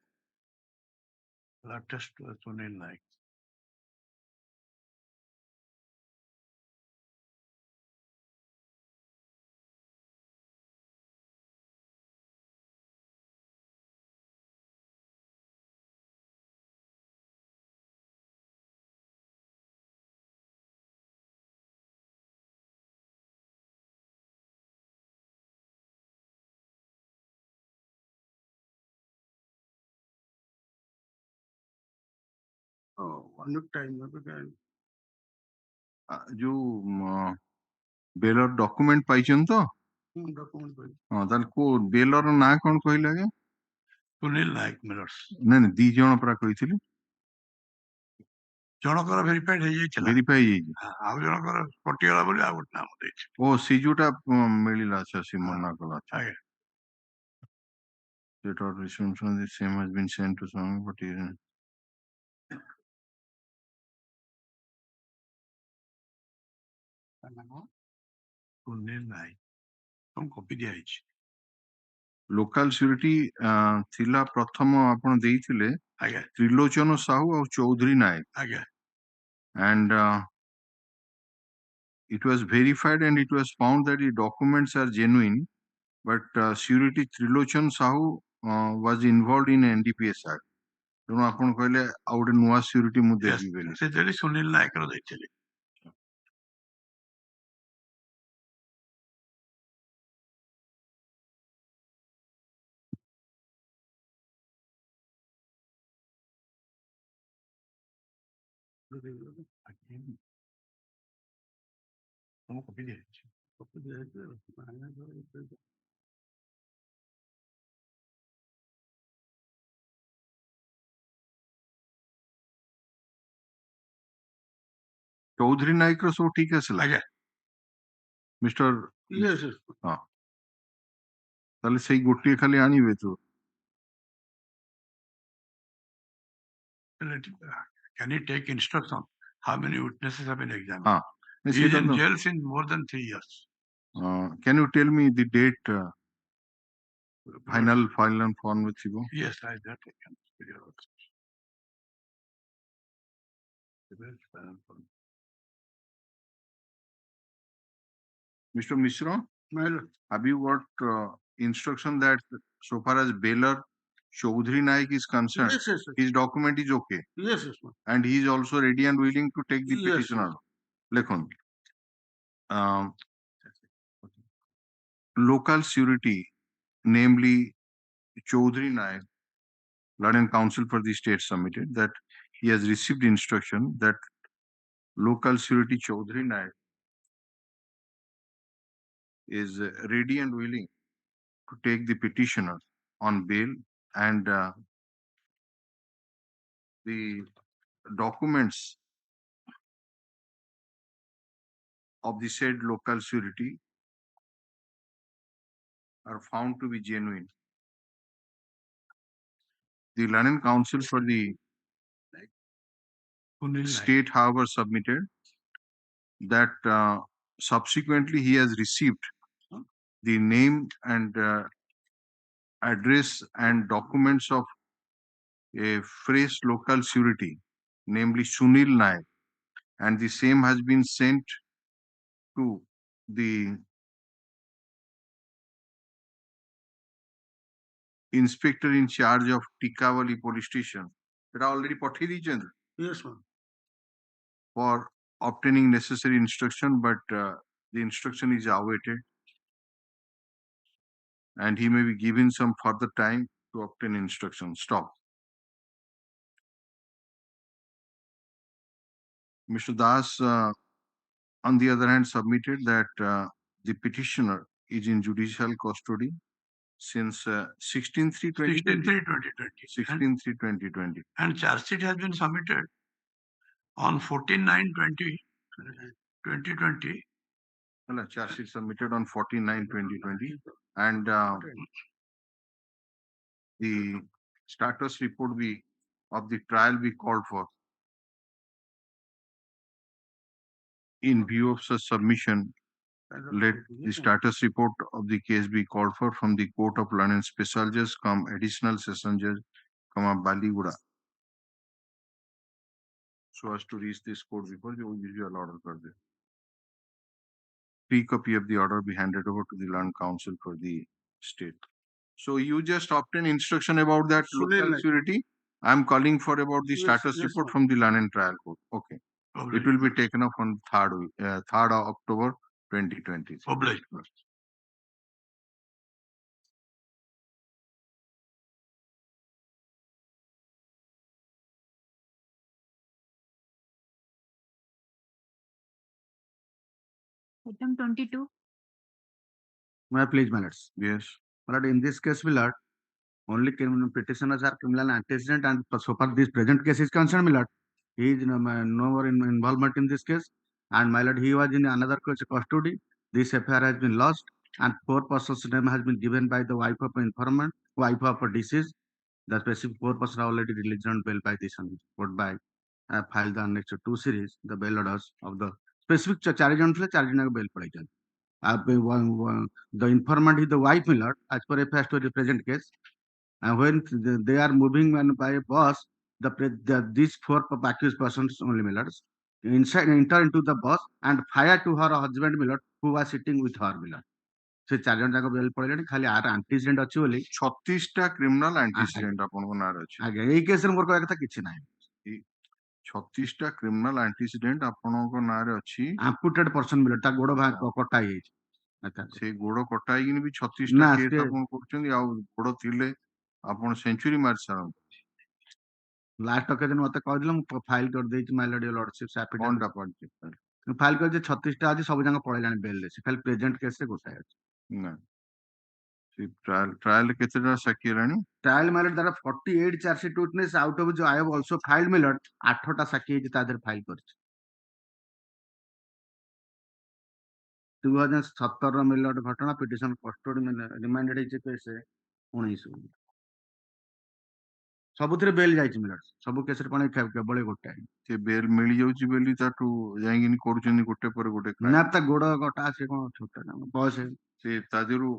That just Sunil Naik. ଅନେକ time ଏବେ କାଇଁ ଯୋଉ ବେଲର document ପାଇଛନ୍ତି ତ? Document ପାଇ ହଁ ତାହେଲେ କୋଉ ବେଲର ନାଁ କଣ କହିଲେ ଆଜ୍ଞା? ସୁନୀଲ ନାୟକ ମିଲର୍ସ। ନାଇଁ ନାଇଁ 2 ଜଣ ପରା କହିଥିଲି। ଜଣଙ୍କର ଭେରିଫାଇଡ ହେଇଯାଇଥିଲା, ଭେରିଫାଇ ହେଇଯାଇଛି। ଆଉ ଜଣଙ୍କର କଟିଗଲା ବୋଲି ଆଉ ଗୋଟେ ନାମ ଦେଇଛି। ଓ ସେଇ ଯୋଉଟା ମିଳିଲା, ଆଚ୍ଛା ସେ ମନା କଲା। ଆଚ୍ଛା, ଆଜ୍ଞା। State order resolution, the same has been sent to some, but Sunil Nayak ତମକୁ କପି ଦିଆଯାଇଛି। ଲୋକାଲ ସିକ୍ୟୁରିଟି ଥିଲା ପ୍ରଥମ ଆପଣ ଦେଇଥିଲେ ଆଜ୍ଞା ତ୍ରିଲୋଚନ ସାହୁ ଆଉ ଚୌଧୁରୀ ନାୟକ, ଆଜ୍ଞା and it was verified and it was found that the documents are genuine, but surety Trilochan Sahu was involved in NDPS Act. ତେଣୁ ଆପଣ କହିଲେ ଆଉ ଗୋଟେ ନୂଆ ସିକ୍ୟୁରିଟି ମୁଁ ଦେବି ବୋଲି। ସେଥିରେ ସୁନୀଲ ନାୟକର ଦେଇଥିଲି। ତମକୁ କପି ଦିଆଯାଇଛି। କପି ଦିଆଯାଇଛି। ଚୌଧୁରୀ ନାୟକର ସବୁ ଠିକ ଆସିଲା? ଆଜ୍ଞା ମିଷ୍ଟର Yes. ହଁ, ତାହେଲେ ସେଇ ଗୋଟିଏ ଖାଲି ଆଣିବେ ତ? Can you take instruction? How many witnesses have been examined? हाँ, He is in jail since more than 3 years. Can you tell me the date? Final form with you? Yes, I that I can figure out. Mr. Mishra, have you got instruction that so far as Baylor Chaudhary Naik is concerned, Yes. his document is okay? Yes. And he is also ready and willing to take the petitioner. Lekhon. Local surety, namely Chaudhary Naik, Lord and Counsel for the State submitted that he has received instruction that local surety Chaudhary Naik is ready and willing to take the petitioner on bail, and the documents of the said local surety are found to be genuine. The London Council for the State, however, submitted that subsequently he has received the name and address and documents of a fresh local surety, namely Sunil Naik, and the same has been sent to the inspector in charge of Tikavali police station. It already pathai diyechanti? Yes, ma'am. For obtaining necessary instruction, but the instruction is awaited, and he may be given some further time to obtain instruction. Stop. Mr. Das, on the other hand, submitted that the petitioner is in judicial custody since 16/3/2020. 16/3/2020. And charge sheet has been submitted on 14/9/2020. Charge sheet submitted on 14/9/2020, and the status report of the trial be called for. In view of such submission, let the status report of the case be called for from the Court of London Special Judge, Additional Session Judge, Baliguda, so as to reach this court before the usual order. Pre-copy of the order be handed over to the Land Council for the state. So you just obtain instruction about that local surety. I am calling for about the status report from the Land Trial Court. Okay. It will be taken up on 3rd October 2020. Obliged. Item 22. May I please, my lords? Yes. My lord, in this case, my lord, only petitioners are criminal antecedent, and so far this present case is concerned, my lord, he is no more involvement in this case, and my lord, he was in another custody. This affair has been lost, and 4 persons' name has been given by the wife of informant, wife of a deceased. The specific 4 persons are already released on bail by this court by filed the next 2 series, the bail orders of the specific charge on bail paid. The informant is the wife, my lord, as per a story present case. And when they are moving by a bus, these 4 accused persons only, my lords, enter into the bus and fire to her husband, my lord, who was sitting with her, my lord. से 4 जन जाक bell पड़े खाली are antecedent अछि बोली 36 टा criminal antecedent आपन को नार अछि आगे एई केस रे मोर कहया कथा किछि नाही 36 टा क्रिमिनल एंटीसीडेंट आपन को नार अछि एम्पुटेड पर्सन मिले ता गोड़ भाग कटा ही से गोड़ कटा ही भी 36 टा केस आपन करछन आ गोड़ थिले आपन सेंचुरी मार सारन लास्ट ओकेजन मते कह दिलम फाइल कर देछि माय लॉर्डशिप एफिडेविट कोन टा पड़छि फाइल कर जे 36 टा अछि सब जंग पळेलानी बेल ले खाली प्रेजेंट केस रे गोटाय अछि ना ट्रायल केतेटा साक्षी रानी trial my lord 48 charge sheet witness out of जो I have also filed my lord 8 टा साक्षी ता देर फाइल करछि 2017 माय लॉर्ड घटना पिटिशन कस्टडी में रिमाइंडेड हिच केस 19 सबुथिरे बेल जाइछि माय लॉर्ड सब केस रे कोन केवल गोटाय से बेल मिल जाउछि बेली ताटू जाइगिन करूछन गोटे पर गोटे ना ता गोड़ गोटा से कोन छोटा ना बस से तादिरु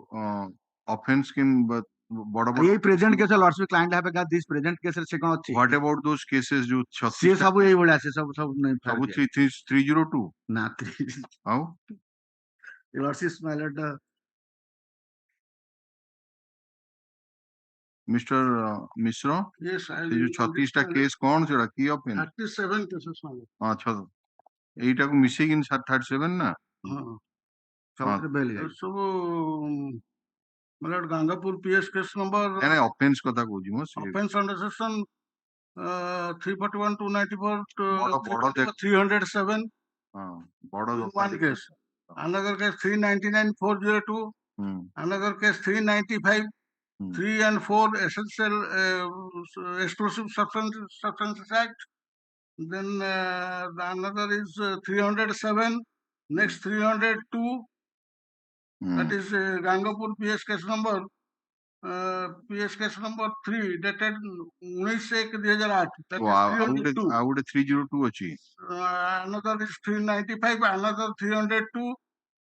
offense किम बड़ बड़ ये present case lordship client have got this present case से कोन अछि व्हाट अबाउट दोस केसेस जो 36 से सब एई बोला से सब नहीं सब 302 ना 3 how lordship my Lord mister Mishra yes ये जो 36 टा केस कोन छडा की ऑफेन 37 cases माने हां अच्छा एटा को मिसेग इन 37 ना हां सब बेल जाय सब मतलब गंगापुर पीएस केस नंबर नहीं ऑफेंस कथा कहूजी मो ऑफेंस अंडर सेक्शन 341 294 बड़ 307 हां बड़ one case another case 399 402 another case 395 3 and 4 essential explosive substances act then another is 307 next 302 that is Gangapur PS case number PS case number 3 dated 19/1/2008 that is 302 I would 302 achi another is 395 another 302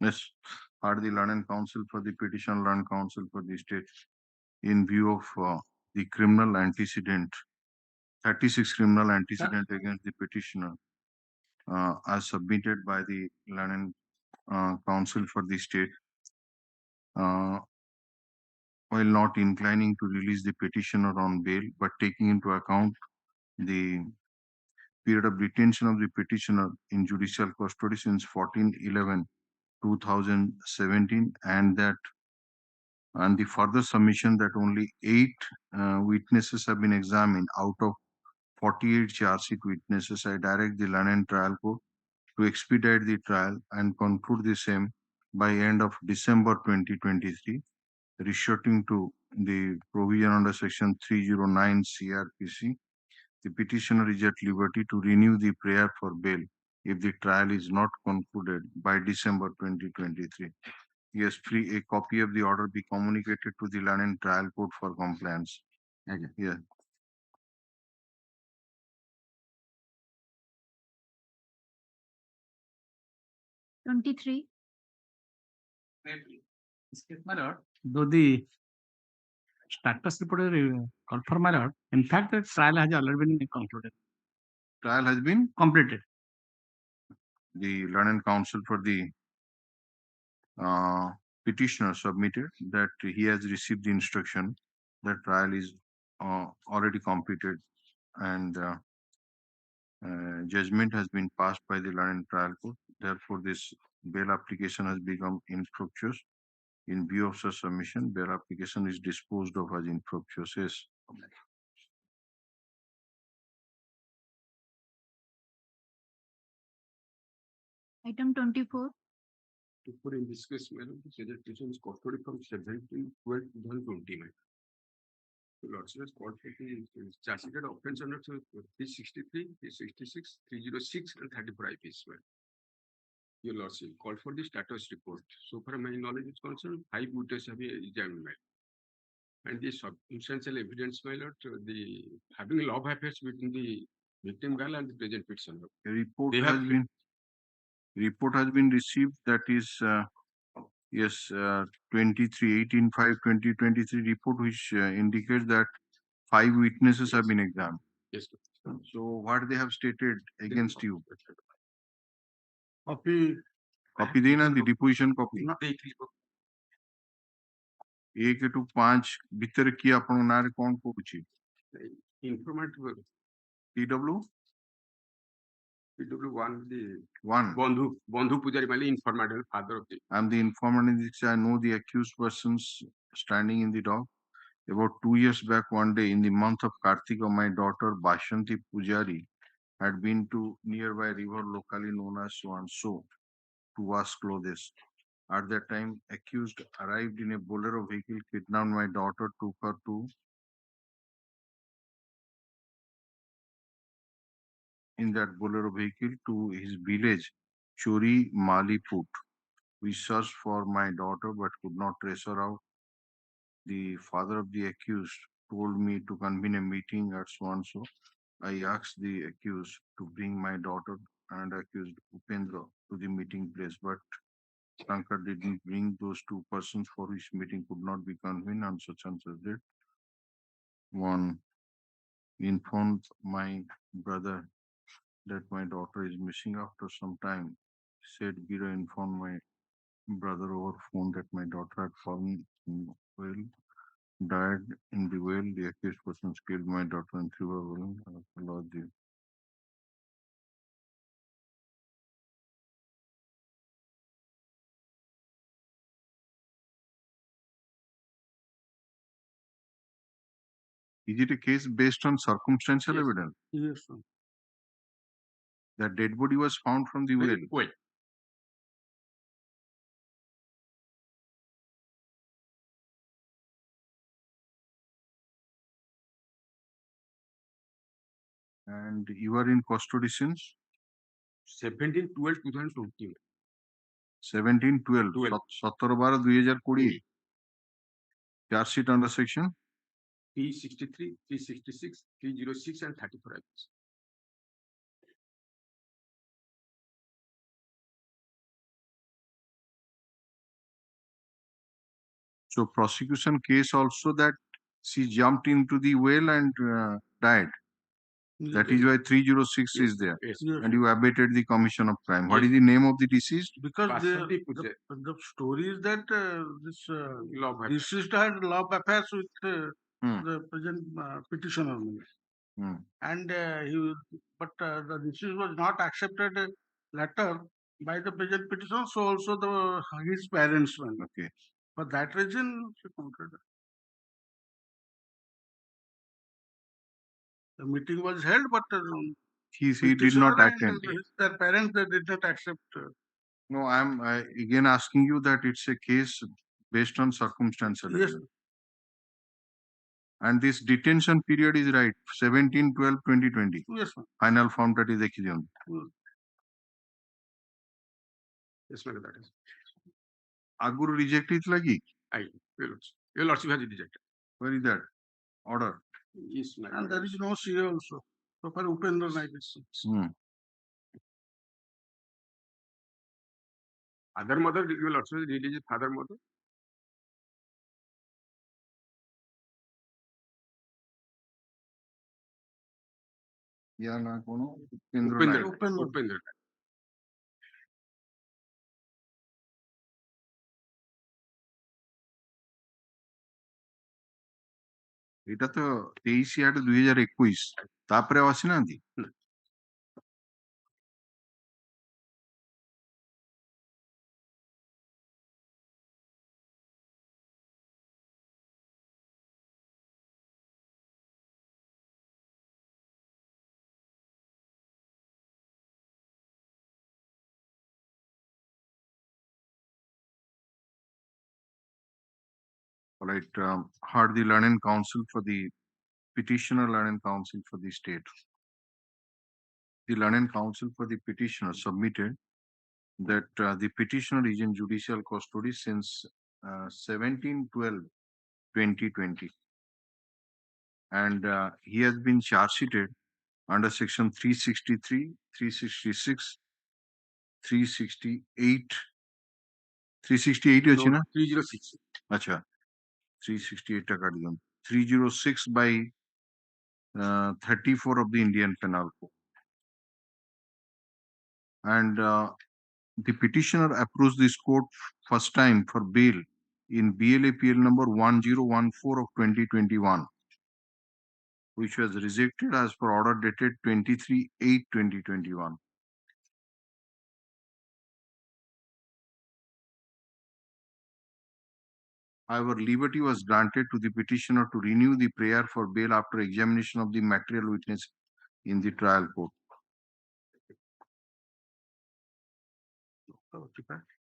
yes heard the learned counsel for the petition learned counsel for the state in view of the criminal antecedent 36 criminal antecedent against the petitioner as submitted by the learned counsel for the state while not inclining to release the petitioner on bail but taking into account the period of detention of the petitioner in judicial custody since 14/11/2017 and the further submission that only 8 witnesses have been examined out of 48 charge sheet witnesses, I direct the London Trial Court to expedite the trial and conclude the same by end of December 2023, resorting to the provision under Section 309 CRPC. The petitioner is at liberty to renew the prayer for bail if the trial is not concluded by December 2023. Yes, free a copy of the order be communicated to the London Trial Court for compliance. Okay. Yeah. $23. Though the status report confirm my lord, in fact, the trial has already been concluded. Trial has been completed. The learned counsel for the petitioner submitted that he has received the instruction that trial is already completed and judgment has been passed by the learned trial court. Therefore, this bail application has become infructuous. In view of such submission, bail application is disposed of as infructuous. Yes. Item 24. For in this case, madam, the presentation is custody from 17/12/2020, madam. The Lordship has called for the charge sheet offence under 363, 366, 306, and 34 IPs, madam. Your Lordship called for the status report. So far, my knowledge is concerned, 5 witnesses have been examined, madam. And the substantial evidence, my lord, the having love affairs between the victim girl and the present petitioner. A report has been received, that is yes 23/18/5/2023 report, which indicates that 5 witnesses have been examined. Yes, sir. So what they have stated against you? Copy देना the deposition copy. 1 to 5 ଭିତରେ କିଏ ଆପଣଙ୍କ ନାଁରେ କଣ କହୁଛି? Informant PW? PW1, the One. Bandhu Pujari, my informant, father of the. I am the informant in this. I know the accused persons standing in the dock. About 2 years back, one day in the month of Kartika, my daughter Bashanti Pujari had been to nearby river locally known as so and so to wash clothes. At that time, accused arrived in a bolero vehicle, kidnapped my daughter, took her to in that bolero vehicle to his village, Chori Maliput. We searched for my daughter but could not trace her out. The father of the accused told me to convene a meeting at so and so. I asked the accused to bring my daughter and accused Upendra to the meeting place, but Shankar didn't bring those 2 persons, for which meeting could not be convened on such and such date. One informed my brother that my daughter is missing. After some time, said Bira informed my brother over phone that my daughter had fallen in the well, died in the well. The accused persons killed my daughter and threw her well. Is it a case based on circumstantial evidence? Yes, sir. That dead body was found from the well. Well. And you are in custody since 17/12/2020. 17/12, 17/12/2020. Charge sheet under section 363, 366, 306, and 34 IPs. So prosecution case also that she jumped into the well and died. That is why 306 is there. Yes. And you abated the commission of crime. What is the name of the deceased? Because the story is that this deceased had love affairs with the present petitioner. And the deceased was not accepted letter by the present petitioner, so also his parents went. Okay. For that reason, she concluded. The meeting was held, but He did not attend. Their parents, they did not accept. No, I'm again asking you that it's a case based on circumstantial Yes. evidence. And this detention period is right, 17/12/2020. Yes, sir. Final form that is executed. Yes, madam, that is. Aguru reject it lagi? Your Lordship has rejected. Where is that order? Yes, madam. And there is no CA also. So for Upendra Naik is. Other mother, your Lordship released father mother. Yeah, na kono Upendra. এটা তো 23/8/2021 ତାପରେ ଆଉ ଆସିନାହାନ୍ତି? All right. Heard the Learned Counsel for the petitioner, Learned Counsel for the state. The Learned Counsel for the petitioner submitted that the petitioner is in judicial custody since 17/12/2020, and he has been charge sheeted under section 363, 366, 368, 368 আছে না? 306. আচ্ছা, 368 টা কাটি দিলাম। 306 by 34 of the Indian Penal Code. And the petitioner approached this court first time for bail in BLAPL number 1014 of 2021, which was rejected as per order dated 23/8/2021. However, liberty was granted to the petitioner to renew the prayer for bail after examination of the material witness in the trial court.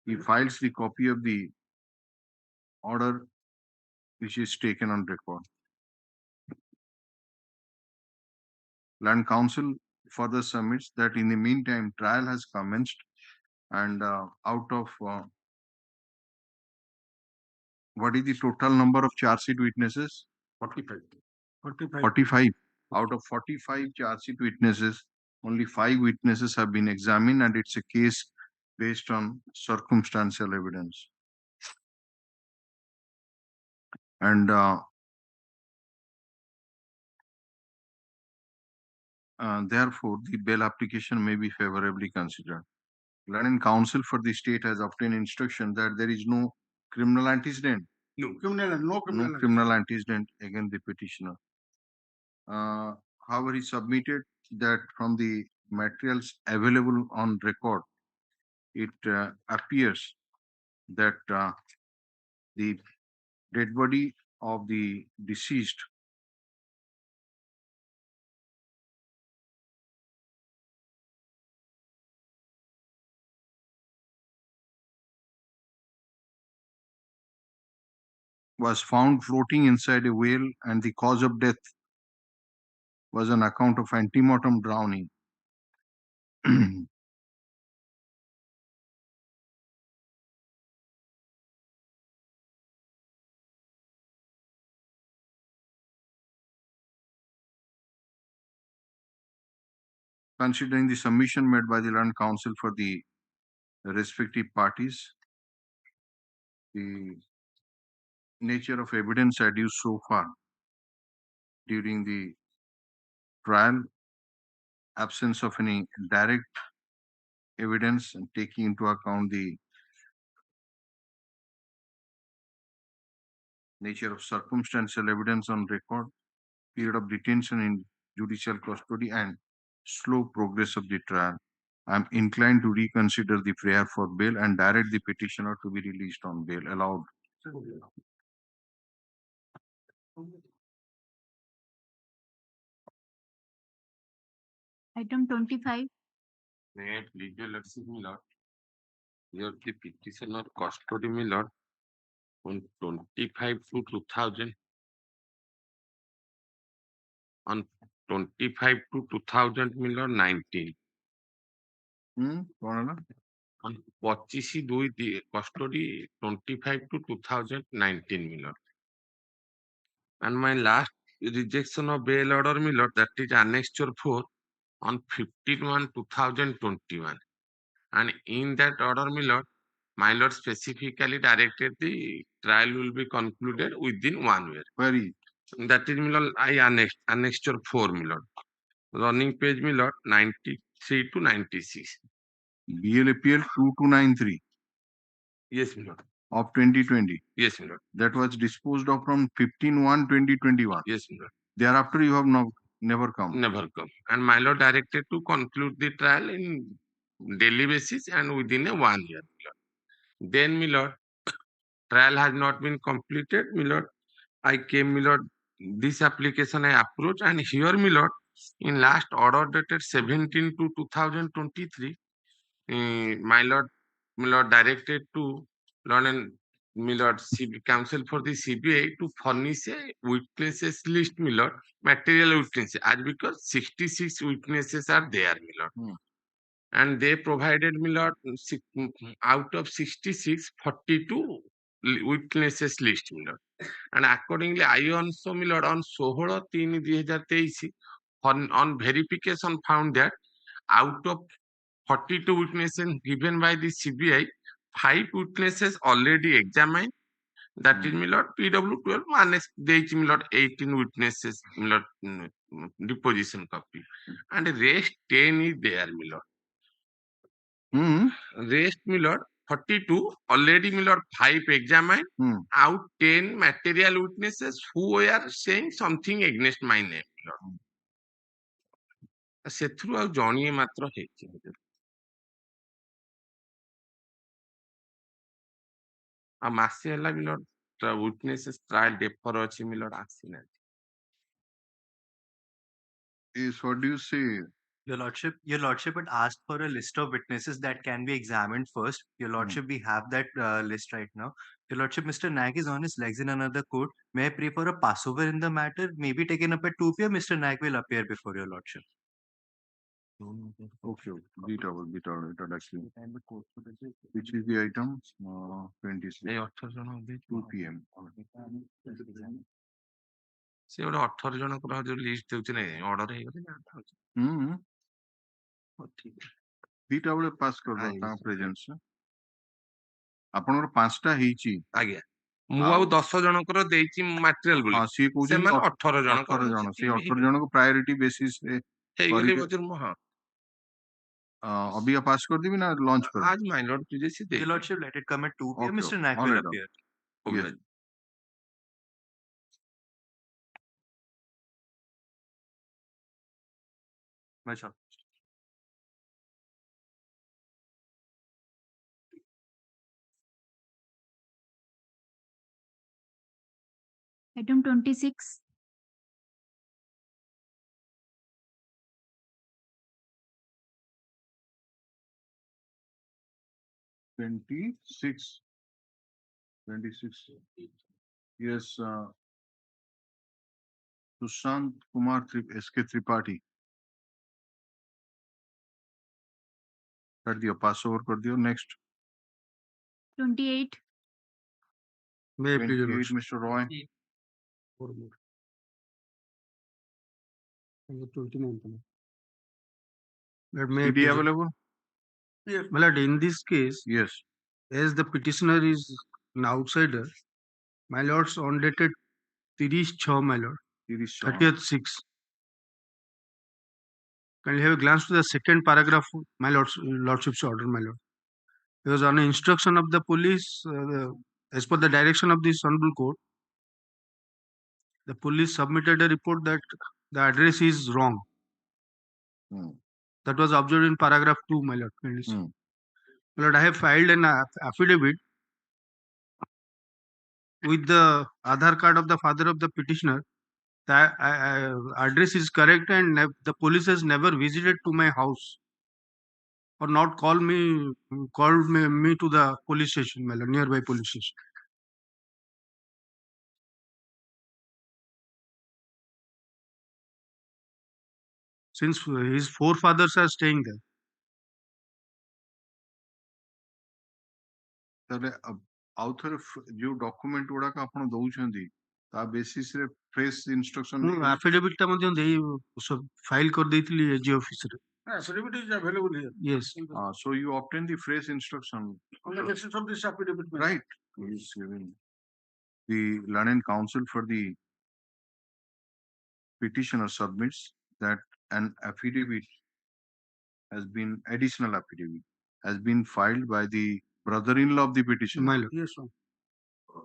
He files the copy of the order which is taken on record. Land Council further submits that in the meantime, trial has commenced, and out of what is the total number of charge sheet witnesses? 45. 45. Out of 45 charge sheet witnesses, only 5 witnesses have been examined, and it's a case based on circumstantial evidence. And therefore, the bail application may be favorably considered. Learned Counsel for the state has obtained instruction that there is no criminal antecedent. No criminal Antecedent against the petitioner. However, he submitted that from the materials available on record, it appears that the dead body of the deceased was found floating inside a whale, and the cause of death was on account of antemortem drowning. Considering the submission made by the Learned Counsel for the respective parties, the nature of evidence adduced so far during the trial, absence of any direct evidence, and taking into account the nature of circumstantial evidence on record, period of detention in judicial custody, and slow progress of the trial, I am inclined to reconsider the prayer for bail and direct the petitioner to be released on bail. Allowed. Item 25. Net legal access Miller. Here the petitioner custody Miller on 25 to 2000. On 25 to 2000 Miller 19. On 25/2 custody 25 to 2019 Miller. And my last rejection of bail order Miller, that is annexure 4 on 15/1/2021. And in that order Miller, my lord specifically directed the trial will be concluded within 1 year. Where is? That is Miller, I annexure 4 Miller. Running page Miller 93 to 96. BLAPL 2293. Yes, Miller. Of 2020. Yes, Miller. That was disposed of from 15/1/2021. Yes, Miller. Thereafter, you have never come. Never come. And my lord directed to conclude the trial in daily basis and within a 1 year. Then, Miller, trial has not been completed. Miller, I came, Miller, this application I approached, and here, Miller, in last order dated 17/2/2023, my lord directed to Lord and Milord, counsel for the CBI to furnish a witnesses list, Milord, material witnesses, as because 66 witnesses are there, Milord. And they provided, Milord, out of 66, 42 witnesses list, Milord. And accordingly, I also, Milord, on 16/3/2023, on verification found that out of 42 witnesses given by the CBI, 5 witnesses already examined. That is, Milord, PW12 minus ଦେଇଛି, Milord, 18 witnesses, Milord, deposition copy. And rest 10 is there, Milord. Rest, Milord, 42 already, Milord, 5 examined. Out 10 material witnesses who are saying something against my name, Milord. ସେଥିରୁ ଆଉ ଜଣିଏ ମାତ୍ର ହେଇଛି। ଆଉ ମାସେ ହେଲା, Milord, witnesses trial defer ଅଛି, Milord, ଆସିନାହାନ୍ତି। Is what do you say? Your Lordship had asked for a list of witnesses that can be examined first. Your Lordship, we have that list right now. Your Lordship, Mr. Nag is on his legs in another court. May I pray for a passover in the matter? May be taken up at 2 p.m. Mr. Nag will appear before Your Lordship. Okay, beat our introduction. Which is the item? 26. 2 p.m. ସେ ଗୋଟେ 18 ଜଣଙ୍କର ଯୋଉ list ଦେଉଛି ନା order ହେଇଗଲେ ଦିଟା ବେଳେ pass କରିଦବା ତାଙ୍କ ପ୍ରେଜେନ୍ସ। ଆପଣଙ୍କର 5ଟା ହେଇଛି। ଆଜ୍ଞା, ମୁଁ ଆଉ 10 ଜଣଙ୍କର ଦେଇଛି ମାଟେରିଆଲ ବୋଲି। ସିଏ କହୁଛନ୍ତି ସେମାନେ 18 ଜଣ ସେ 18 ଜଣଙ୍କୁ ପ୍ରାୟୋରିଟି ବେସିସ୍ ରେ ହେଇଗଲେ ହଁ। अभी पास कर देवी ना लॉन्च कर। आज माय लॉर्ड तुझे से दे। Your Lordship, let it come at 2 p.m. Mr. Nag will appear. Yes. My shop. Item 26. Yes, Sushant Kumar S.K. Tripathi. कर दियो, पास ओवर कर दियो। Next. 28. May I please, 28, Mr. Roy. 29. May I CD please? available? Yes. My lord, in this case, Yes. as the petitioner is an outsider, my lord's on dated 30/6, my lord, 30/6. Can you have a glance to the second paragraph, my lordship's order, my lord? Because on instruction of the police, as per the direction of this honorable court, the police submitted a report that the address is wrong. That was observed in paragraph 2, my lord. My lord, I have filed an affidavit with the Aadhaar card of the father of the petitioner. The address is correct, and the police has never visited to my house or not called me to the police station, my lord, nearby police station. Since his forefathers are staying there. आउ थे जो document गुड़ाक आपण दउछंदी ता basis रे fresh instruction affidavit ता मध्ये देई सब फाइल कर देइतली एजी ऑफिस रे affidavit is available here. Yes. So you obtain the fresh instruction On the basis of this affidavit. Right. He's giving the learned counsel for the petitioner submits that an affidavit has been additional affidavit has been filed by the brother-in-law of the petitioner. My lord. Yes, sir.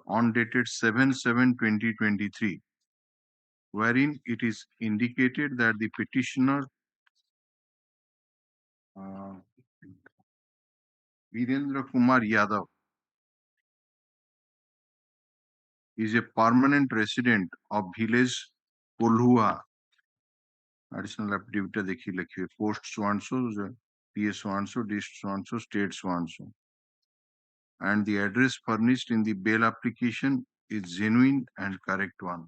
On dated 7/7/2023, wherein it is indicated that the petitioner Virendra Kumar Yadav is a permanent resident of village Kolhua. Additional affidavit देखिए लिखिए post so and so, PS so and so, district so and so, state so and so. and the address furnished in the bail application is genuine and correct one,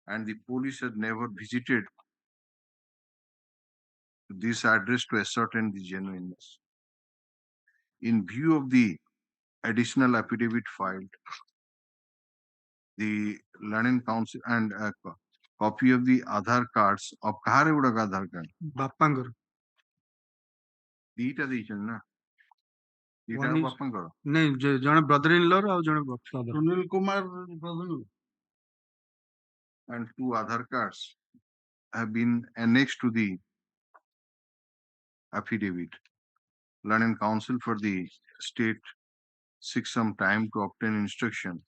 and the police had never visited this address to ascertain the genuineness. In view of the additional affidavit filed, the learning council and a copy of the Aadhaar cards of kahare guda Aadhaar card ବାପାଙ୍କର ଦିଟା ଦେଇଛନ୍ତି ନା ଦିଟା One is- ବାପାଙ୍କର ନାଇଁ ଜଣେ brother in ଲର ଆଉ ଜଣେ father. Sunil Kumar Pradhan. and two Aadhaar cards have been annexed to the affidavit. Learning counsel for the state seeks some time to obtain instruction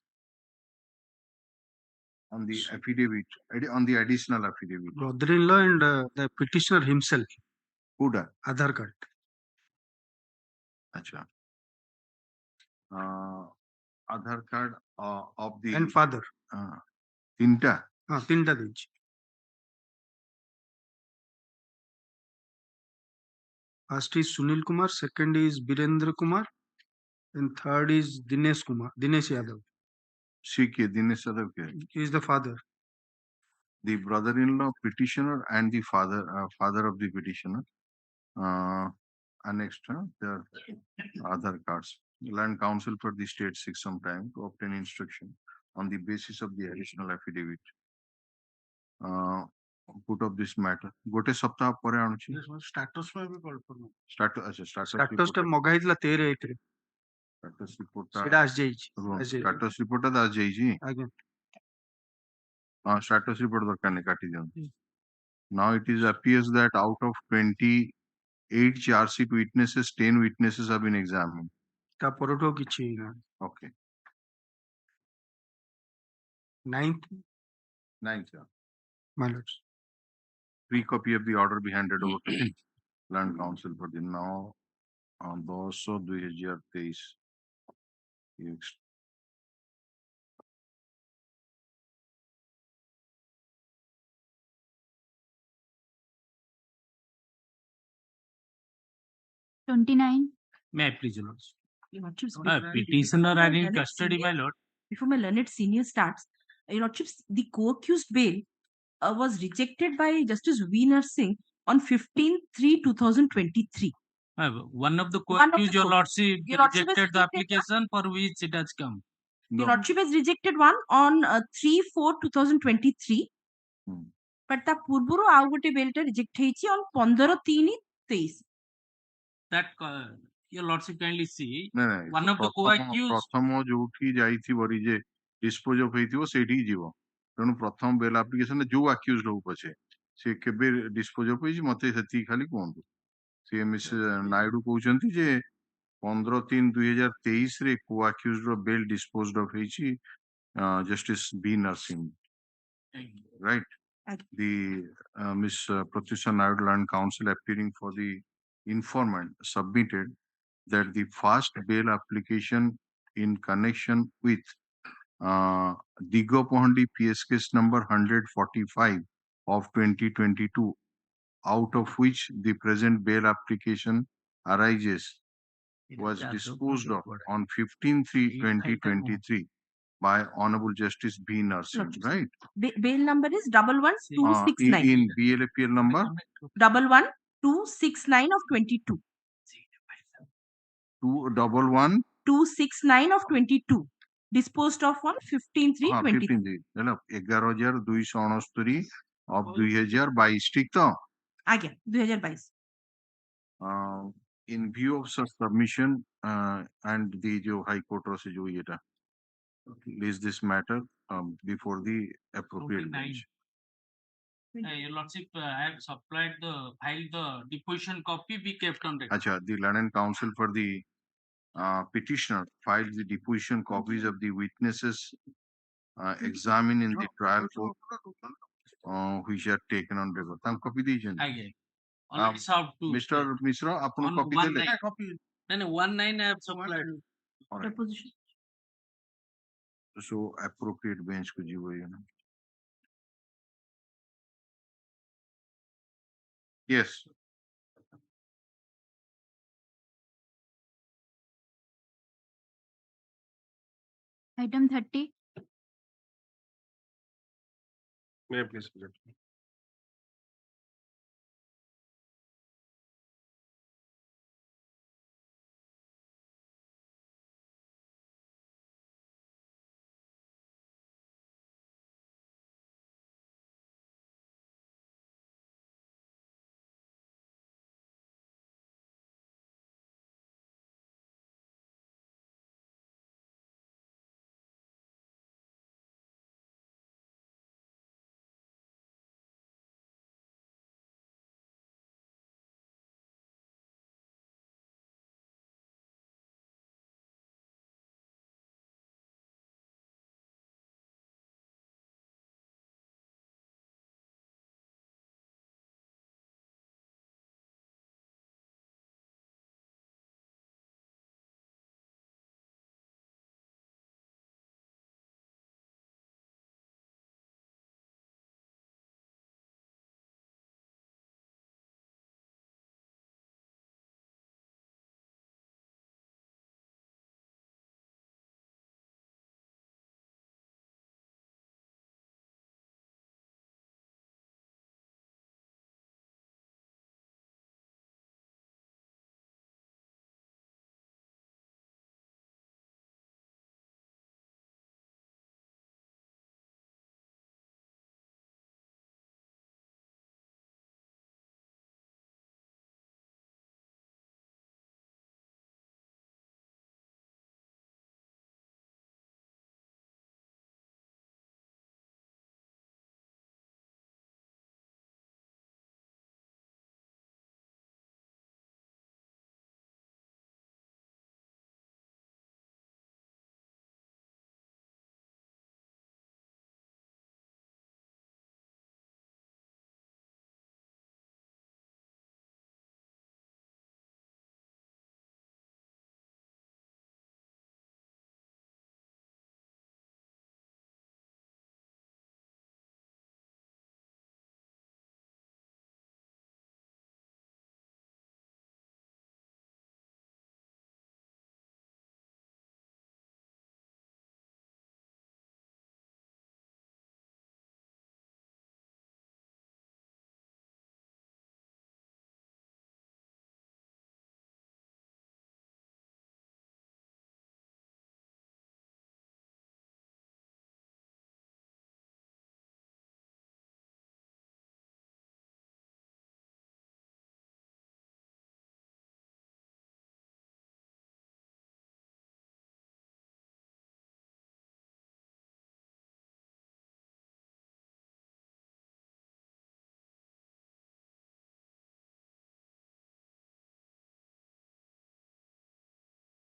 on the affidavit, on the additional affidavit. Brother-in-law and the petitioner himself. Kuda? Aadhaar card. Acha. Aadhaar card of the And father. Tinta. তিনটা দিয়েছি। First is Sunil Kumar, second is Birendra Kumar, and third is Dinesh Kumar, Dinesh Yadav. Shike, Dinesh Yadav. He is the father. The brother-in-law petitioner and the father of the petitioner. Annexed their Aadhaar cards. Land counsel for the state seeks some time to obtain instruction on the basis of the additional affidavit. Put up this matter. Gote saptah pore anuchi. Status mein bhi call for me. Status ଟା ମଗା ହେଇଥିଲା 13/8 ରେ। Status report ସେଟା ଆସି ଯାଇଛି। status report ଟା ଆସି ଯାଇଛି। ଆଜ୍ଞା। Status report ଦରକାର ନାହିଁ କାଟି ଦିଅନ୍ତୁ। Now it is appears that out of 28 charge sheet witnesses, 10 witnesses have been examined. ତା ପରଠୁ ଆଉ କିଛି ହେଇନା। Okay. Ninth, sir. my lords. Free copy of the order be handed over to Land Council for the now on 2/2023. May I please, Your Lordship? Your Lordships, Petitioner are in custody, my lord. Before my learned senior starts, Your Lordships, the co-accused bail was rejected by Justice V. Narsingh on 15/3/2023. One of the co-accused, Your Lordship, Your Lordship has rejected the rejected application for which it has come. Your Lordship has rejected one on 3/4/2023. But ତା ପୂର୍ବରୁ ଆଉ ଗୋଟେ ବେଲଟା reject ହେଇଛି on 15/3/23. That Your Lordship kindly see. No, one of the co-accused. ପ୍ରଥମ ଯୋଉଠି ଯାଇଥିବ ଯେ dispose of ହେଇଥିବ ସେଇଠିକି ଯିବ। ତେଣୁ ପ୍ରଥମ ବେଲ୍ ଆପ୍ଲିକେସନରେ ଯୋଉ ଆକ୍ୟୁଜଡ ହଉ ପଛେ ସେ କେବେ dispose of ହେଇଛି ମତେ ସେତିକି ଖାଲି କୁହନ୍ତୁ। ସେ ମିସ୍ ନାଇଡୁ କହୁଛନ୍ତି ଯେ 15/3/2023 ରେ କୋ ଆକ୍ୟୁଜଡ ର ବେଲ୍ disposed of ହେଇଛି Justice B. Narsingh. Right? The Miss Pratyusha Naidu Land Council appearing for the informant submitted that the first bail application in connection with Digopahandi PS case number 145 of 2022, out of which the present bail application arises, was disposed of on 15/3/2023 by Honorable Justice B. Narsingh, right? Bail number is 11269. In BLAPL number 11269 of 22. 211 of 22. Disposed of on 15/3/23. 11,269 of 2022 ঠিক তো? ଆଜ୍ଞା 2022. In view of such submission and the High Court ର ସେ ଯୋଉ ଇଏଟା is this matter before the appropriate bench. Your Lordship, I have supplied the deposition copy we kept on record. Acha, the Land Council for the petitioner filed the deposition copies of the witnesses examined in the trial court which are taken on record. Tam copy dijen. Already served to Mr. Misra, apno copy dele. No, 19 I have supplied. Deposition. So appropriate bench ko jibo Yes. Item 30. May I please present?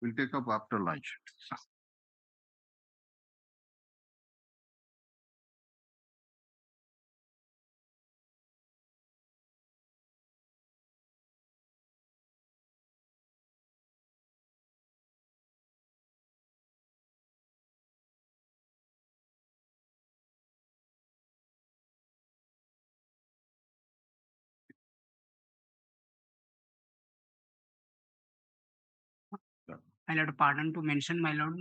We'll take up after lunch. My lord, pardon to mention, my lord,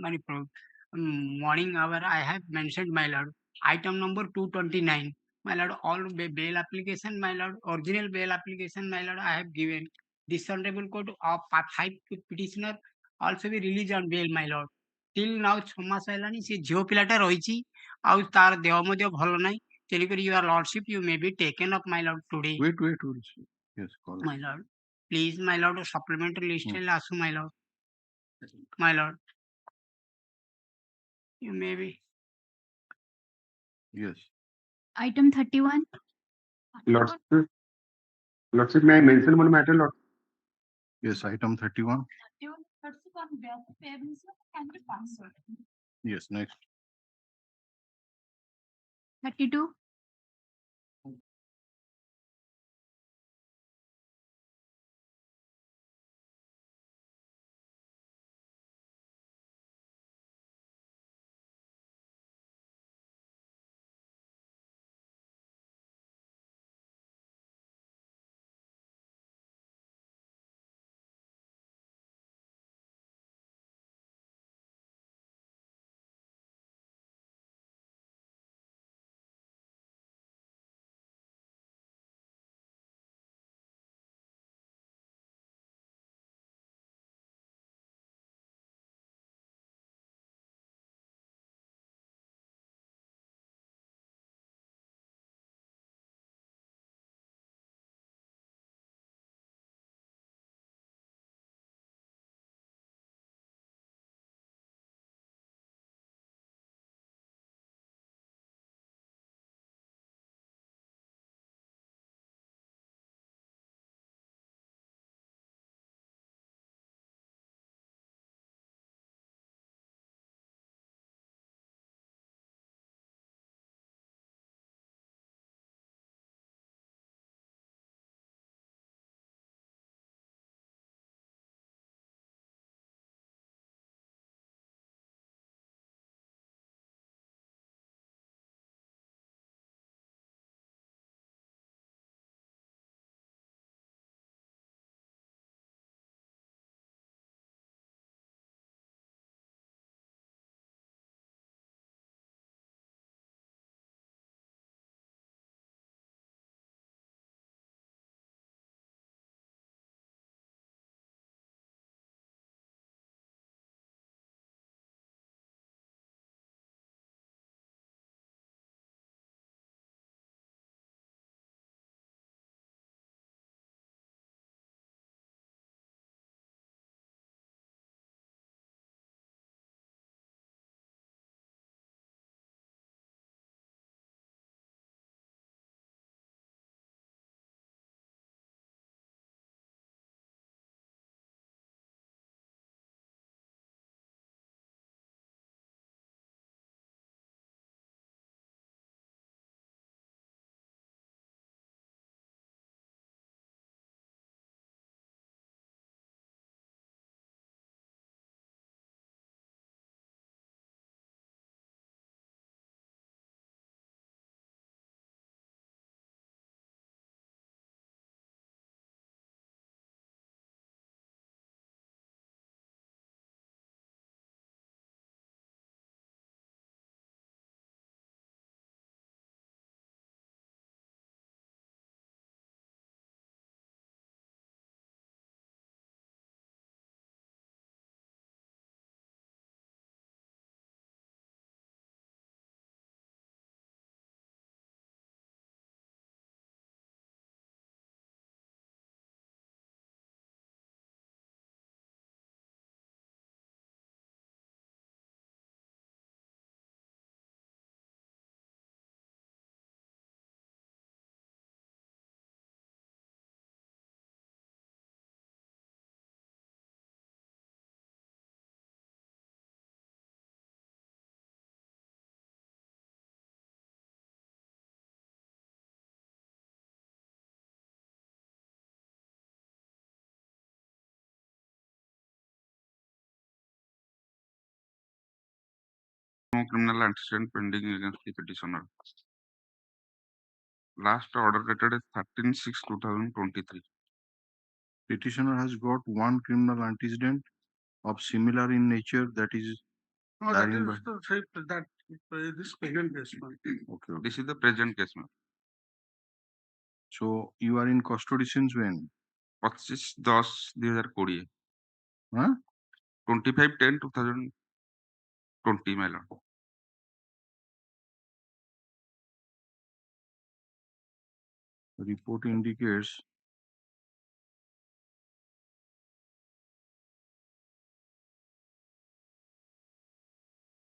morning hour I have mentioned, my lord, item number 229. My lord, all bail application, my lord, original bail application, my lord, I have given. This honorable court of 5 petitioner also be released on bail, my lord. Till now 6 ମାସ ହେଲାଣି ସେ ଝିଅ ପିଲାଟା ରହିଛି ଆଉ ତାର ଦେହ ମଧ୍ୟ ଭଲ ନାହିଁ ତେଣୁକରି your lordship you may be taken up, my lord, today. Wait. Yes, call. My lord, please, my lord, supplementary list ହେଲେ ଆସୁ, my lord. My lord, you may be. Yes. Item 31. Lordship, may I mention one matter, Lord? Yes, item 31. Yes, next. 32. criminal antecedent pending against the petitioner. Last order dated is 13/6/2023. Petitioner has got one criminal antecedent of similar in nature, that is No, that lying is by. the same, that this present case, ma'am. Okay, okay. This is the present case, ma'am. So you are in custody since when? 25/10/2020. Huh? 25/10/2020, my lord. The report indicates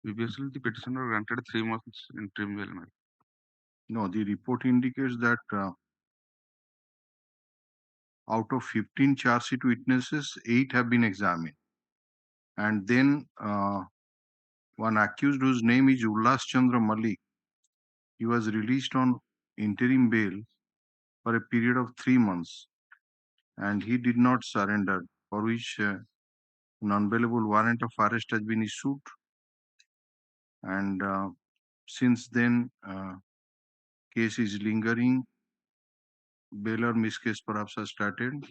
Previously, the petitioner granted 3 months interim bail, my lord. no. The report indicates that out of 15 charge sheet witnesses, 8 have been examined, and then one accused whose name is Ullas Chandra Malik, he was released on interim bail for a period of 3 months, and he did not surrender, for which non-bailable warrant of arrest has been issued, and since then case is lingering. Bail or miss case perhaps has started.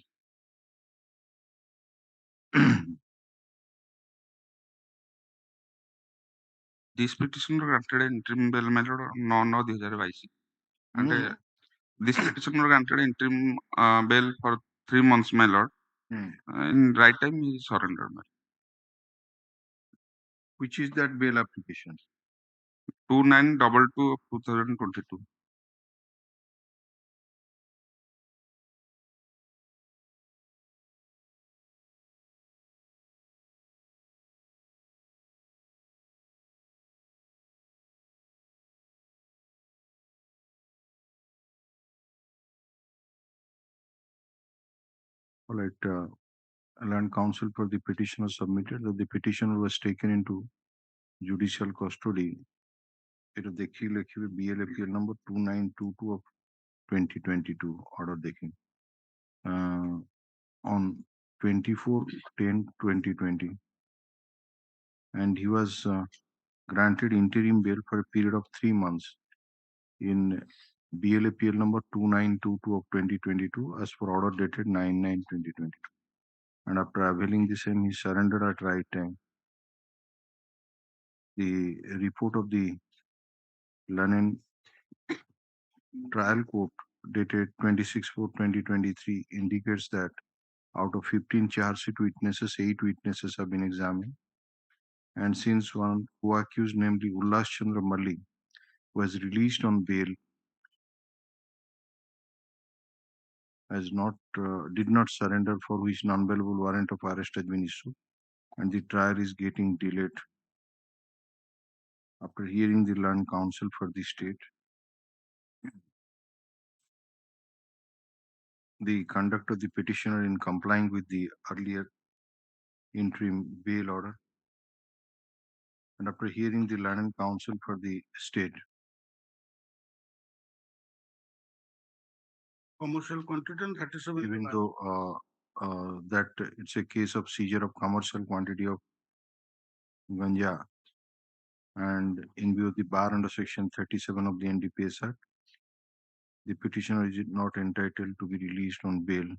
This petitioner granted an interim bail, my lord, on 9/2022. And this petitioner granted interim bail for 3 months, my lord. In right time, he surrendered, my lord. Which is that bail application? 29/22 of 2022. All right. Land counsel for the petitioner submitted that the petitioner was taken into judicial custody. It is the BLAPL number 2922 of 2022 order taking on 24/10/2020, and he was granted interim bail for a period of 3 months in BLAPL number 2922 of 2022 as per order dated 9/9/2022. And after availing the same, he surrendered at right time. The report of the London trial court dated 26/4/2023 indicates that out of 15 charge sheet witnesses, 8 witnesses have been examined. And since one co-accused, namely Ullas Chandra Malik, was released on bail, did not surrender, for which non-bailable warrant of arrest has been issued, and the trial is getting delayed. After hearing the learned counsel for the state, the conduct of the petitioner in complying with the earlier interim bail order, and after hearing the learned counsel for the state, Commercial quantity 37. even though that it's a case of seizure of commercial quantity of ganja, and in view of the bar under section 37 of the NDPS Act, the petitioner is not entitled to be released on bail.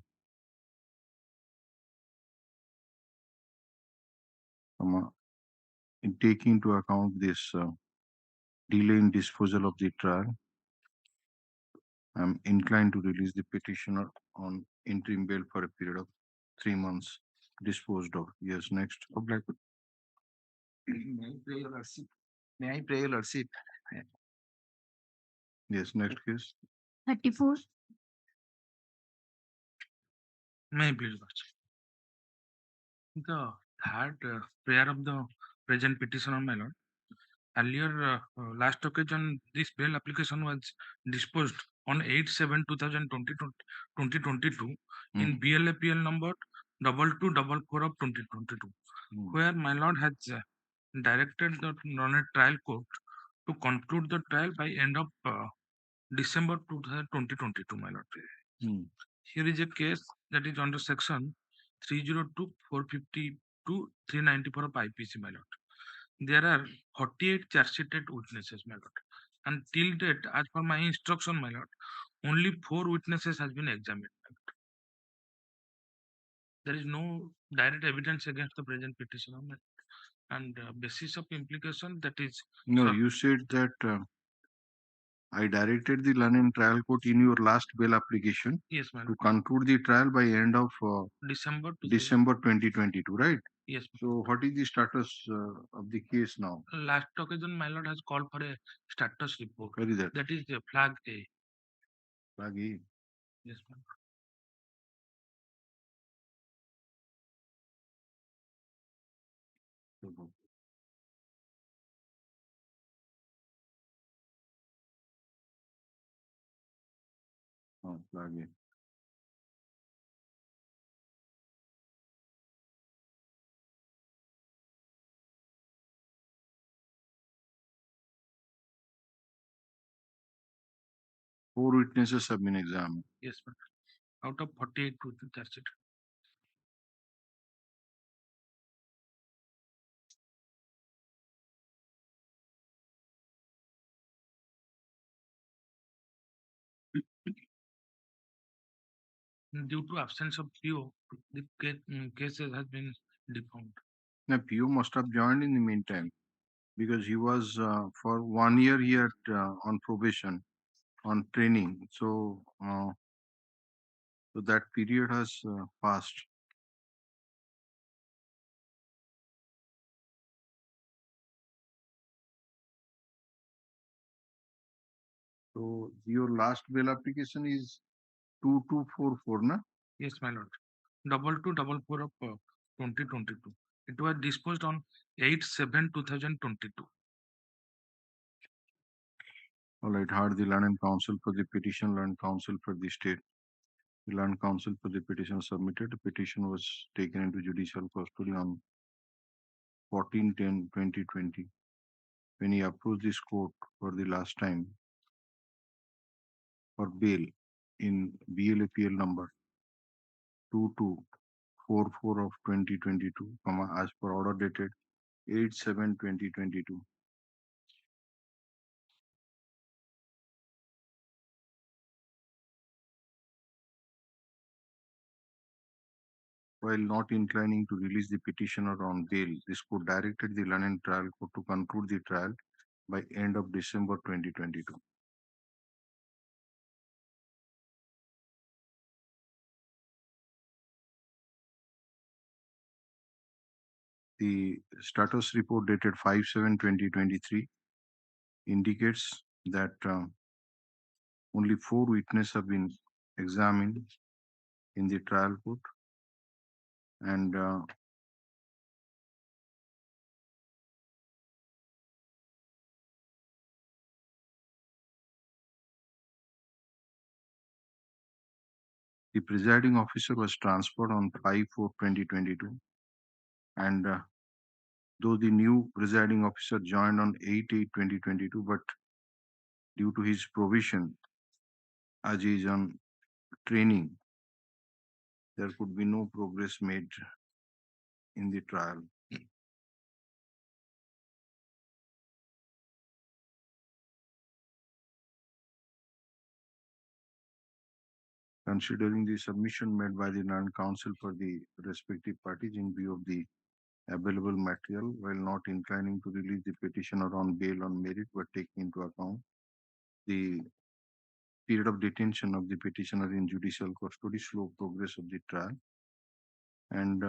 In taking into account this delay in disposal of the trial, I'm inclined to release the petitioner on interim bail for a period of 3 months, disposed of. Yes, next. May I pray your lordship? May I pray your lordship? Yes, next case. 34. May I please, lordship? The third prayer of the present petitioner, my lord. Earlier, last occasion, this bail application was disposed on 8/7/2022 in BLAPL number 2244 of 2022, where my lord has directed the non trial court to conclude the trial by end of December 2022, my lord. Here is a case that is under section 302, 452, 394 of IPC, my lord. there are 48 charge sheeted witnesses, my lord. And till date, as per my instruction, my lord, only 4 witnesses has been examined. There is no direct evidence against the present petitioner, my lord. And basis of implication, that is. No, you said that I directed the London trial court in your last bail application Yes, my to lord. conclude the trial by end of December 2022, right? Yes. So what is the status of the case now? Last occasion, my lord has called for a status report. Where is that? That is the flag A. Flag A. Yes, my lord. Oh, flag A. Four witnesses have been examined. Yes, sir. Out of 48 witnesses, that's it. Due to absence of PO, the cases has been defunct. Now, PO must have joined in the meantime because he was for 1 year here on probation, on training. So, so that period has passed. So your last bail application is 2244, na? Yes, my lord. 2244 of 2022. It was disposed on 8/7/2022. All right, heard the Land and Counsel for the petition, Land Counsel for the state. The Land Counsel for the petition submitted. The petition was taken into judicial custody on 14/10/2020 when he approached this court for the last time for bail in BLAPL number 2244 of 2022, as per order dated 8/7/2022. While not inclining to release the petitioner on bail, this court directed the London trial court to conclude the trial by end of December 2022. The status report dated 5/7/2023 indicates that only 4 witnesses have been examined in the trial court, and the presiding officer was transferred on 5/4/2022, and though the new presiding officer joined on 8/8/2022, but due to his provision as he is on training, there could be no progress made in the trial. Considering the submission made by the non-counsel for the respective parties in view of the available material, while not inclining to release the petitioner on bail on merit, but taking into account the period of detention of the petitioner in judicial custody, slow progress of the trial, and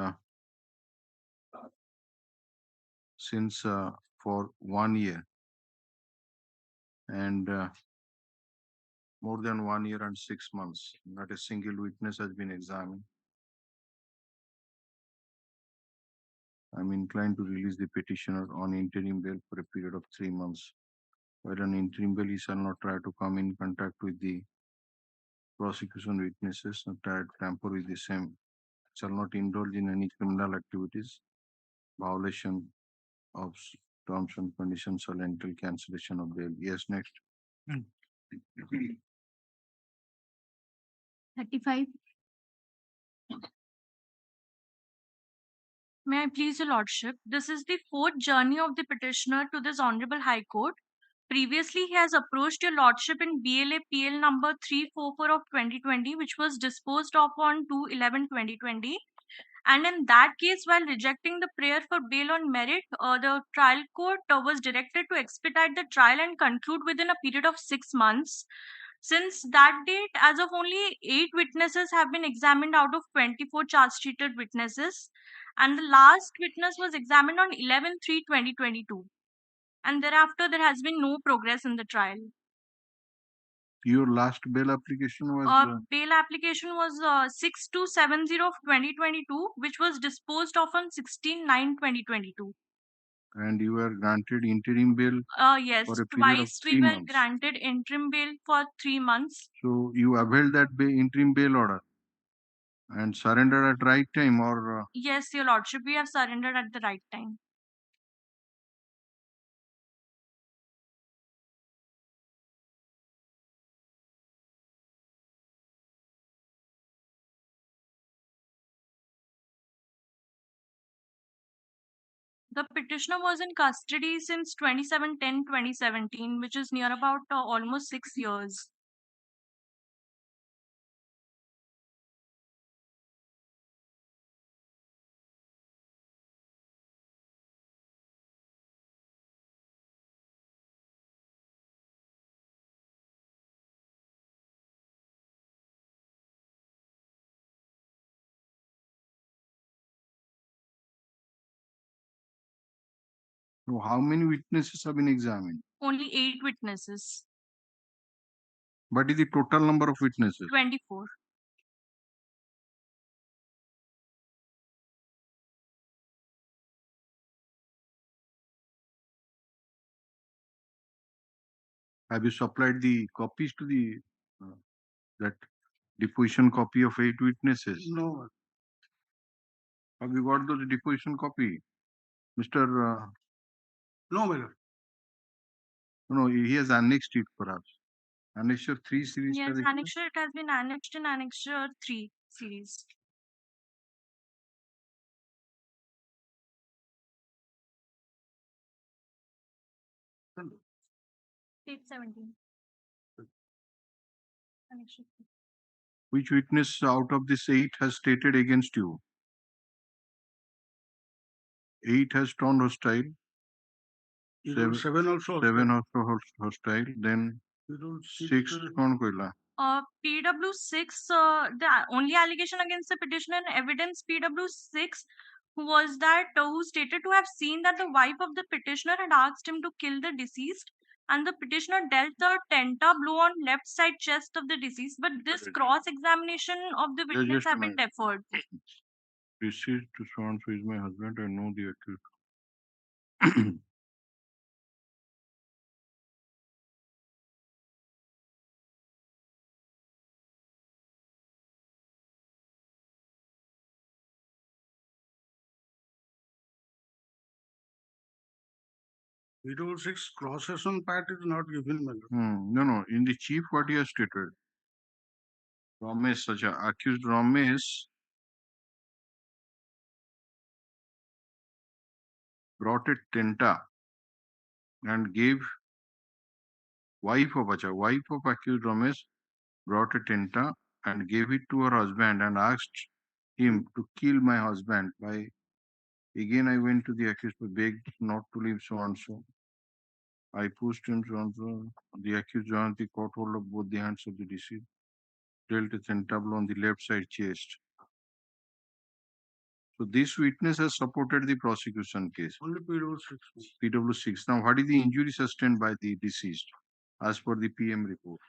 since for 1 year and more than 1 year and 6 months, not a single witness has been examined, I'm inclined to release the petitioner on interim bail for a period of 3 months. While on interim bail, he shall not try to come in contact with the prosecution witnesses, not try to tamper with the same, shall not indulge in any criminal activities, violation of terms and conditions, or entail cancellation of bail. Yes, next. 35. May I please your lordship? This is the fourth journey of the petitioner to this Honorable High Court. Previously, he has approached your lordship in BLA PL number 344 of 2020, which was disposed of on 2/11/2020. And in that case, while rejecting the prayer for bail on merit, the trial court was directed to expedite the trial and conclude within a period of 6 months. Since that date, as of only 8 witnesses have been examined out of 24 charge-sheeted witnesses, and the last witness was examined on 11/3/2022. And thereafter, there has been no progress in the trial. Your last bail application was? Bail application was 6270 of 2022, which was disposed of on 16/9/2022. And you were granted interim bail Yes, for a period of twice we 3 were months. granted interim bail for 3 months. So you upheld that interim bail order and surrendered at right time, or? Yes, your lordship, we have surrendered at the right time. The petitioner was in custody since 27/10/2017, which is near about almost 6 years. So how many witnesses have been examined? Only 8 witnesses. What is the total number of witnesses? 24. Have you supplied the copies to the that deposition copy of 8 witnesses? No. Have you got those deposition copy, Mr. No, my lord. No, he has annexed it perhaps. Annexure 3 series. Yes, annexure, it has been annexed in annexure 3 series. Page 17. Annexure 3. Which witness out of this 8 has stated against you? 8 has turned hostile. 7 also. 7 also hostile. Then 6 कौन कोइला? PW6, the only allegation against the petitioner and evidence PW6 was that who stated to have seen that the wife of the petitioner had asked him to kill the deceased, and the petitioner dealt a tenta blow on left side chest of the deceased, but this cross-examination of the witness have been deferred. Deceased to so-and-so is my husband. I know the accused. Widow 6 cross-session part is not given, my lord. No. In the chief, what he has stated, Ramesh, accused Ramesh brought a tenta and gave wife of accused Ramesh brought a tenta and gave it to her husband and asked him to kill my husband. Again I went to the accused, begged not to leave so and so. I pushed him so and so. The accused joined the court hold of both the hands of the deceased, dealt a tenta blow on the left side chest. So this witness has supported the prosecution case. Only PW6. PW6. Now, what is the injury sustained by the deceased as per the PM report?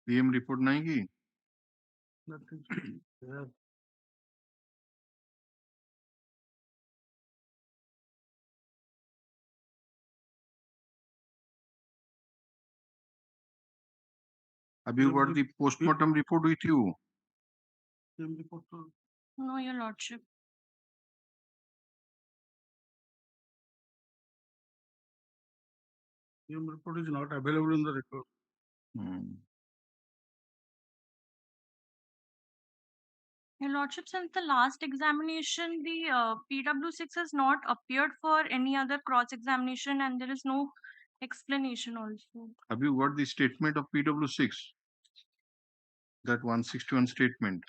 PM report नहीं की? Nothing. Have you got the postmortem report with you? No, Your Lordship. PM report is not available in the record. Your Lordship, since the last examination, the PW6 has not appeared for any other cross examination and there is no explanation also. Have you got the statement of PW6? That 161 statement,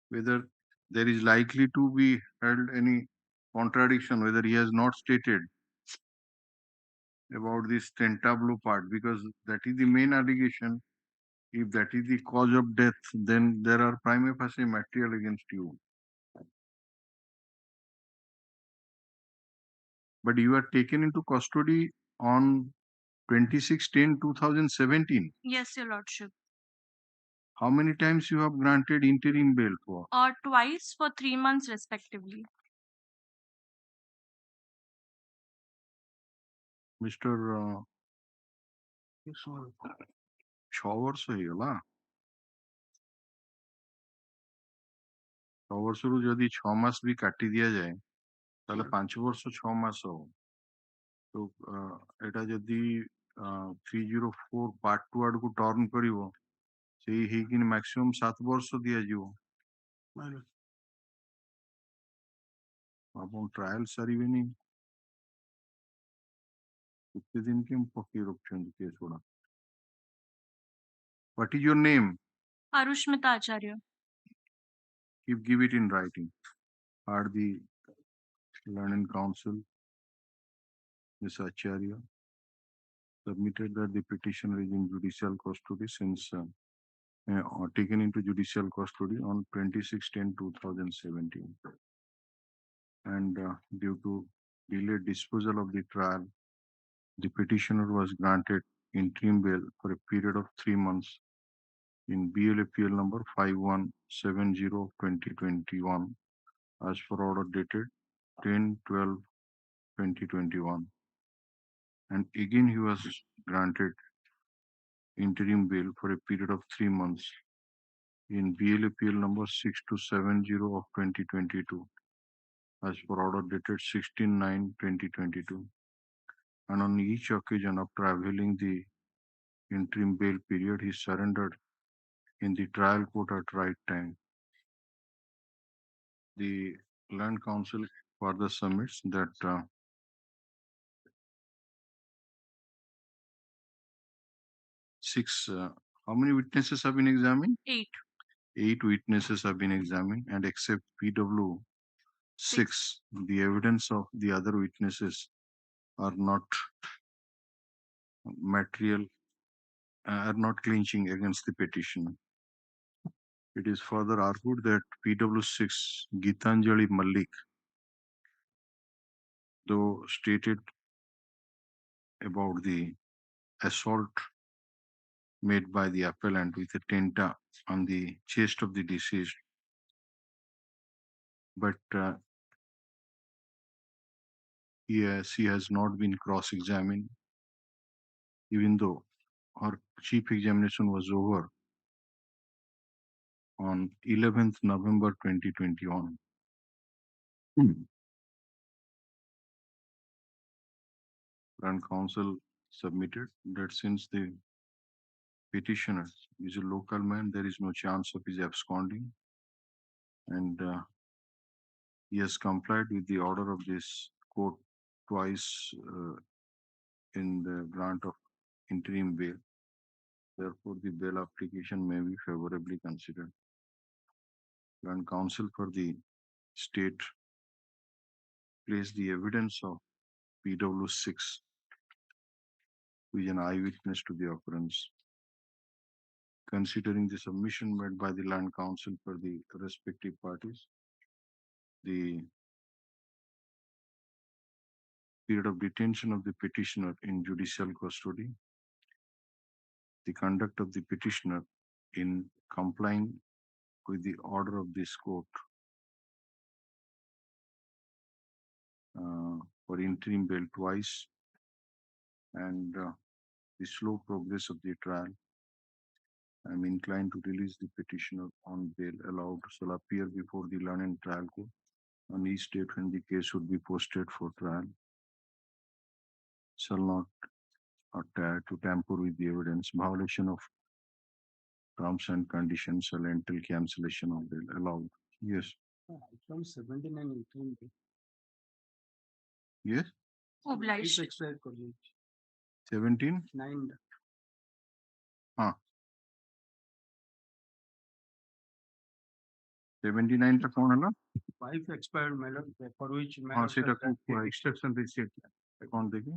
whether there is likely to be held any contradiction, whether he has not stated about this tentablo part, because that is the main allegation. If that is the cause of death, then there are prima facie material against you. But you are taken into custody on 26/10/2017. Yes, Your Lordship. How many times you have granted interim bail for? Twice for 3 months respectively. Mr. 6 ବର୍ଷ ହେଇଗଲା 6 ବର୍ଷରୁ ଯଦି 6 ମାସ ବି କାଟି ଦିଆଯାଏ ତାହେଲେ 5 ବର୍ଷ 6 ମାସ ହବ। ତ ଏଟା ଯଦି 304 ପାର୍ଟ 2 ଆଡକୁ ଟର୍ନ କରିବ ସେଇ ହେଇକିନି ମ୍ୟାକ୍ସିମମ୍ 7 ବର୍ଷ ଦିଆଯିବ। ଆପଣ ଟ୍ରାଏଲ ସାରିବେନି କେତେ ଦିନ କେମିତି ପକେଇ ରଖୁଛନ୍ତି କେସ୍ ଗୁଡା। What is your name? Arushmita Acharya. Give it in writing. Are the learned counsel, Ms. Acharya, submitted that the petitioner is in judicial custody since taken into judicial custody on 26/10/2017, and due to delayed disposal of the trial, the petitioner was granted interim bail for a period of 3 months in BLAPL number 5170/2021 as per order dated 10/12/2021, and again he was granted interim bail for a period of 3 months in BLAPL number 6270/2022 as per order dated 16/9/2022, and on each occasion after availing the interim bail period he surrendered in the trial court at right time. The Land Council further submits that how many witnesses have been examined? 8. 8 witnesses have been examined, and except PW6, the evidence of the other witnesses are not material, are not clinching against the petitioner. It is further argued that PW6 Gitanjali Malik, though stated about the assault made by the appellant with a tenta on the chest of the deceased, but she has not been cross-examined, even though her chief examination was over on 11th November 2021. And counsel submitted that since the petitioner is a local man, there is no chance of his absconding, and he has complied with the order of this court twice in the grant of interim bail. Therefore, the bail application may be favorably considered. And counsel for the state placed the evidence of PW6, who is an eyewitness to the occurrence. Considering the submission made by the Land Council for the respective parties, the period of detention of the petitioner in judicial custody, the conduct of the petitioner in complying with the order of this court for interim bail twice, and the slow progress of the trial, I am inclined to release the petitioner on bail allowed shall appear before the learned trial court on each date when the case should be posted for trial, shall not attempt to tamper with the evidence, violation of terms and conditions shall entail cancellation of bail allowed. Yes. From 79 18. Yes. Obliged. 17. 9. हाँ 79 টা কোন হলো? Wife expired, my lord, for which my हाँ lord সেটা said খুব that exception দিয়েছে account দেখি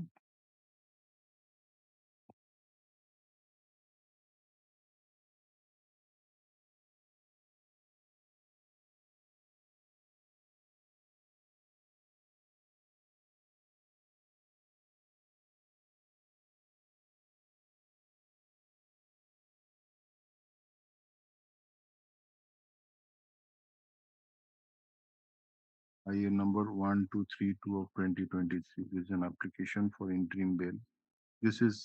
IA number 1232 of 2023. This is an application for interim bail. This is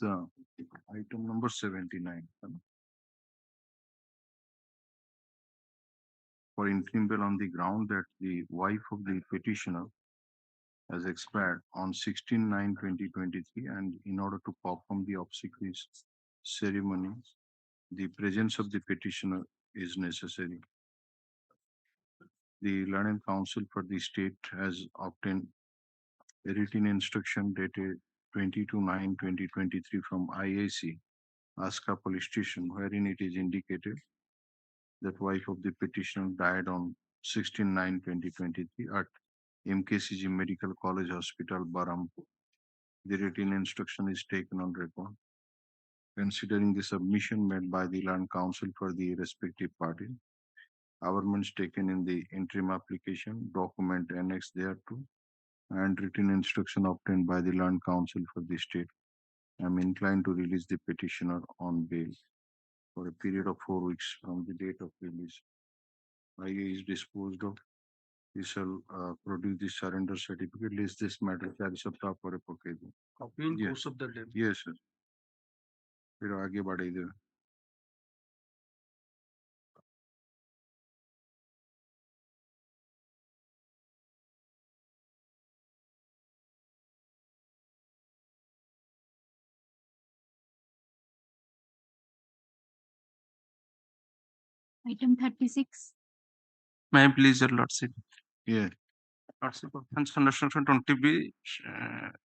item number 79. For interim bail on the ground that the wife of the petitioner has expired on 16/9/2023, and in order to perform the obsequies ceremony, the presence of the petitioner is necessary. The learned counsel for the state has obtained a written instruction dated 22/9/2023 from IAC, Aska Police Station, wherein it is indicated that wife of the petitioner died on 16/9/2023 at MKCG Medical College Hospital, Barampur. The written instruction is taken on record. Considering the submission made by the learned counsel for the respective party, governments taken in the interim application, document annexed thereto, and written instruction obtained by the learned counsel for the state, I am inclined to release the petitioner on bail for a period of 4 weeks from the date of release. IA is disposed of. He shall produce the surrender certificate. List this matter carries up for a pocket. copy in Yes. course of the day. Yes, sir. फिर आगे बढ़ेगा. Item 36. May I please, your lordship? Yeah. Lordship, offense under section 20B,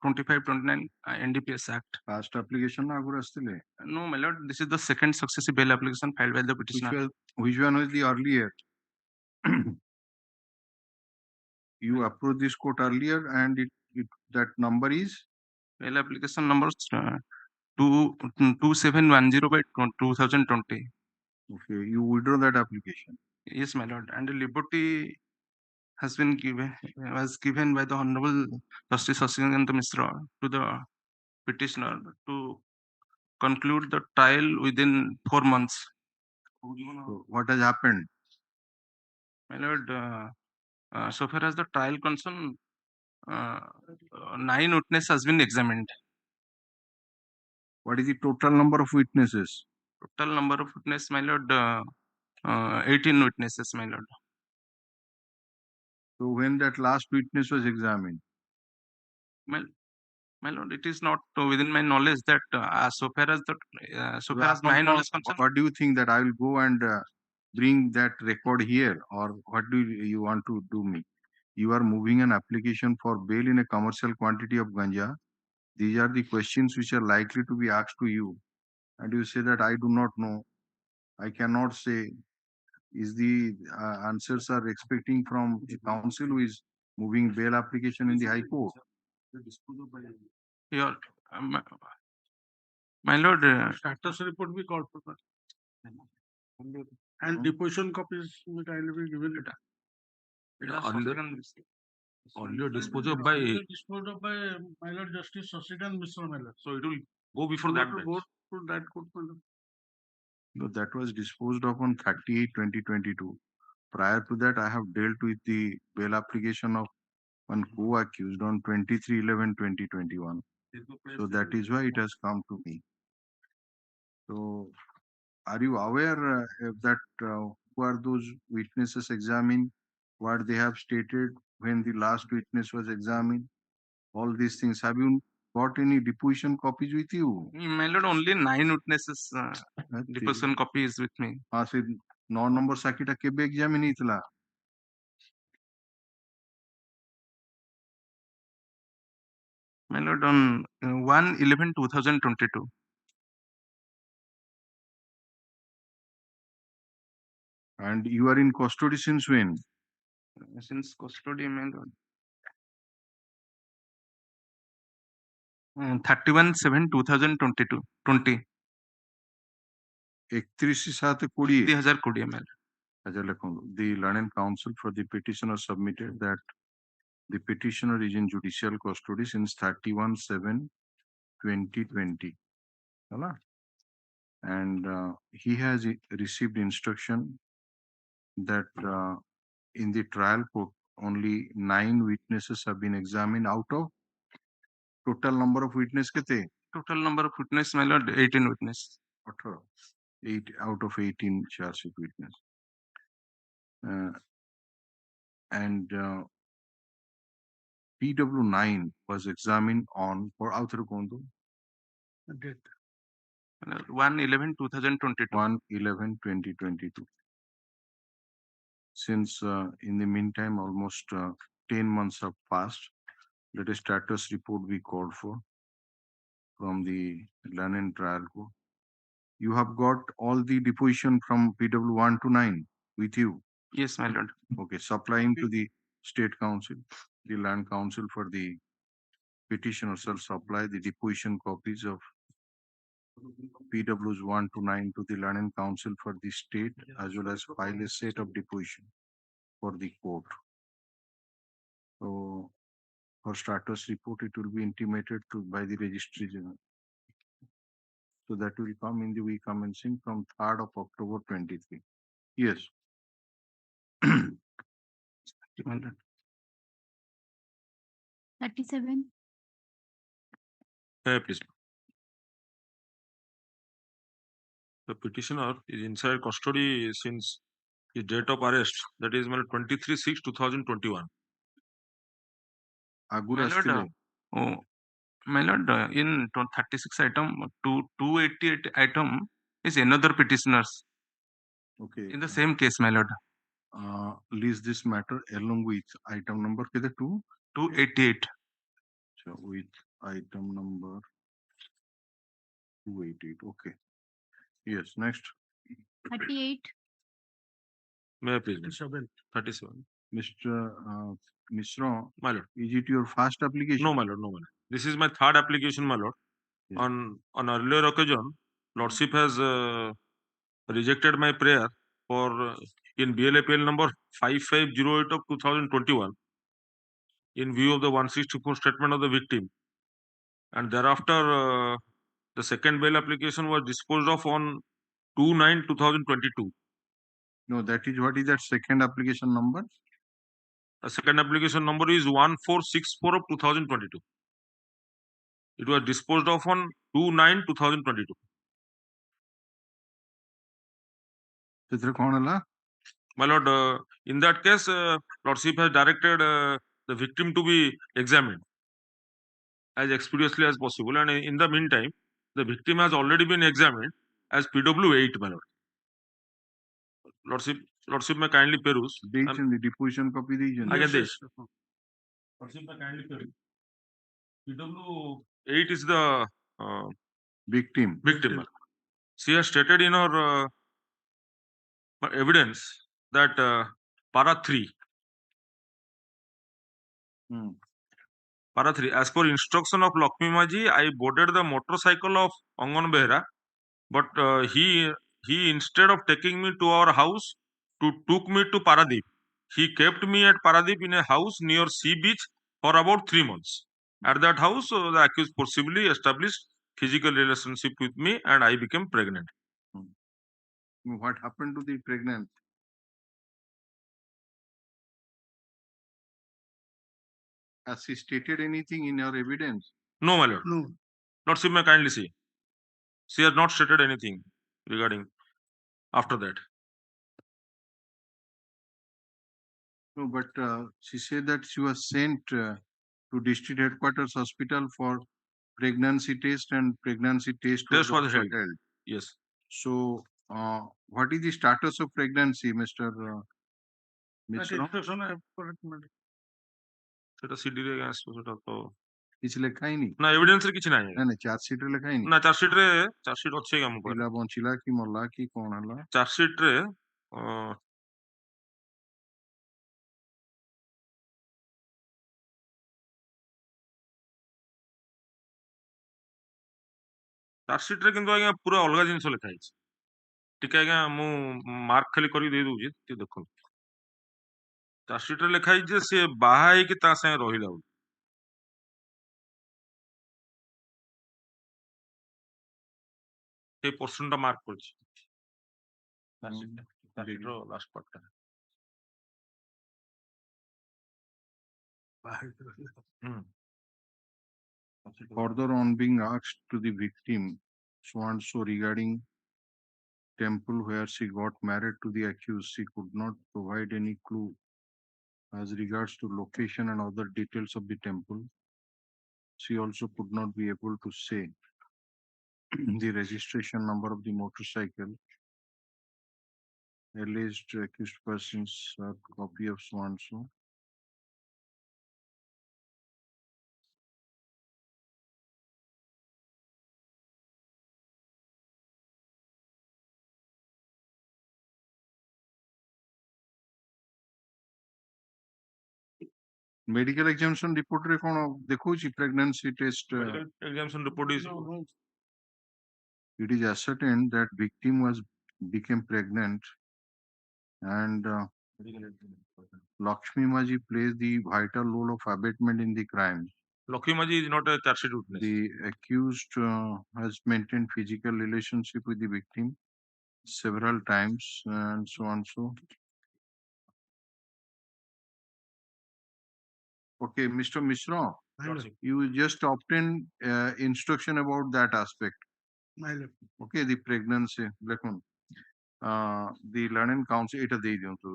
2529 NDPS Act. Past application na agora astile. No, my lord, this is the second successive bail application filed by the petitioner. Which one was the earlier? You approved this court earlier, and that number is? Bail application number 2710 by 2020. Okay, you withdraw that application. Yes, my lord, and the liberty was given by the Honorable Justice Sasikanth Misra to the petitioner to conclude the trial within 4 months. So what has happened? My lord, so far as the trial concerned, 9 witnesses has been examined. What is the total number of witnesses? Total number of witnesses, my lord, 18 witnesses, my lord. So when that last witness was examined? My lord, it is not within my knowledge that so far as my knowledge concerned. What do you think, that I will go and bring that record here, or what do you want to do me? You are moving an application for bail in a commercial quantity of ganja. These are the questions which are likely to be asked to you, and you say that I do not know. I cannot say. Is the answers are expecting from the counsel who is moving bail application in the High Court? Your, my lord, status report be called for, and deposition copies will kindly be given. Earlier disposed of by my lord Justice Sasikanth Misra, my lord. So it will go before that. Go to that court, my lord. No, that was disposed of on 30/8/2022. Prior to that, I have dealt with the bail application of one co-accused on 23/11/2021. So that is why it has come to me. So are you aware that who are those witnesses examined, what they have stated when the last witness was examined? All these things. Have you got any deposition copies with you? My lord, only 9 witnesses deposition copy is with me. ସେ 9 number ସାକ୍ଷୀଟା କେବେ examine ହେଇଥିଲା? My lord, on 1/11/2022. And you are in custody since when? Since custody, my lord. 31/7/2022. 20. 31/7/20. 2020, my lord. The learned counsel for the petitioner submitted that the petitioner is in judicial custody since 31/7/2020. And he has received instruction that in the trial court only 9 witnesses have been examined out of total number of witnesses. Total number of witnesses, my lord, 18 witnesses. 8 out of 18 charge sheet witness. And PW9 was examined on for author kondo 1/11/2022. 1/11/2022. Since in the meantime almost 10 months have passed, let a status report be called for from the learned trial court. You have got all the deposition from PW1 to 9 with you? Yes, my lord. Okay, supplying to the state council, the land council for the petitioner shall supply the deposition copies of PWs 1 to 9 to the learned council for the state, as well as file a set of deposition for the court. So for status report, it will be intimated to by the registry general. So that will come in the week commencing from 3rd of October 23. Yes. 37. Please. The petitioner is inside custody since his date of arrest, that is 23/6/2021. My lord, my lord, in 36 item, 288 item is another petitioners. Okay. In the same case, my lord. List this matter along with item number 288. So with item number 288. Okay. Yes. Next. 38. May I please? 37. Mr. Mishra, my lord. Is it your first application? No, my lord. No, my lord. This is my 3rd application, my lord. Yes. On earlier occasion, Lordship has rejected my prayer for in BLAPL number 5508 of 2021 in view of the 164 statement of the victim, and thereafter the second bail application was disposed of on 2/9/2022. No, that is what is that second application number? The second application number is 1464 of 2022. It was disposed of on 2/9/2022. My lord, in that case, Lordship has directed the victim to be examined as expeditiously as possible, and in the meantime, the victim has already been examined as PW8, my lord. Lordship may kindly peruse. Date and the deposition copy region. I get this. Lordship may kindly peruse. PW8 is the victim. Victim. She has stated in her evidence that para 3. Para 3. As per instruction of Lakshmi Maji, I boarded the motorcycle of Angan Behra, but he instead of taking me to our house, took me to Paradip. He kept me at Paradip in a house near sea beach for about 3 months. At that house, the accused forcibly established physical relationship with me, and I became pregnant. What happened to the pregnant? Has she stated anything in your evidence? No, my lord. No. Lordship may kindly see. She has not stated anything regarding after that. No, but she said that she was sent to district headquarters hospital for pregnancy test, and pregnancy test was Test was also held. held. Yes. So, what is the status of pregnancy, Mr. Mishra? সেটা CD রে আসবে, সেটা তো କିଛି ଲେଖା ହେଇନି? ନା evidence ରେ କିଛି ନାହିଁ। ନାଇଁ ଚାର୍ଜସିଟ ରେ ଲେଖା ହେଇନି? ନା ଚାର୍ଜସିଟ ଅଛି ଆମ ପାଖରେ। ପିଲା ବଞ୍ଚିଲା କି ମଲା କି କଣ ହେଲା? ଚାର୍ଜସିଟ ରେ ଚାର୍ଜସିଟ ରେ କିନ୍ତୁ ଆଜ୍ଞା ପୁରା ଅଲଗା ଜିନିଷ ଲେଖା ହେଇଛି। ଟିକେ ଆଜ୍ଞା ମୁଁ ମାର୍କ ଖାଲି କରିକି ଦେଇ ଦଉଛି, ଟିକେ ଦେଖନ୍ତୁ। ଚାର୍ଜସିଟ ରେ ଲେଖା ହେଇଛି ଯେ ସେ ବାହା ହେଇକି ତା ସାଙ୍ଗେ ରହିଲା ବୋଲି। ସେଇ ପର୍ସନ ଟା ମାର୍କ କରିଛି ଚାର୍ଜସିଟ ର ଲାଷ୍ଟ ପାର୍ଟ ଟା। Further, on being asked to the victim, so and so regarding temple where she got married to the accused, she could not provide any clue as regards to location and other details of the temple. She also could not be able to say the registration number of the motorcycle. Alleged accused persons have copy of so and so. Medical examination report रे कौन देखौची pregnancy test? Medical examination report is it is ascertained that victim became pregnant, and Lakshmi Maji plays the vital role of abatement in the crime. Lakshmi Maji is not a charge sheet witness. The accused has maintained physical relationship with the victim several times, and so on so. Okay, Mr. Mishra, you just obtained instruction about that aspect. Okay, the pregnancy. The learned counsel, এটা দিয়ে দিন তো।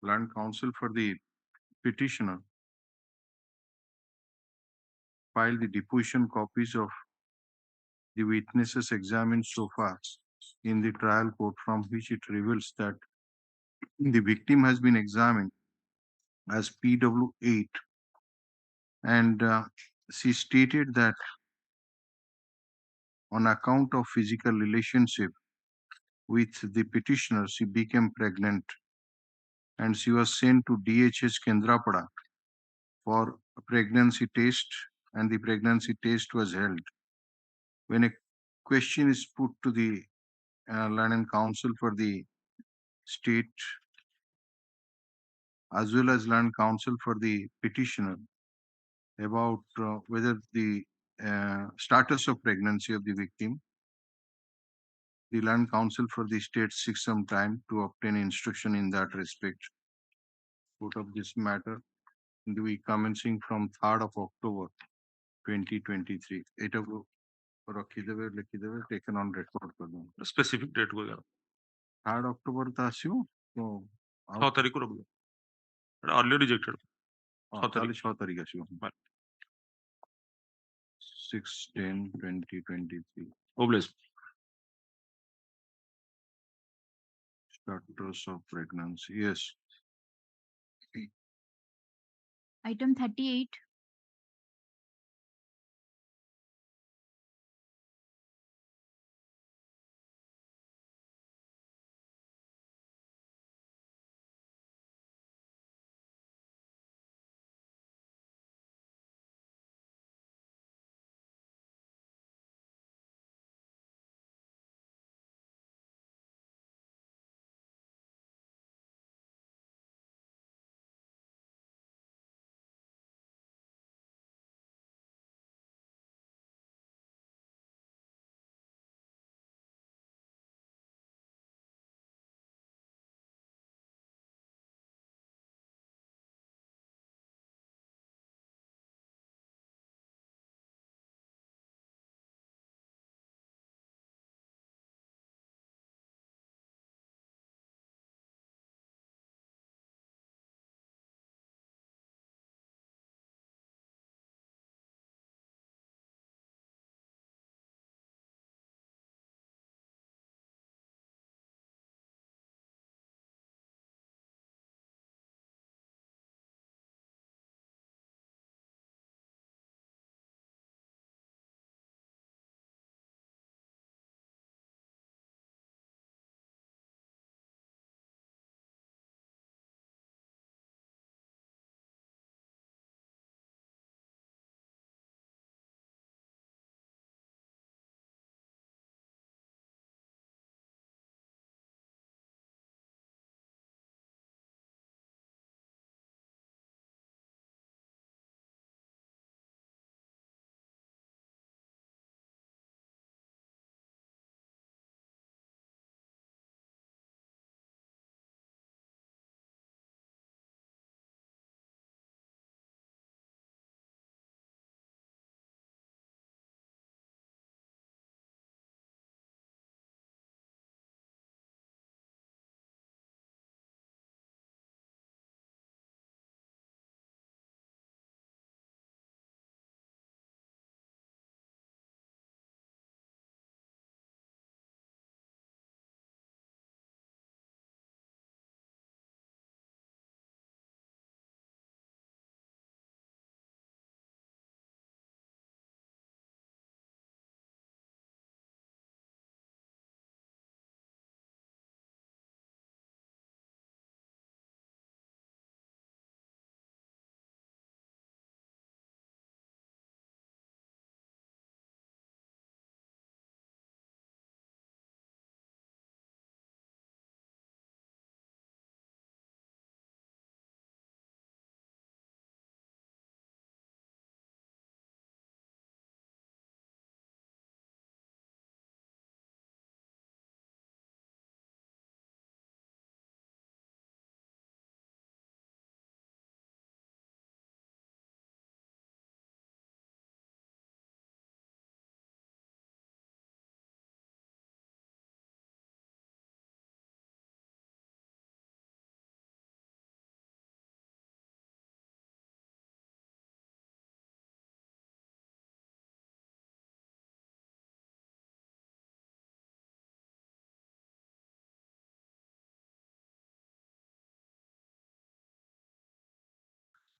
Learned counsel for the petitioner filed the deposition copies of the witnesses examined so far in the trial court, from which it reveals that the victim has been examined as PW8, and she stated that on account of physical relationship with the petitioner, she became pregnant, and she was sent to DHS Kendrapada for a pregnancy test, and the pregnancy test was held. When a question is put to the learned counsel for the state as well as learned counsel for the petitioner about whether the status of pregnancy of the victim, the learned counsel for the state seeks some time to obtain instruction in that respect. Court of this matter will be commencing from 3rd of October 2023. এটা ରଖିଦେବେ taken on record କରିଦେବେ। specific date को यार 3rd October ତ ଆସିବ ତ 6 ତାରିଖ କୁ ରଖିବ। ଏଟା earlier rejected 6 ତାହେଲେ ତାରିଖ 6 ତାରିଖ ଆସିବ। 6/10/2023. Obvious. Status of pregnancy, yes. Item 38.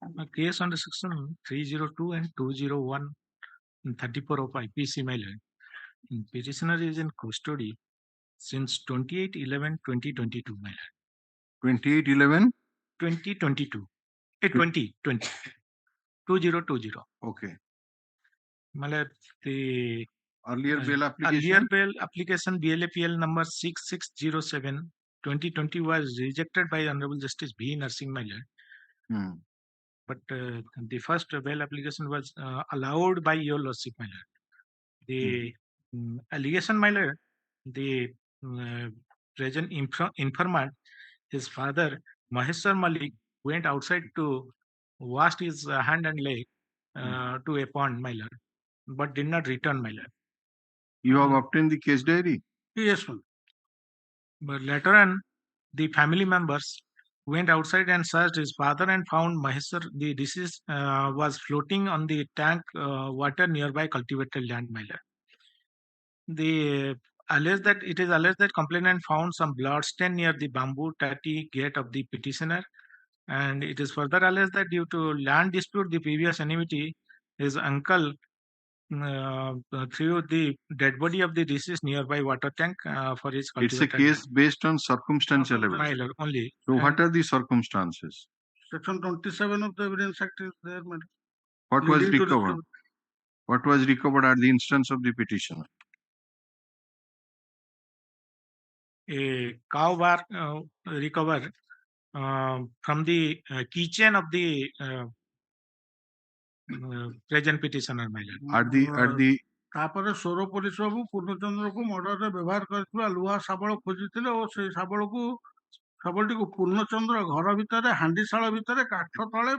A case under section 302 and 201 and 34 of IPC, my lord. Petitioner is in custody since 28/11/2022, my lord. 28/11? 2022. 2020. 2020. Okay. My lord, the Earlier bail earlier application? bail application BLAPL number 6607 2020 was rejected by Honorable Justice B. Nursing, my lord. But the first bail application was allowed by your lordship, my lord. The allegation, my lord, the present informant, his father, Maheshwar Malik, went outside to wash his hand and leg to a pond, my lord, but did not return, my lord. You have obtained the case diary? Yes, sir. But later on, the family members went outside and searched his father and found Maheshwar, the deceased, was floating on the tank water nearby cultivated land, my lord. The it is alleged that complainant found some blood stain near the bamboo tatty gate of the petitioner, and it is further alleged that due to land dispute, the previous enmity, his uncle threw the dead body of the deceased nearby water tank for his It's a cultivated case based on circumstantial evidence. my lord, only. So what are the circumstances? Section 27 of the Evidence Act is there, madam. What was Leading to recovered? What was recovered at the instance of the petitioner? A cow bar recovered from the keychain of the present petitioner, my lord. At the ତାପରେ ସୌର police ବାବୁ ପୂର୍ଣ୍ଣଚନ୍ଦ୍ରକୁ ମର୍ଡରରେ ବ୍ୟବହାର କରିଥିବା ଲୁହା ଶାବଳ ଖୋଜିଥିଲେ ଓ ସେଇ ଶାବଳଟିକୁ ପୂର୍ଣ୍ଣଚନ୍ଦ୍ର ଘର ଭିତରେ ହାଣ୍ଡିଶାଳ ଭିତରେ କାଠ ତଳେ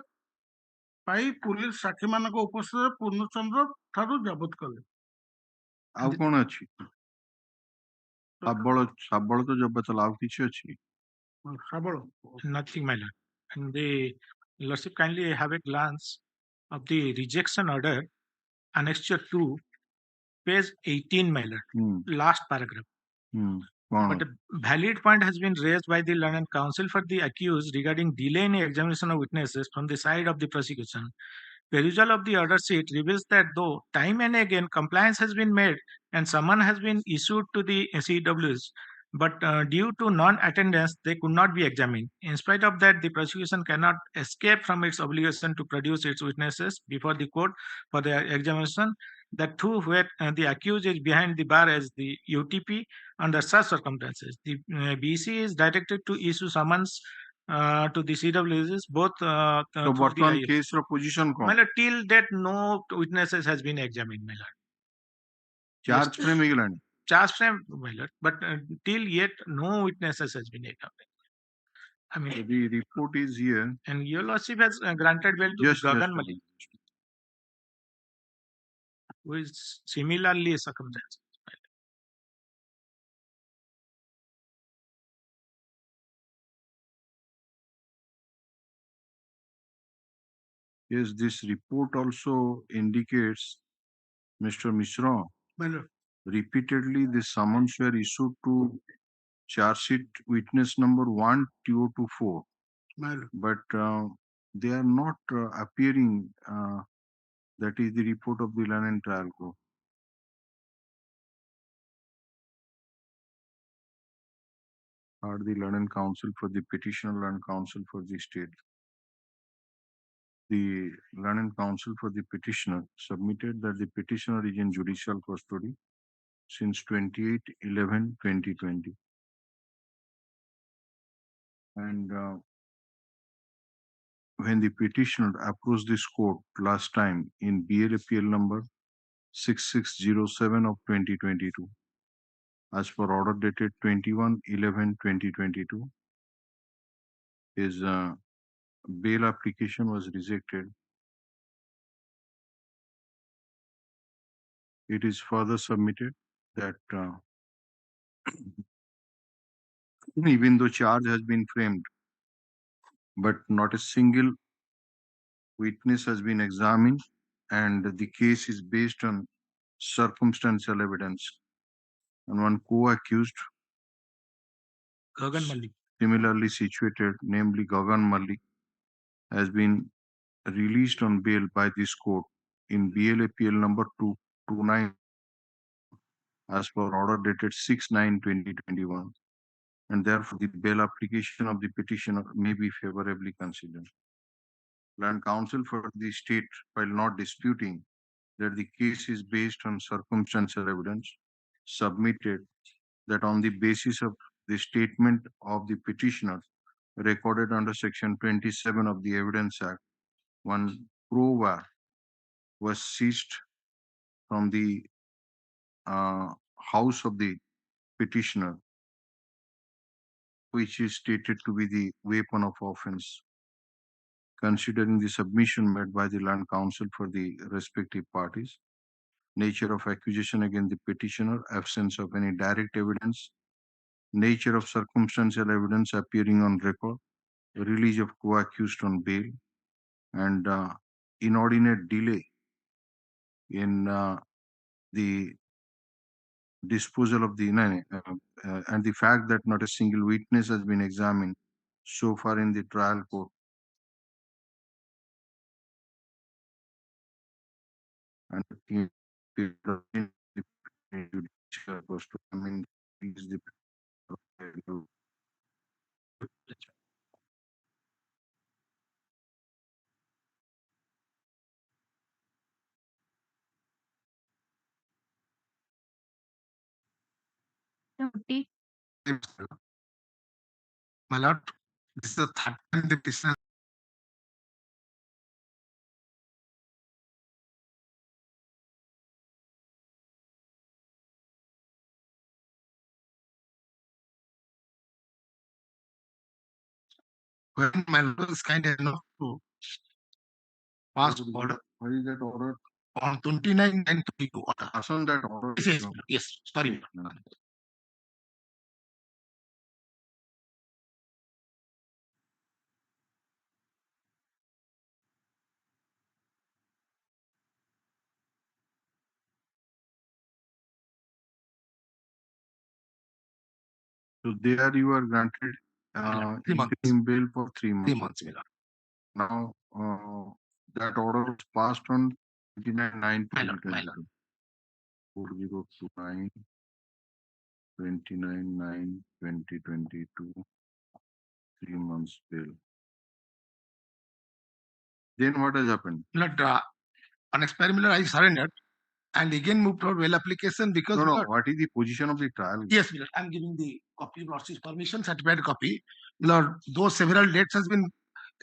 ପାଇ ପୁଲିସ ସାକ୍ଷୀମାନଙ୍କ ଉପସ୍ଥିତିରେ ପୂର୍ଣ୍ଣଚନ୍ଦ୍ର ଠାରୁ ଜବତ କଲେ। ଆଉ କଣ ଅଛି? ଶାବଳ ତ ଜବତ ହେଲା, ଆଉ କିଛି ଅଛି? ଶାବଳ? Nothing, my lord. And the lordship kindly have a glance of the rejection order, annexure 2, page 18, my lord. Last paragraph. But a valid point has been raised by the learned counsel for the accused regarding delay in examination of witnesses from the side of the prosecution. Perusal of the order sheet reveals that though time and again compliance has been made and summon has been issued to the CWs, but due to non-attendance, they could not be examined. In spite of that, the prosecution cannot escape from its obligation to produce its witnesses before the court for their examination. That too, where the accused is behind the bar as the UTP. Under such circumstances, the BC is directed to issue summons to the CWs both so Bhartan case ro position kon? My lord, till that no witnesses has been examined, my lord. Charge frame ହେଇଗଲାଣି? Charge frame, my lord, but till yet no witnesses has been examined. I mean, the report is here. And your lordship has granted bail to Gagan Malik, who is similarly circumstanced. Yes, this report also indicates, Mr. Mishra, repeatedly the summons were issued to charge sheet witness number 1224, but they are not appearing. That is the report of the Learned Trial Court. Are the Learned Counsel for the petitioner, Learned Counsel for the state. The Learned Counsel for the petitioner submitted that the petitioner is in judicial custody since 28/11/2020. And when the petitioner approached this court last time in BLAPL number 6607 of 2022, as per order dated 21/11/2022, his bail application was rejected. It is further submitted that even though charge has been framed, but not a single witness has been examined, and the case is based on circumstantial evidence. And one co-accused, Gagan Malik, similarly situated, namely Gagan Malik, has been released on bail by this court in BLAPL number 229 as per order dated 6/9/2021, and therefore the bail application of the petitioner may be favorably considered. Land counsel for the state, while not disputing that the case is based on circumstantial evidence, submitted that on the basis of the statement of the petitioner recorded under Section 27 of the Evidence Act, one crowbar was seized from the house of the petitioner, which is stated to be the weapon of offense. Considering the submission made by the land counsel for the respective parties, nature of accusation against the petitioner, absence of any direct evidence, nature of circumstantial evidence appearing on record, release of co-accused on bail, and inordinate delay in the disposal of the and the fact that not a single witness has been examined so far in the trial court. And the judicial was to come in is the My lord, this is the third time the petitioner. When my lord is kind enough to pass order. What is that order? On 29/9/22 order. On that order. Yes, sorry. So there you are granted 3 months. interim bail for 3 months. 3 months, my lord. Now that order was passed on 29/9/2022. My lord. 4029 29/9/2022, 3 months bail. Then what has happened? Lord, on experiment, I surrendered and again moved for bail application because. No, Lord, what is the position of the trial? yes, Lord, I'm giving the copy of Lord's permission, certified copy. Lord, though several dates has been,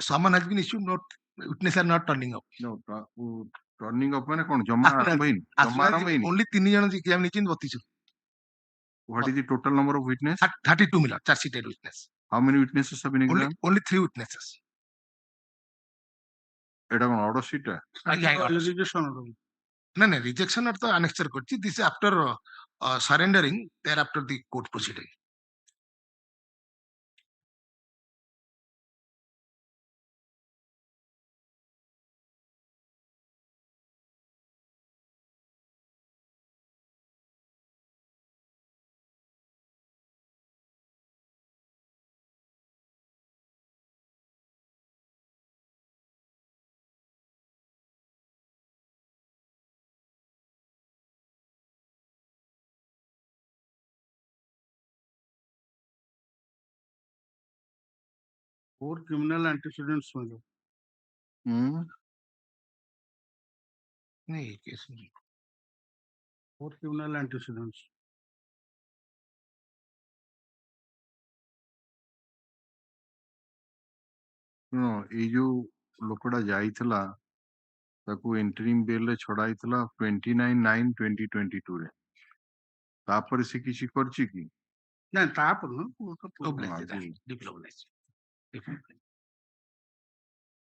summon has been issued, not witness are not turning up. No, turning up ମାନେ କଣ ଜମା ଆରମ୍ଭ ହେଇନି? ଜମା ଆରମ୍ଭ ହେଇନି? Only 3 ଜଣ exam ନେଇଛନ୍ତି 32. What is the total number of witnesses? 32 million, charge sheeted witness. How many witnesses have been examined? Only 3 witnesses. এটা কোন order sheet? No, rejection or the annexure করছি. This is after surrendering, thereafter the court proceeding. Four criminal antecedents में जो नहीं case में 4 criminal antecedents. No, ଏଇ ଯୋଉ ଲୋକଟା ଯାଇଥିଲା ତାକୁ interim bail ରେ ଛଡା ହେଇଥିଲା 29/9/2022 ରେ। ତାପରେ ସେ କିଛି କରିଛି କି? ନା ତାପରେ ନା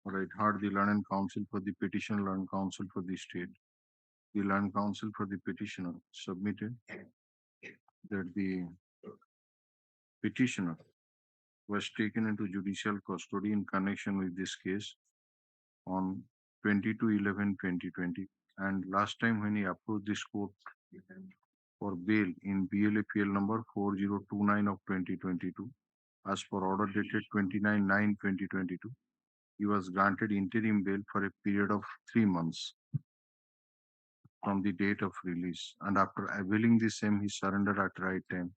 Right, heard the land and counsel for the petitioner, land counsel for the state. The land counsel for the petitioner submitted that the petitioner was taken into judicial custody in connection with this case on 22/11/2020, and last time when he approached this court for bail in BLAPL number 4029 of 2022, as per order dated 29/9/2022, he was granted interim bail for a period of 3 months from the date of release, and after availing the same, he surrendered at right time.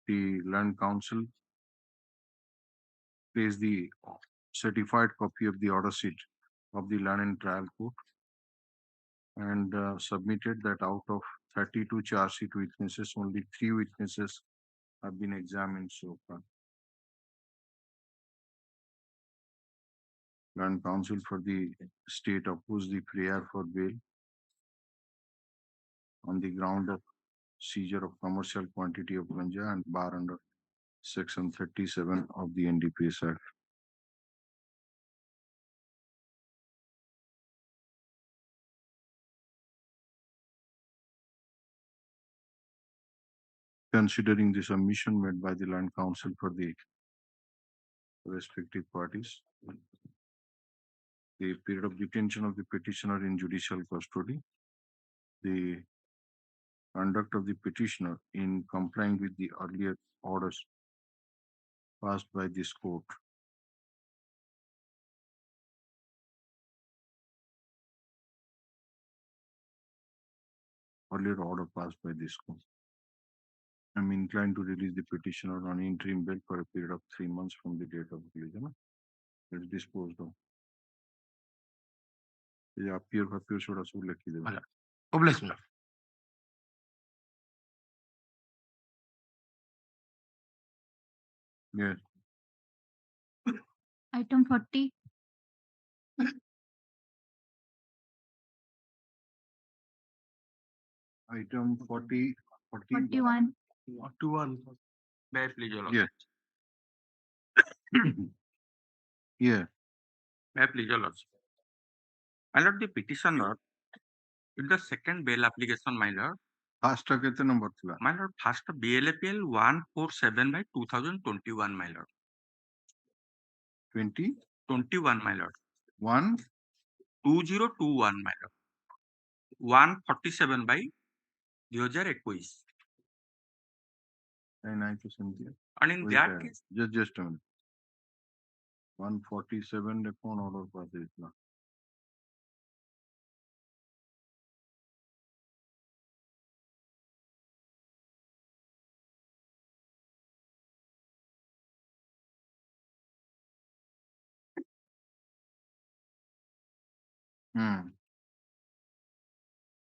The Land Council placed the certified copy of the order sheet of the Land and Trial Court and submitted that out of 32 charge sheet witnesses, only 3 witnesses have been examined so far. Land Council for the state opposed the prayer for bail on the ground of seizure of commercial quantity of ganja and bar under Section 37 of the NDPS Act. Considering the submission made by the Land Council for the respective parties, the period of detention of the petitioner in judicial custody, the conduct of the petitioner in complying with the earlier orders passed by this court, earlier order passed by this court. I'm inclined to release the petitioner on interim bail for a period of 3 months from the date of release. It's disposed of. ये appear छोड़ा सो लिखी दे Obliged, my lord. Yes. Item 40. Item 40, 41. 41. May I please, Your Lord? Yes. Yeah. May I please, Your Lord? My Lord, the petitioner in the second bail application, my Lord. First कितने number था? My Lord, first BLAPL 147 by 2021, my Lord. 21, my Lord. 2021, my Lord. 147 by 2021. And in that case, just a minute. 147 ने कौन order पास है इतना?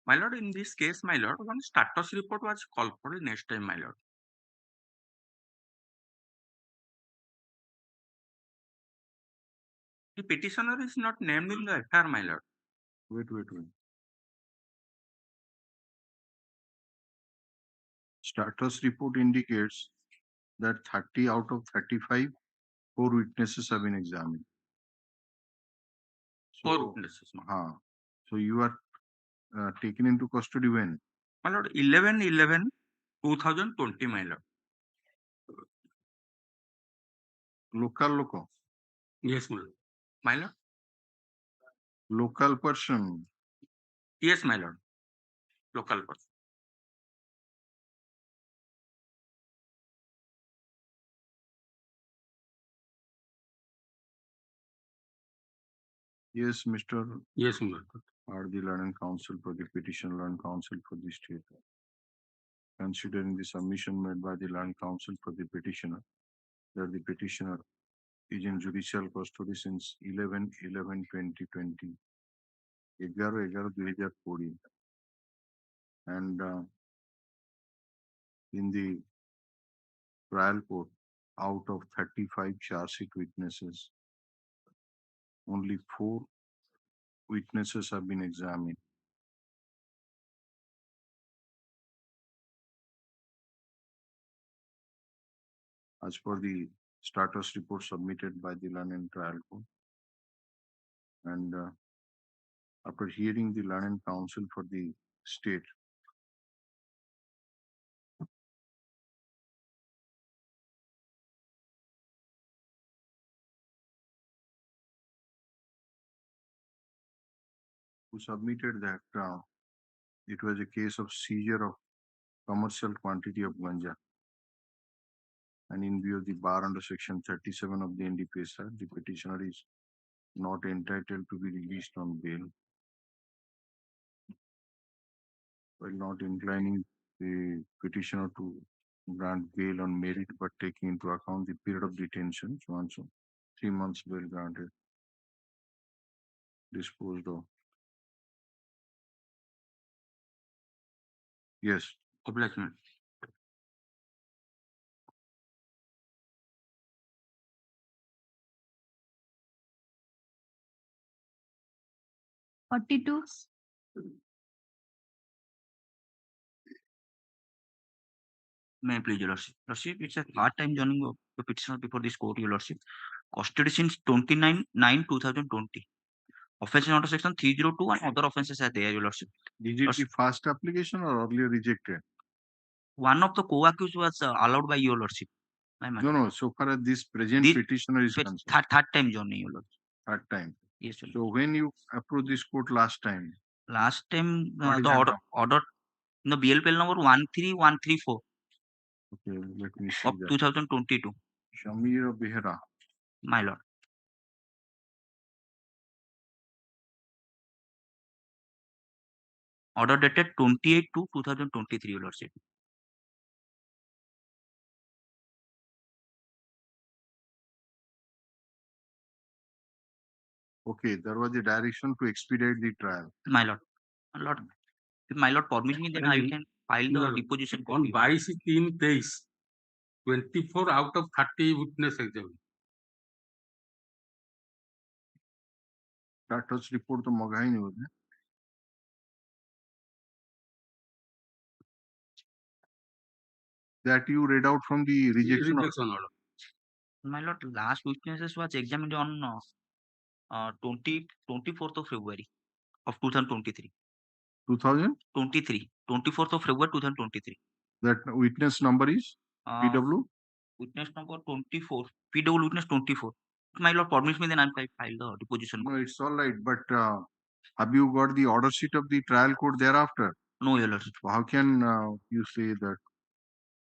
my Lord, in this case, my Lord, one status report was called for the next time, my Lord. The petitioner is not named in the FIR, my Lord. Wait. Status report indicates that 30 out of 35, 4 witnesses have been examined. So, 4 witnesses. So you are taken into custody when? My Lord, 11/11/2020, my Lord. Local. Yes, my Lord. My Lord? Local person. Yes, my Lord. Local person. Yes, Mr. Yes, my Lord. Are the Land Council for the petition, Land Council for the state. Considering the submission made by the Land Council for the petitioner, that the petitioner is in judicial custody since 11/11/2020, 11/11/2020, and in the trial court, out of 35 charge sheet witnesses, only 4 witnesses have been examined. As per the status report submitted by the Land and Trial Court, and after hearing the Land and Council for the state, who submitted that it was a case of seizure of commercial quantity of ganja, and in view of the bar under Section 37 of the NDPS Act, the petitioner is not entitled to be released on bail, while not inclining the petitioner to grant bail on merit but taking into account the period of detention, so and so. 3 months bail granted. Disposed of. Yes. Obligement. $42. May I please, Your Lordship? Lordship, it's a part-time joining of the petitioner before this court, Your Lordship. Custody since 29/9/2020. Offense under section 302 and other offenses are there, Your Lordship. Is it the first application or earlier rejected? One of the co-accused was allowed by Your Lordship. No. So far as this present petitioner is concerned. Third time joining, Your Lordship. Third time. Yes, Your Lordship. So when you approached this court last time? Last time What is the order in the BLPL number 13134. Okay, let me see of that. 2022. Shamir Behra. My lord. Order dated 28/2/2023, Your Lordship. Okay, there was a direction to expedite the trial. My lord. My lord. If my lord permit me, then I can file the deposition On copy. 22/3/23, 24 out of 30 witness examined. Status report तो मंगा ही नहीं होता है. That you read out from the rejection order. My lord, last witnesses was examined on 24th of February of 2023. 2023. 24th of February 2023. That witness number is PW? Witness number 24. PW witness 24. My lord permits me, then I'll file the deposition. No, it's all right. But have you got the order sheet of the trial court thereafter? No, Your Lordship. How can you say that?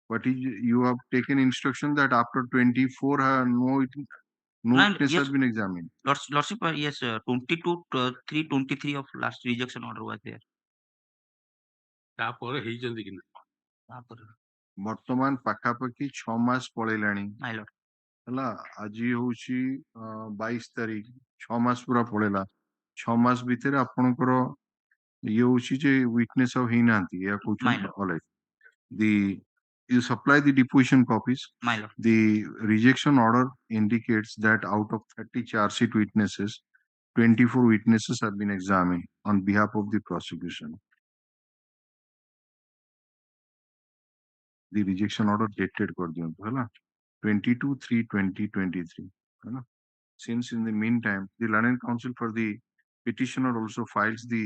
But you have taken instruction that after 24, no witness has been examined. Lordship, yes, 22/3/23 of last rejection order was there. ତାପରେ ହେଇଛନ୍ତି କି ନା? ବର୍ତ୍ତମାନ ପାଖାପାଖି 6 ମାସ ପଳେଇଲାଣି. ହେଲା ଆଜି ହଉଛି 22 ତାରିଖ. 6 ମାସ ପୁରା ପଳେଇଲା. 6 ମାସ ଭିତରେ ଆପଣଙ୍କର ଇଏ ହଉଛି ଯେ ୱିଟନେସ୍ ଆଉ ହେଇନାହାନ୍ତି. ଏହା କହୁଛନ୍ତି. All right. You supply the deposition copies. My lord. The rejection order indicates that out of 30 charge sheet witnesses, 24 witnesses have been examined on behalf of the prosecution. The rejection order dated कर दियो तो है ना 22/3/2023 है ना. Since in the meantime, the learned counsel for the petitioner also files the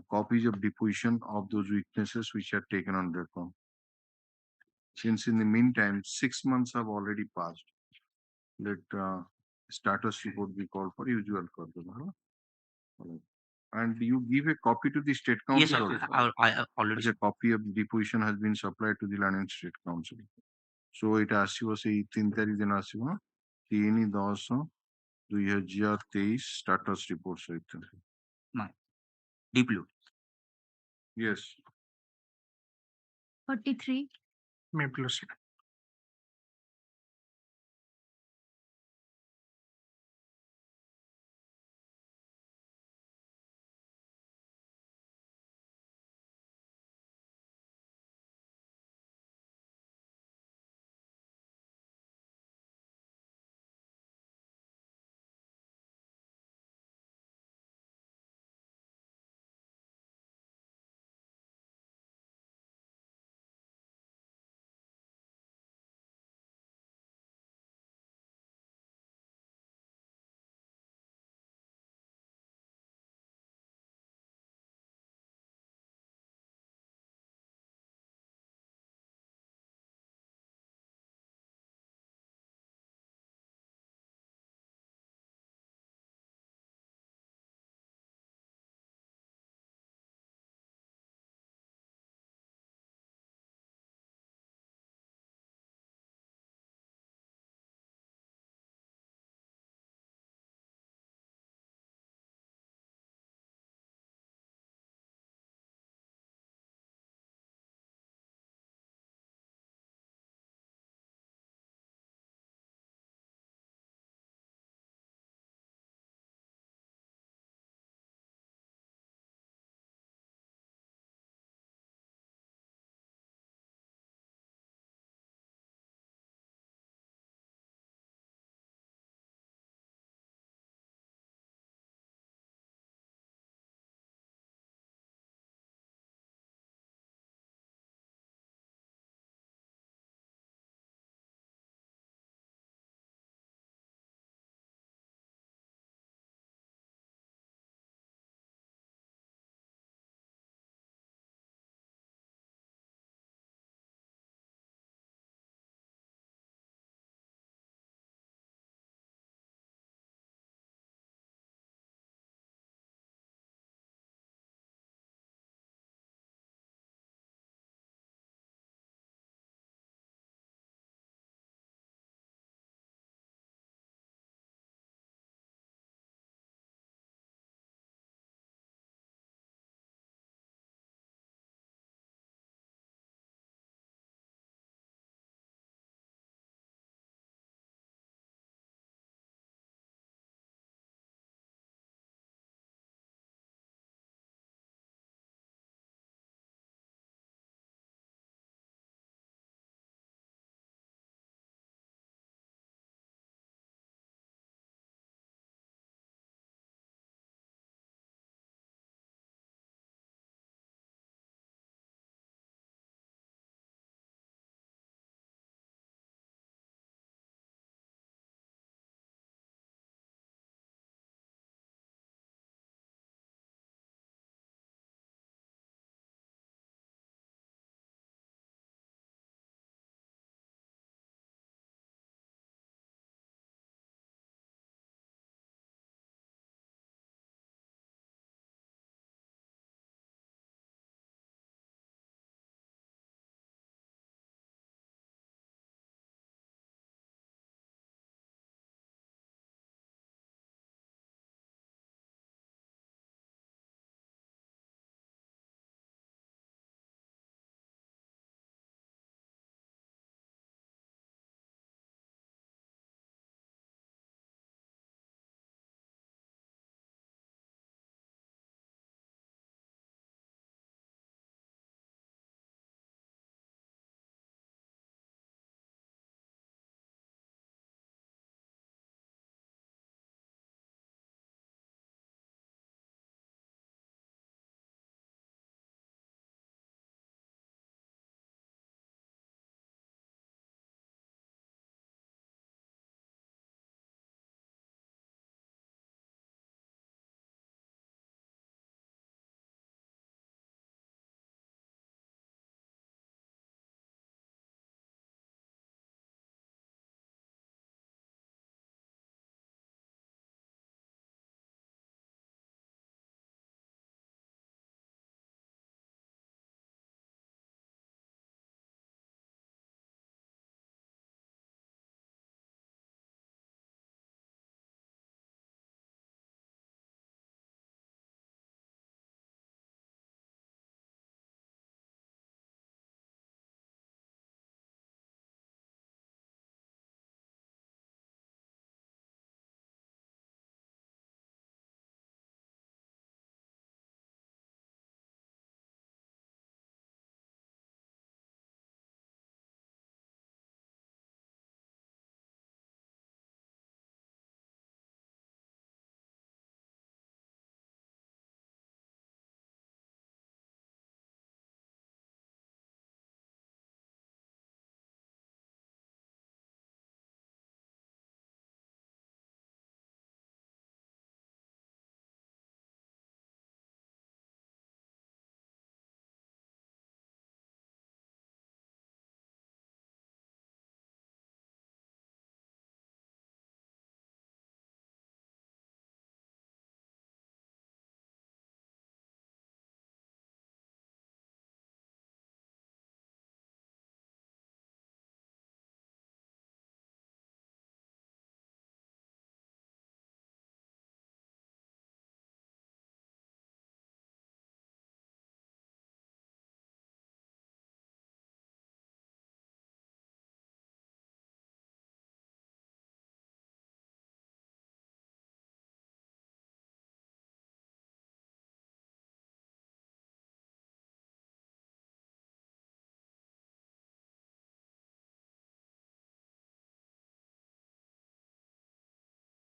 copies of deposition of those witnesses which are taken on record. Since in the meantime 6 months have already passed, let status report be called for usual court. And you give a copy to the state council. Yes, I already. A copy of the deposition has been supplied to the Learned State Council. So it ଆସିବ ସେଇ 3 ତାରିଖ ଦିନ ଆସିବ 3/10/2023 status report ସହିତ. Deep blue. Yes. 43. May proceed.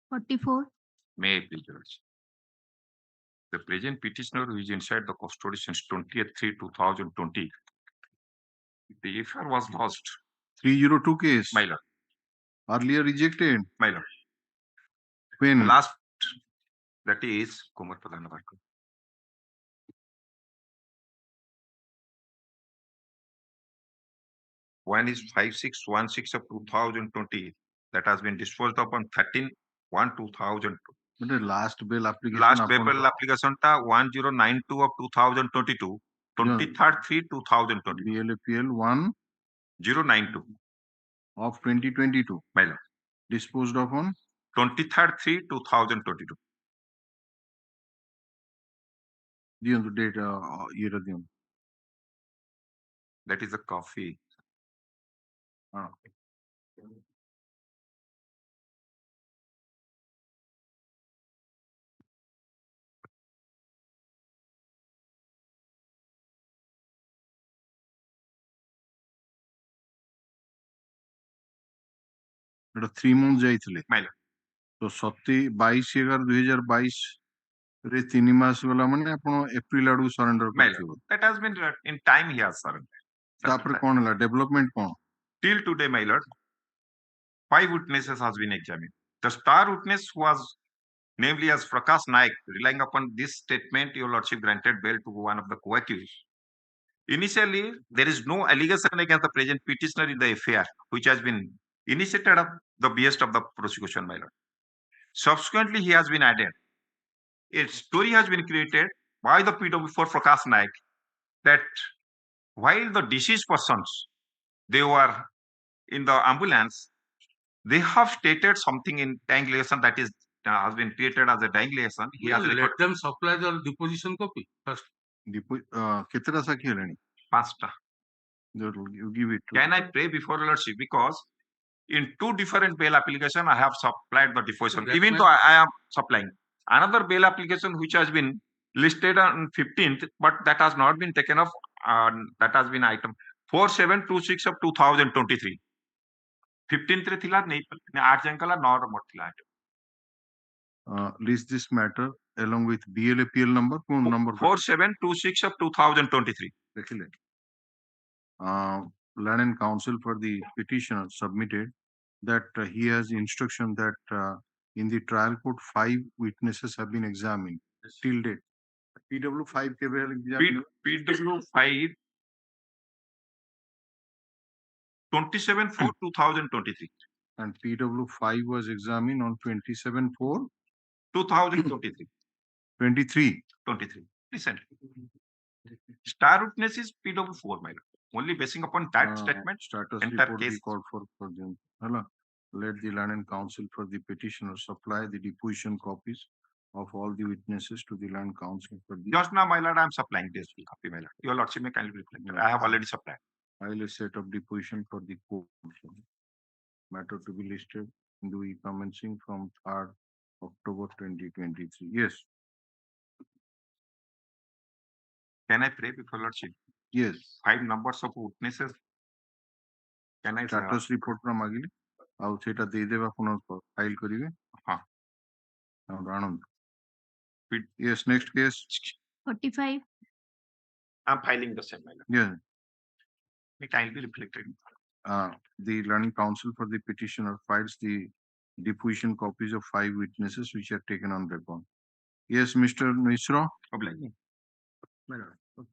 44. May I please, Your Lordship? The present petitioner who is inside the custody since 20th/3/2020. The affair was lost. 302 case. My Lord. Earlier rejected. My Lord. When? The last, that is Kumar Pradhan Varkar. One is 5616 of 2020 that has been disposed of on 13/1/2000. The last bail application. Last bail application ta 1092 of 2022, 23rd/3/2020. BLAPL 1092 of 2022. My Lord. Disposed of on 23rd/3/2022. The date year. That is a copy. It 3 months जाइथिले. My Lord. तो 22/11/2022 रे 3 मास वाला माने आपण April आडू surrender करथिबो. That has been in time he has surrendered. तापर कोन हला development cone? Till today, my Lord, 5 witnesses has been examined. The star witness was namely as Prakash Naik. Relying upon this statement, Your Lordship granted bail to one of the co-accused. Initially, there is no allegation against the present petitioner in the affair, which has been initiated at the behest of the prosecution, my Lord. Subsequently, he has been added. A story has been created by the PW4 Prakash Naik that while the deceased persons, they were in the ambulance, they have stated something in triangulation that is has been created as a triangulation. He has let them supply the deposition copy first. कितना सा खेलनी? 5टा. You give it. Can I pray before Your Lordship? Because in 2 different bail application, I have supplied the deposition. Even though I am supplying another bail application which has been listed on 15th, but that has not been taken off. That has been item 4726 of 2023. 15th रे थिला नहीं 8 जंकला 9 रो थिला. List this matter along with BLAPL number. Phone number 4726 of 2023. Land and Counsel for the petitioner submitted that he has instruction that in the trial court 5 witnesses have been examined till date. PW5 PW5 27/4/2023. And PW5 was examined on 27/4/2023. 23. Listen. Star witness is PW4, my Lord. Only basing upon that statement, status entire report case. be called for them. Let the Land and Counsel for the petitioner supply the deposition copies of all the witnesses to the Land Counsel for the. Just now, my Lord, I am supplying this copy, my Lord. Your Lordship may kindly reflect. I have already supplied. I will set up deposition for the court. Matter to be listed in the week commencing from 3rd October 2023. Yes. Can I pray before Lordship? Yes. 5 numbers of witnesses. Can I status report from Agili? I'll set a Dedeva file karive. Yes, next case. 45. I'm filing the same. Yeah. May kindly reflected. The Learning Counsel for the petitioner files the deposition copies of 5 witnesses which are taken on record. Yes, Mr. Misra.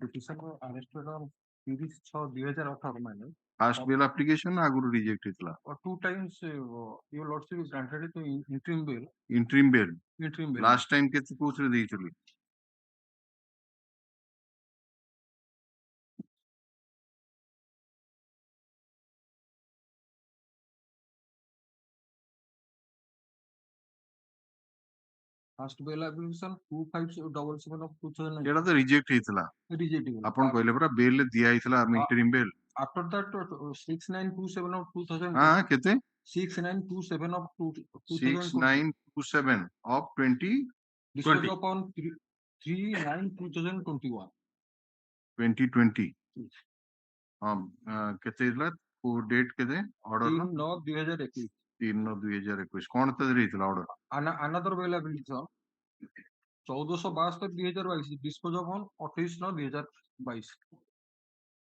Petitioner arrested on 30/6/2018. First bail application aguru rejected la. 2 times your lordship is granted it to interim bail. Interim bail. Interim bail. Last time kete kousre deyithili? First bail application 2577 of 2009. Eta to reject heitla. Reject. Apon koile pura bail diya heitla interim bail. After that 6927 of 2000. Kete? 6927 of 6927 of 2020. Disposed upon 3/9/2021. 2020. Kete heitla? Date kete? Order 3/9/2021. 3/2021 कौन था रही order another availability sir 14/72/2022 dispose of on 28/9/2022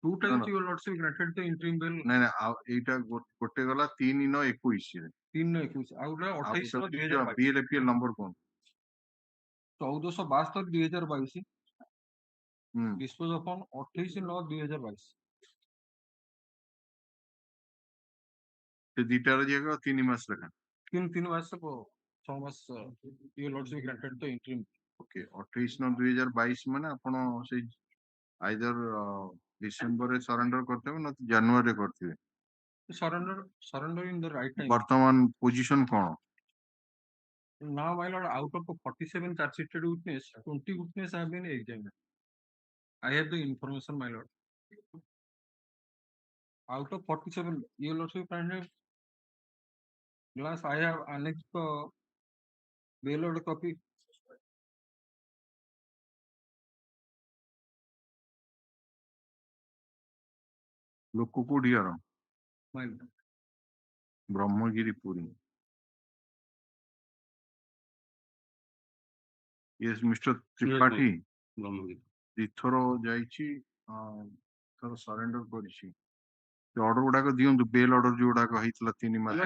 two times your lordship granted the interim bail नहीं नहीं एटा गोटे गला 3/9/21 3/9/21 ଆଉ ଗୋଟେ 28/9/2022 बीएलएपीएल number कौन 14/72/2022 dispose of on 28/9/2022 ସେ ଦିଟାର ଜାଗା 3 ମାସ ଲେଖା 3 ମାସ 6 ମାସ your lordship granted the interim okay 28/9/2022 ମାନେ ଆପଣ ସେଇ आइदर डिसेंबर रे सरेंडर करते हो ना जनवरी रे करते surrender in the right time वर्तमान पोजीशन कौन now my lord out of the 47 charge sheeted witness 20 witness have been examined I have the information my lord out of 47 your lordship granted glass I have annexed the bail order copy लोक कोडी यार my lord Brahmagiri Puri yes mister Tripathi दिथरो जाईची थरो surrender करिछि order गुडाक दियंतु bail order जो गुडाक हितला 3 मास I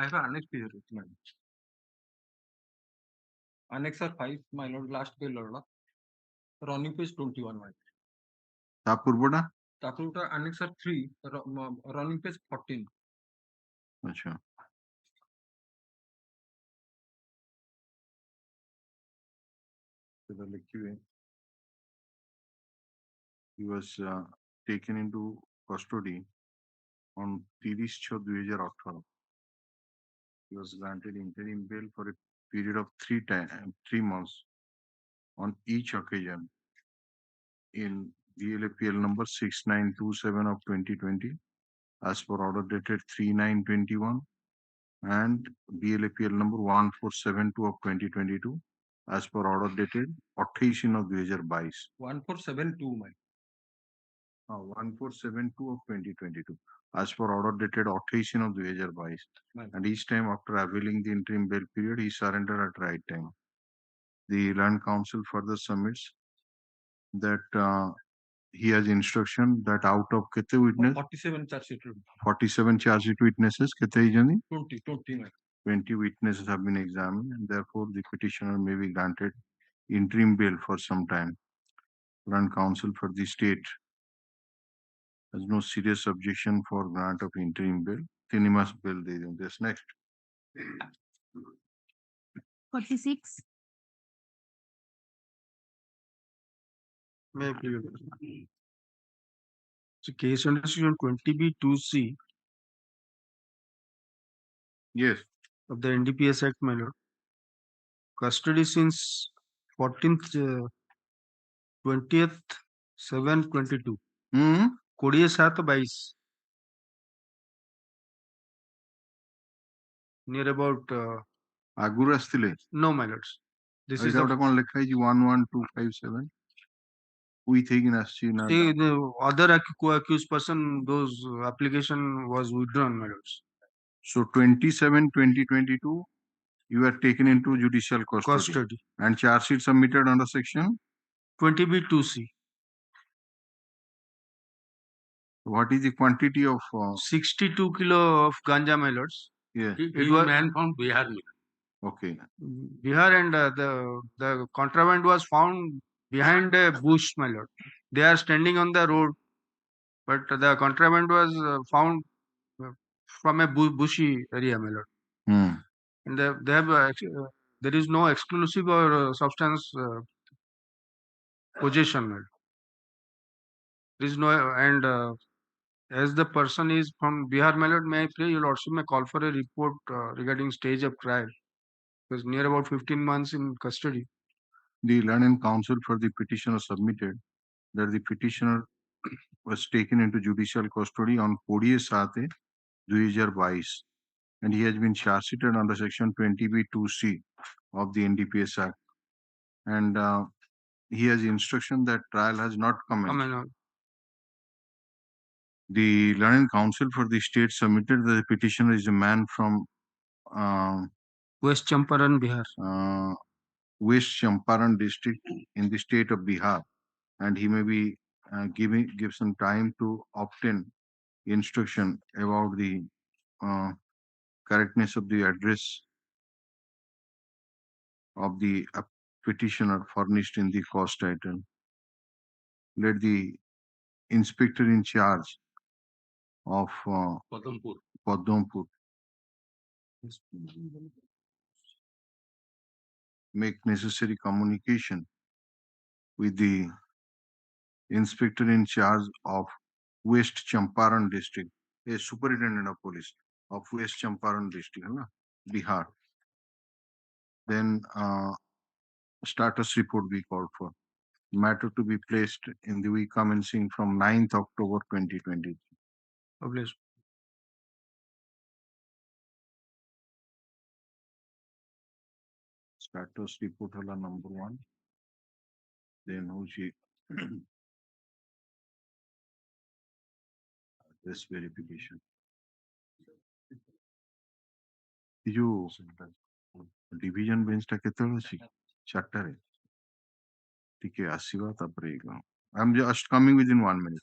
have annexed here my lord annex 5 my lord last bail order running page 21 my lord ता पूर्वडा तापुटा annex 3 running page 14 अच्छा तो लिखिए he was taken into custody on 30/6/2018 he was granted interim bail for a period of 3 months on each occasion in DLAPL number 6927 of 2020 as per order dated 3/9/21 and DLAPL number 1472 of 2022 as per order dated 28/9/2022 1472 my 1472 of 2022 as per order dated 28/9/2022 and each time after availing the interim bail period he surrendered at right time. The Land Council further submits that he has instruction that out of kete witness 47 charge sheet 47 charge sheet witnesses kete jani 20 my 20 witnesses have been examined and therefore the petitioner may be granted interim bail for some time. Land Council for the state has no serious objection for grant of interim bail. 3 mas bail de दें. This next. 46 May I please? So case under section 20B2C yes of the NDPS Act, my lord. Custody since 14th 20th 7/22 27/22 near about आगुर आस्तिले no my lords this is the कोन लिखा है जी 11257 we taken as seen the other co-accused person those application was withdrawn my lords so 27/2022 you are taken into judicial custody and charge sheet submitted under section 20B2C. What is the quantity of 62 kilo of ganja my lords yeah It was man from Bihar okay Bihar and the contraband was found behind a bush my lord they are standing on the road but the contraband was found from a bushy area my lord and they have there is no exclusive or substance possession my lord. There is no and as the person is from Bihar my lord may I pray your lordship may call for a report regarding stage of trial because near about 15 months in custody. The Land and Council for the petitioner submitted that the petitioner was taken into judicial custody on 20/7/2022 and he has been charge sheeted under section 20B2C of the NDPS Act and he has instruction that trial has not commenced. The learned counsel for the state submitted that the petitioner is a man from West Champaran, Bihar. West Champaran district in the state of Bihar, and he may be give some time to obtain instruction about the correctness of the address of the petitioner furnished in the cause title. Let the inspector in charge of Padmampur make necessary communication with the inspector in charge of West Champaran district, a superintendent of police of West Champaran district, Bihar. Then status report be called for. Matter to be placed in the week commencing from 9th October 2023. Published. Status report hala number 1. Then hochi address verification. ये जो division bench टा केतेବେଳେ ଅଛି 4টাରେ ଟିକେ ଆସିବା ତାପରେ I am just coming within 1 minute.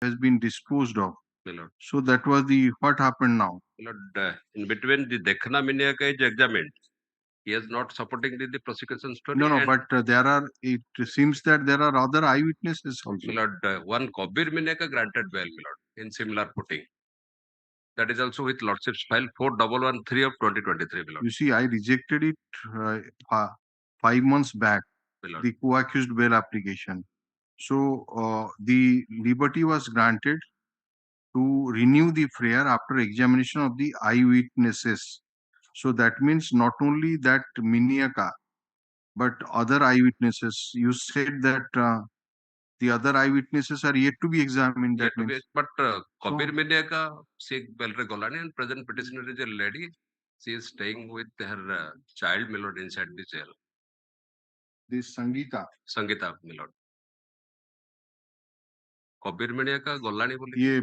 has been disposed of. My lord. So that was the what happened now. My lord, in between the Dekhana Miniaka is examined. He is not supporting the prosecution story. No, but it seems that there are other eyewitnesses also. My lord, one Kabir Miniaka granted bail, my lord, in similar footing. That is also with Lordship's file 4113 of 2023, my lord. You see, I rejected it 5 months back, the co-accused bail application. So the liberty was granted to renew the prayer after examination of the eyewitnesses. So that means not only that Miniaka, but other eyewitnesses. You said that the other eyewitnesses are yet to be examined. That means. But Kabir Miniaka, she Belre Golani, and present petitioner is a lady. She is staying with her child, my lord, inside the jail. This Sangeeta, my lord. Kabir Miniaka Golani बोले. ये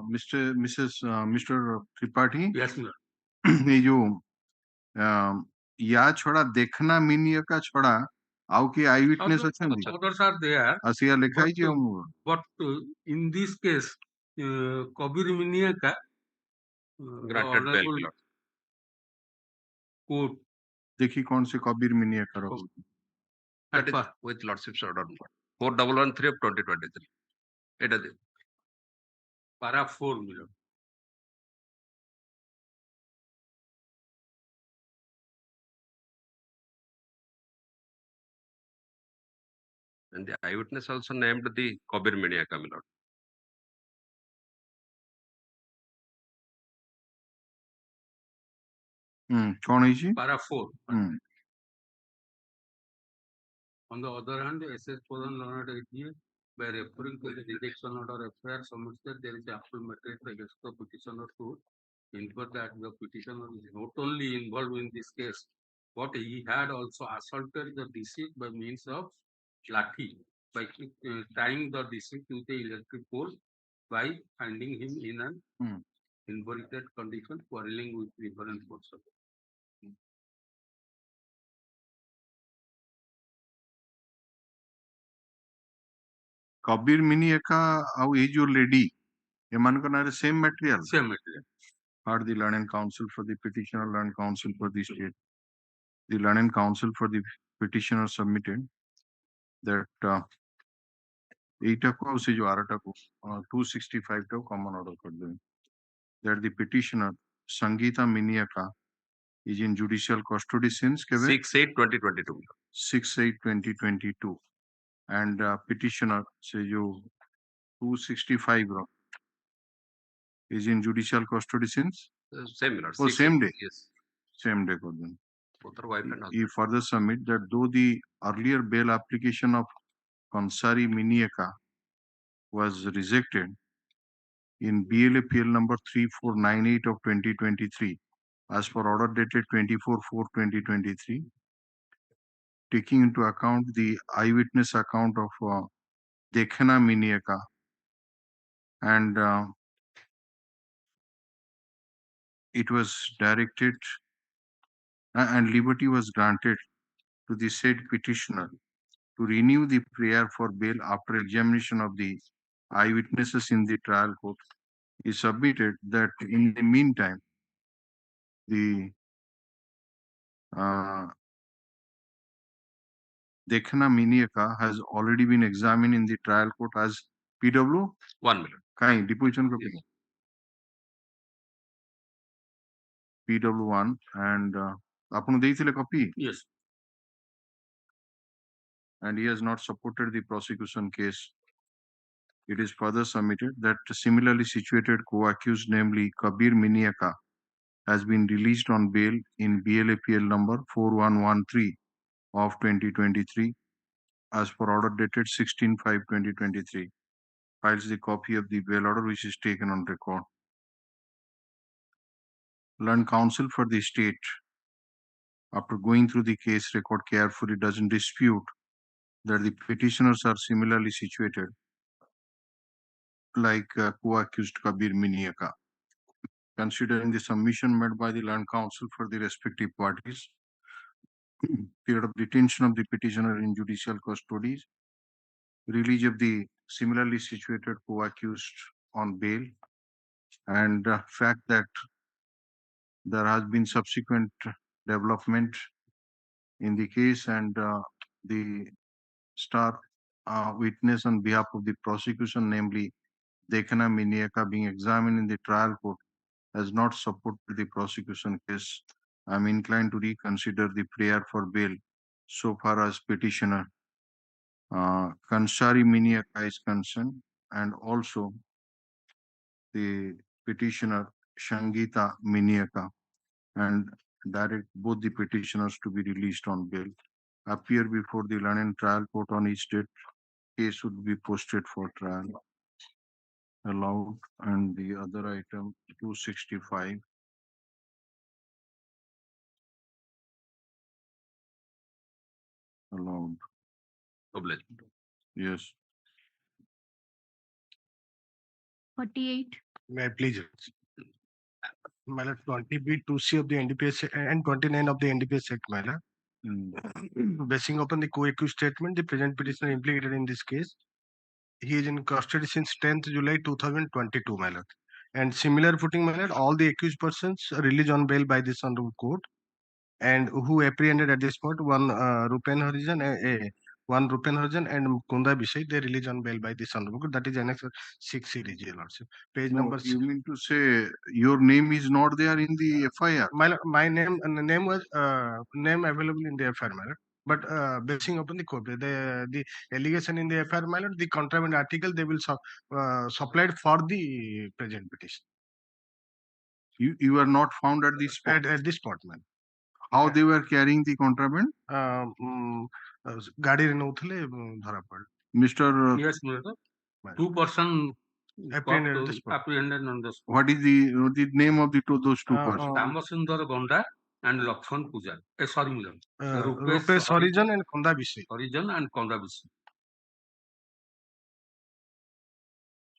Mr. Tripathi. Yes, my lord. ये जो या छोड़ा देखना मिनियका छोड़ा आउ के आई विटनेस अछंती. Others are there. आसिया लिखाई जे हम. But in this case, Kabir Miniaka, granted bail, my lord. Court. देखिए कौन से कबीर मिनियका रो. That is with Lordship's order 4113 of 2023. It is Para 4, my lord. And the eyewitness also named the Kabir Miniaka, my lord. कौन है जी? Para 4. On the other hand, SS Pradhan Leonard AGA, by referring to the rejection order FIR, submits that there is ample material against the petitioner to infer that the petitioner is not only involved in this case, but he had also assaulted the deceased by means of lathi, by tying the deceased with the electric pole, by finding him in an involuntary condition, quarreling with reference person. Kabir मिनियका आउ ए जो lady एमान को नारे same material. Heard the learned counsel for the petitioner, learned counsel for the state. The learned counsel for the petitioner submitted that 8 को से जो 8 को 265 को common order कर दें. That the petitioner Sangeeta Miniaka is in judicial custody since 6/8/2022. 6/8/2022, and petitioner से जो 265 is in judicial custody since same same day. Yes, same day. Both are wife and husband. He further submit that though the earlier bail application of Kansari Miniaka was rejected in BLAPL number 3498 of 2023 as per order dated 24/4/2023, taking into account the eyewitness account of Dekhana Miniaka and it was directed and liberty was granted to the said petitioner to renew the prayer for bail after examination of the eyewitnesses in the trial court. He submitted that in the meantime, the Dekhana Miniaka has already been examined in the trial court as PW 1 minute. Kain deposition copy. PW1 and आपने दी थी copy. Yes. And he has not supported the prosecution case. It is further submitted that similarly situated co-accused, namely Kabir Miniaka, has been released on bail in BLAPL number 4113 of 2023 as per order dated 16/5/2023. Files the copy of the bail order which is taken on record. Learned counsel for the state, after going through the case record carefully, doesn't dispute that the petitioners are similarly situated like co-accused Kabir Miniaka. Considering the submission made by the learned counsel for the respective parties, period of detention of the petitioner in judicial custody release of the similarly situated co-accused on bail, and fact that there has been subsequent development in the case, and the star witness on behalf of the prosecution, namely Dekhana Miniaka, being examined in the trial court, has not supported the prosecution case. I am inclined to reconsider the prayer for bail so far as petitioner Kanshari Miniaka is concerned, and also the petitioner Shangita Miniaka, and direct both the petitioners to be released on bail, appear before the London trial court on each date. Case would be posted for trial. Allowed. And the other item 265. Allowed. Yes. 48. May I please? My lord, 20B, 2C of the NDPS and 29 of the NDPS Act, my lord. Basing upon the co-accused statement, the present petitioner implicated in this case, he is in custody since 10th July 2022, my lord. And similar footing, my lord, all the accused persons are released on bail by this honorable court, and who apprehended at this spot one Rupen Harijan and Kunda Bishai, they released on bail by this honorable court. That is Annex 6 series, lordship. Page No, number. you mean to say your name is not there in the FIR? My name was name available in the FIR, my lord. But basing upon the court, the allegation in the FIR, my lord, the contraband article they will supplied for the present petition. You are not found at this spot? At this spot, man. How they were carrying the contraband? Gadi renouthile dhara pad. Mr. Yes, Mr. 2 person apprehended on the spot. Apprehended on the spot. What is the name of those two persons? Damasundar Gonda and Lakshman Puja. Sorry, Mr. Rupesh Harijan and Kunda Bishai. Harijan and Kunda Bishai.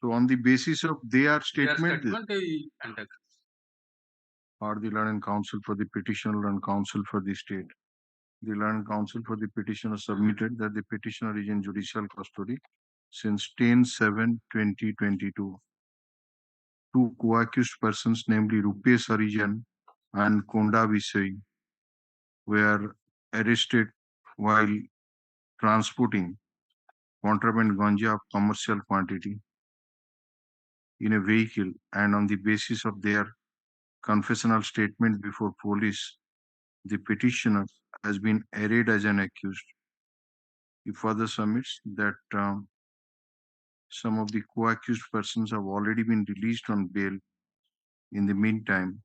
So on the basis of their statement, and or the learned counsel for the petitioner and counsel for the state. The learned counsel for the petitioner submitted that the petitioner is in judicial custody since 10/7/2022. Two co-accused persons, namely Rupesh Harijan and Konda Visai, were arrested while transporting contraband ganja of commercial quantity in a vehicle, and on the basis of their confessional statement before police, the petitioner has been arraigned as an accused. He further submits that some of the co-accused persons have already been released on bail in the meantime,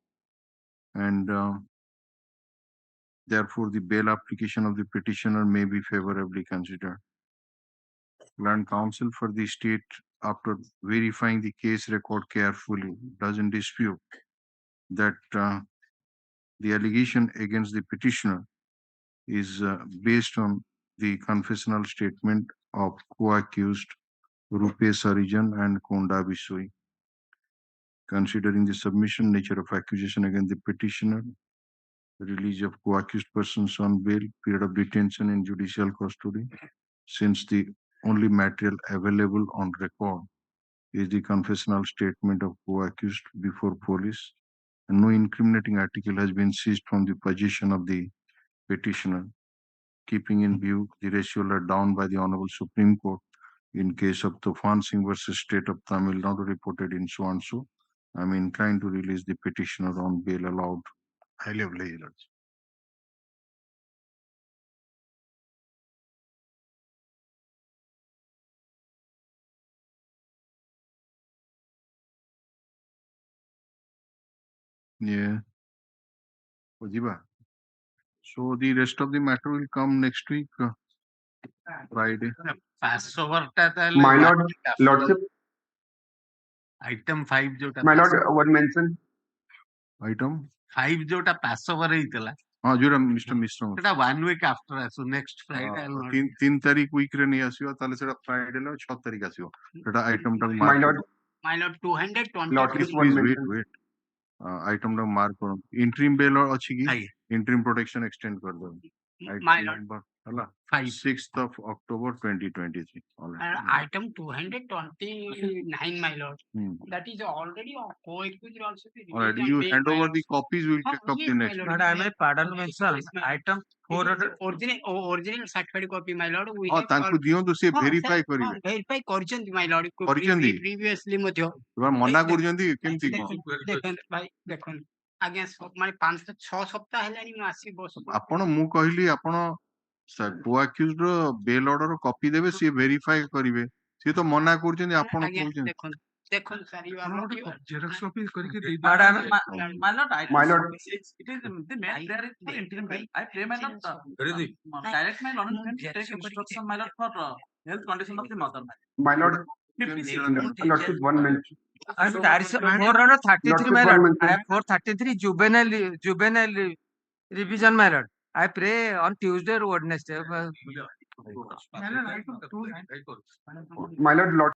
and therefore the bail application of the petitioner may be favorably considered. Learned counsel for the state, after verifying the case record carefully, doesn't dispute that the allegation against the petitioner is based on the confessional statement of co-accused Rupesh Harijan and Konda Bisoi. Considering the submission nature of accusation against the petitioner, release of co-accused persons on bail, period of detention in judicial custody, since the only material available on record is the confessional statement of co-accused before police, and no incriminating article has been seized from the possession of the petitioner, keeping in view the ratio laid down by the Honorable Supreme Court in case of Tufan Singh versus State of Tamil Nadu reported in so and so, I am inclined to release the petitioner on bail allowed. Highly obliged. Yeah. So the rest of the matter will come next week, Friday. Passover My lord, lordship. Item 5 jota. My lord, one mention. Item 5 jota Passover heitala. हाँ जोरा mister Mishra Eta 1 week after so next Friday I'll not. 3 तारीख week रे नहीं आसियो ताले सेटा Friday ले 6 तारीख आसियो सेटा item टा My lord, 220. lordship one please mention. wait item टा mark करो interim bail और अच्छी की interim protection extend कर दो My lord, 5. 6th of October 2023. All right. Item 229, my lord. That is already co-accused also. All right. You hand over the copies. We'll take up the next. Lord, I may pardon myself. Item 400. Original certified copy, my lord. We Oh, तांकु दियो तो से verify करिवे. Verify करछन्ती, my lord. करछन्ती. Previously मध्य. तुम मना करछन्ती केमती को. देखन भाई देखन. आगे माने 5-6 सप्ताह हेलानी मु आसी बस. आपण मु कहली आपण co-accused रो bail order कॉपी देबे से verify करिवे. से तो मना करछन्ती आपण कहछन. देखन sir you are not Xerox copy करके दे But my lord, My lord. it is the main there is for interim bail. I pray my lord, direct my lord to take instruction my lord for health condition of the mother. My lord, lordship, 1 minute. I have 433, my lord. I have 433 juvenile revision, my lord. I pray on Tuesday or Wednesday. My lord,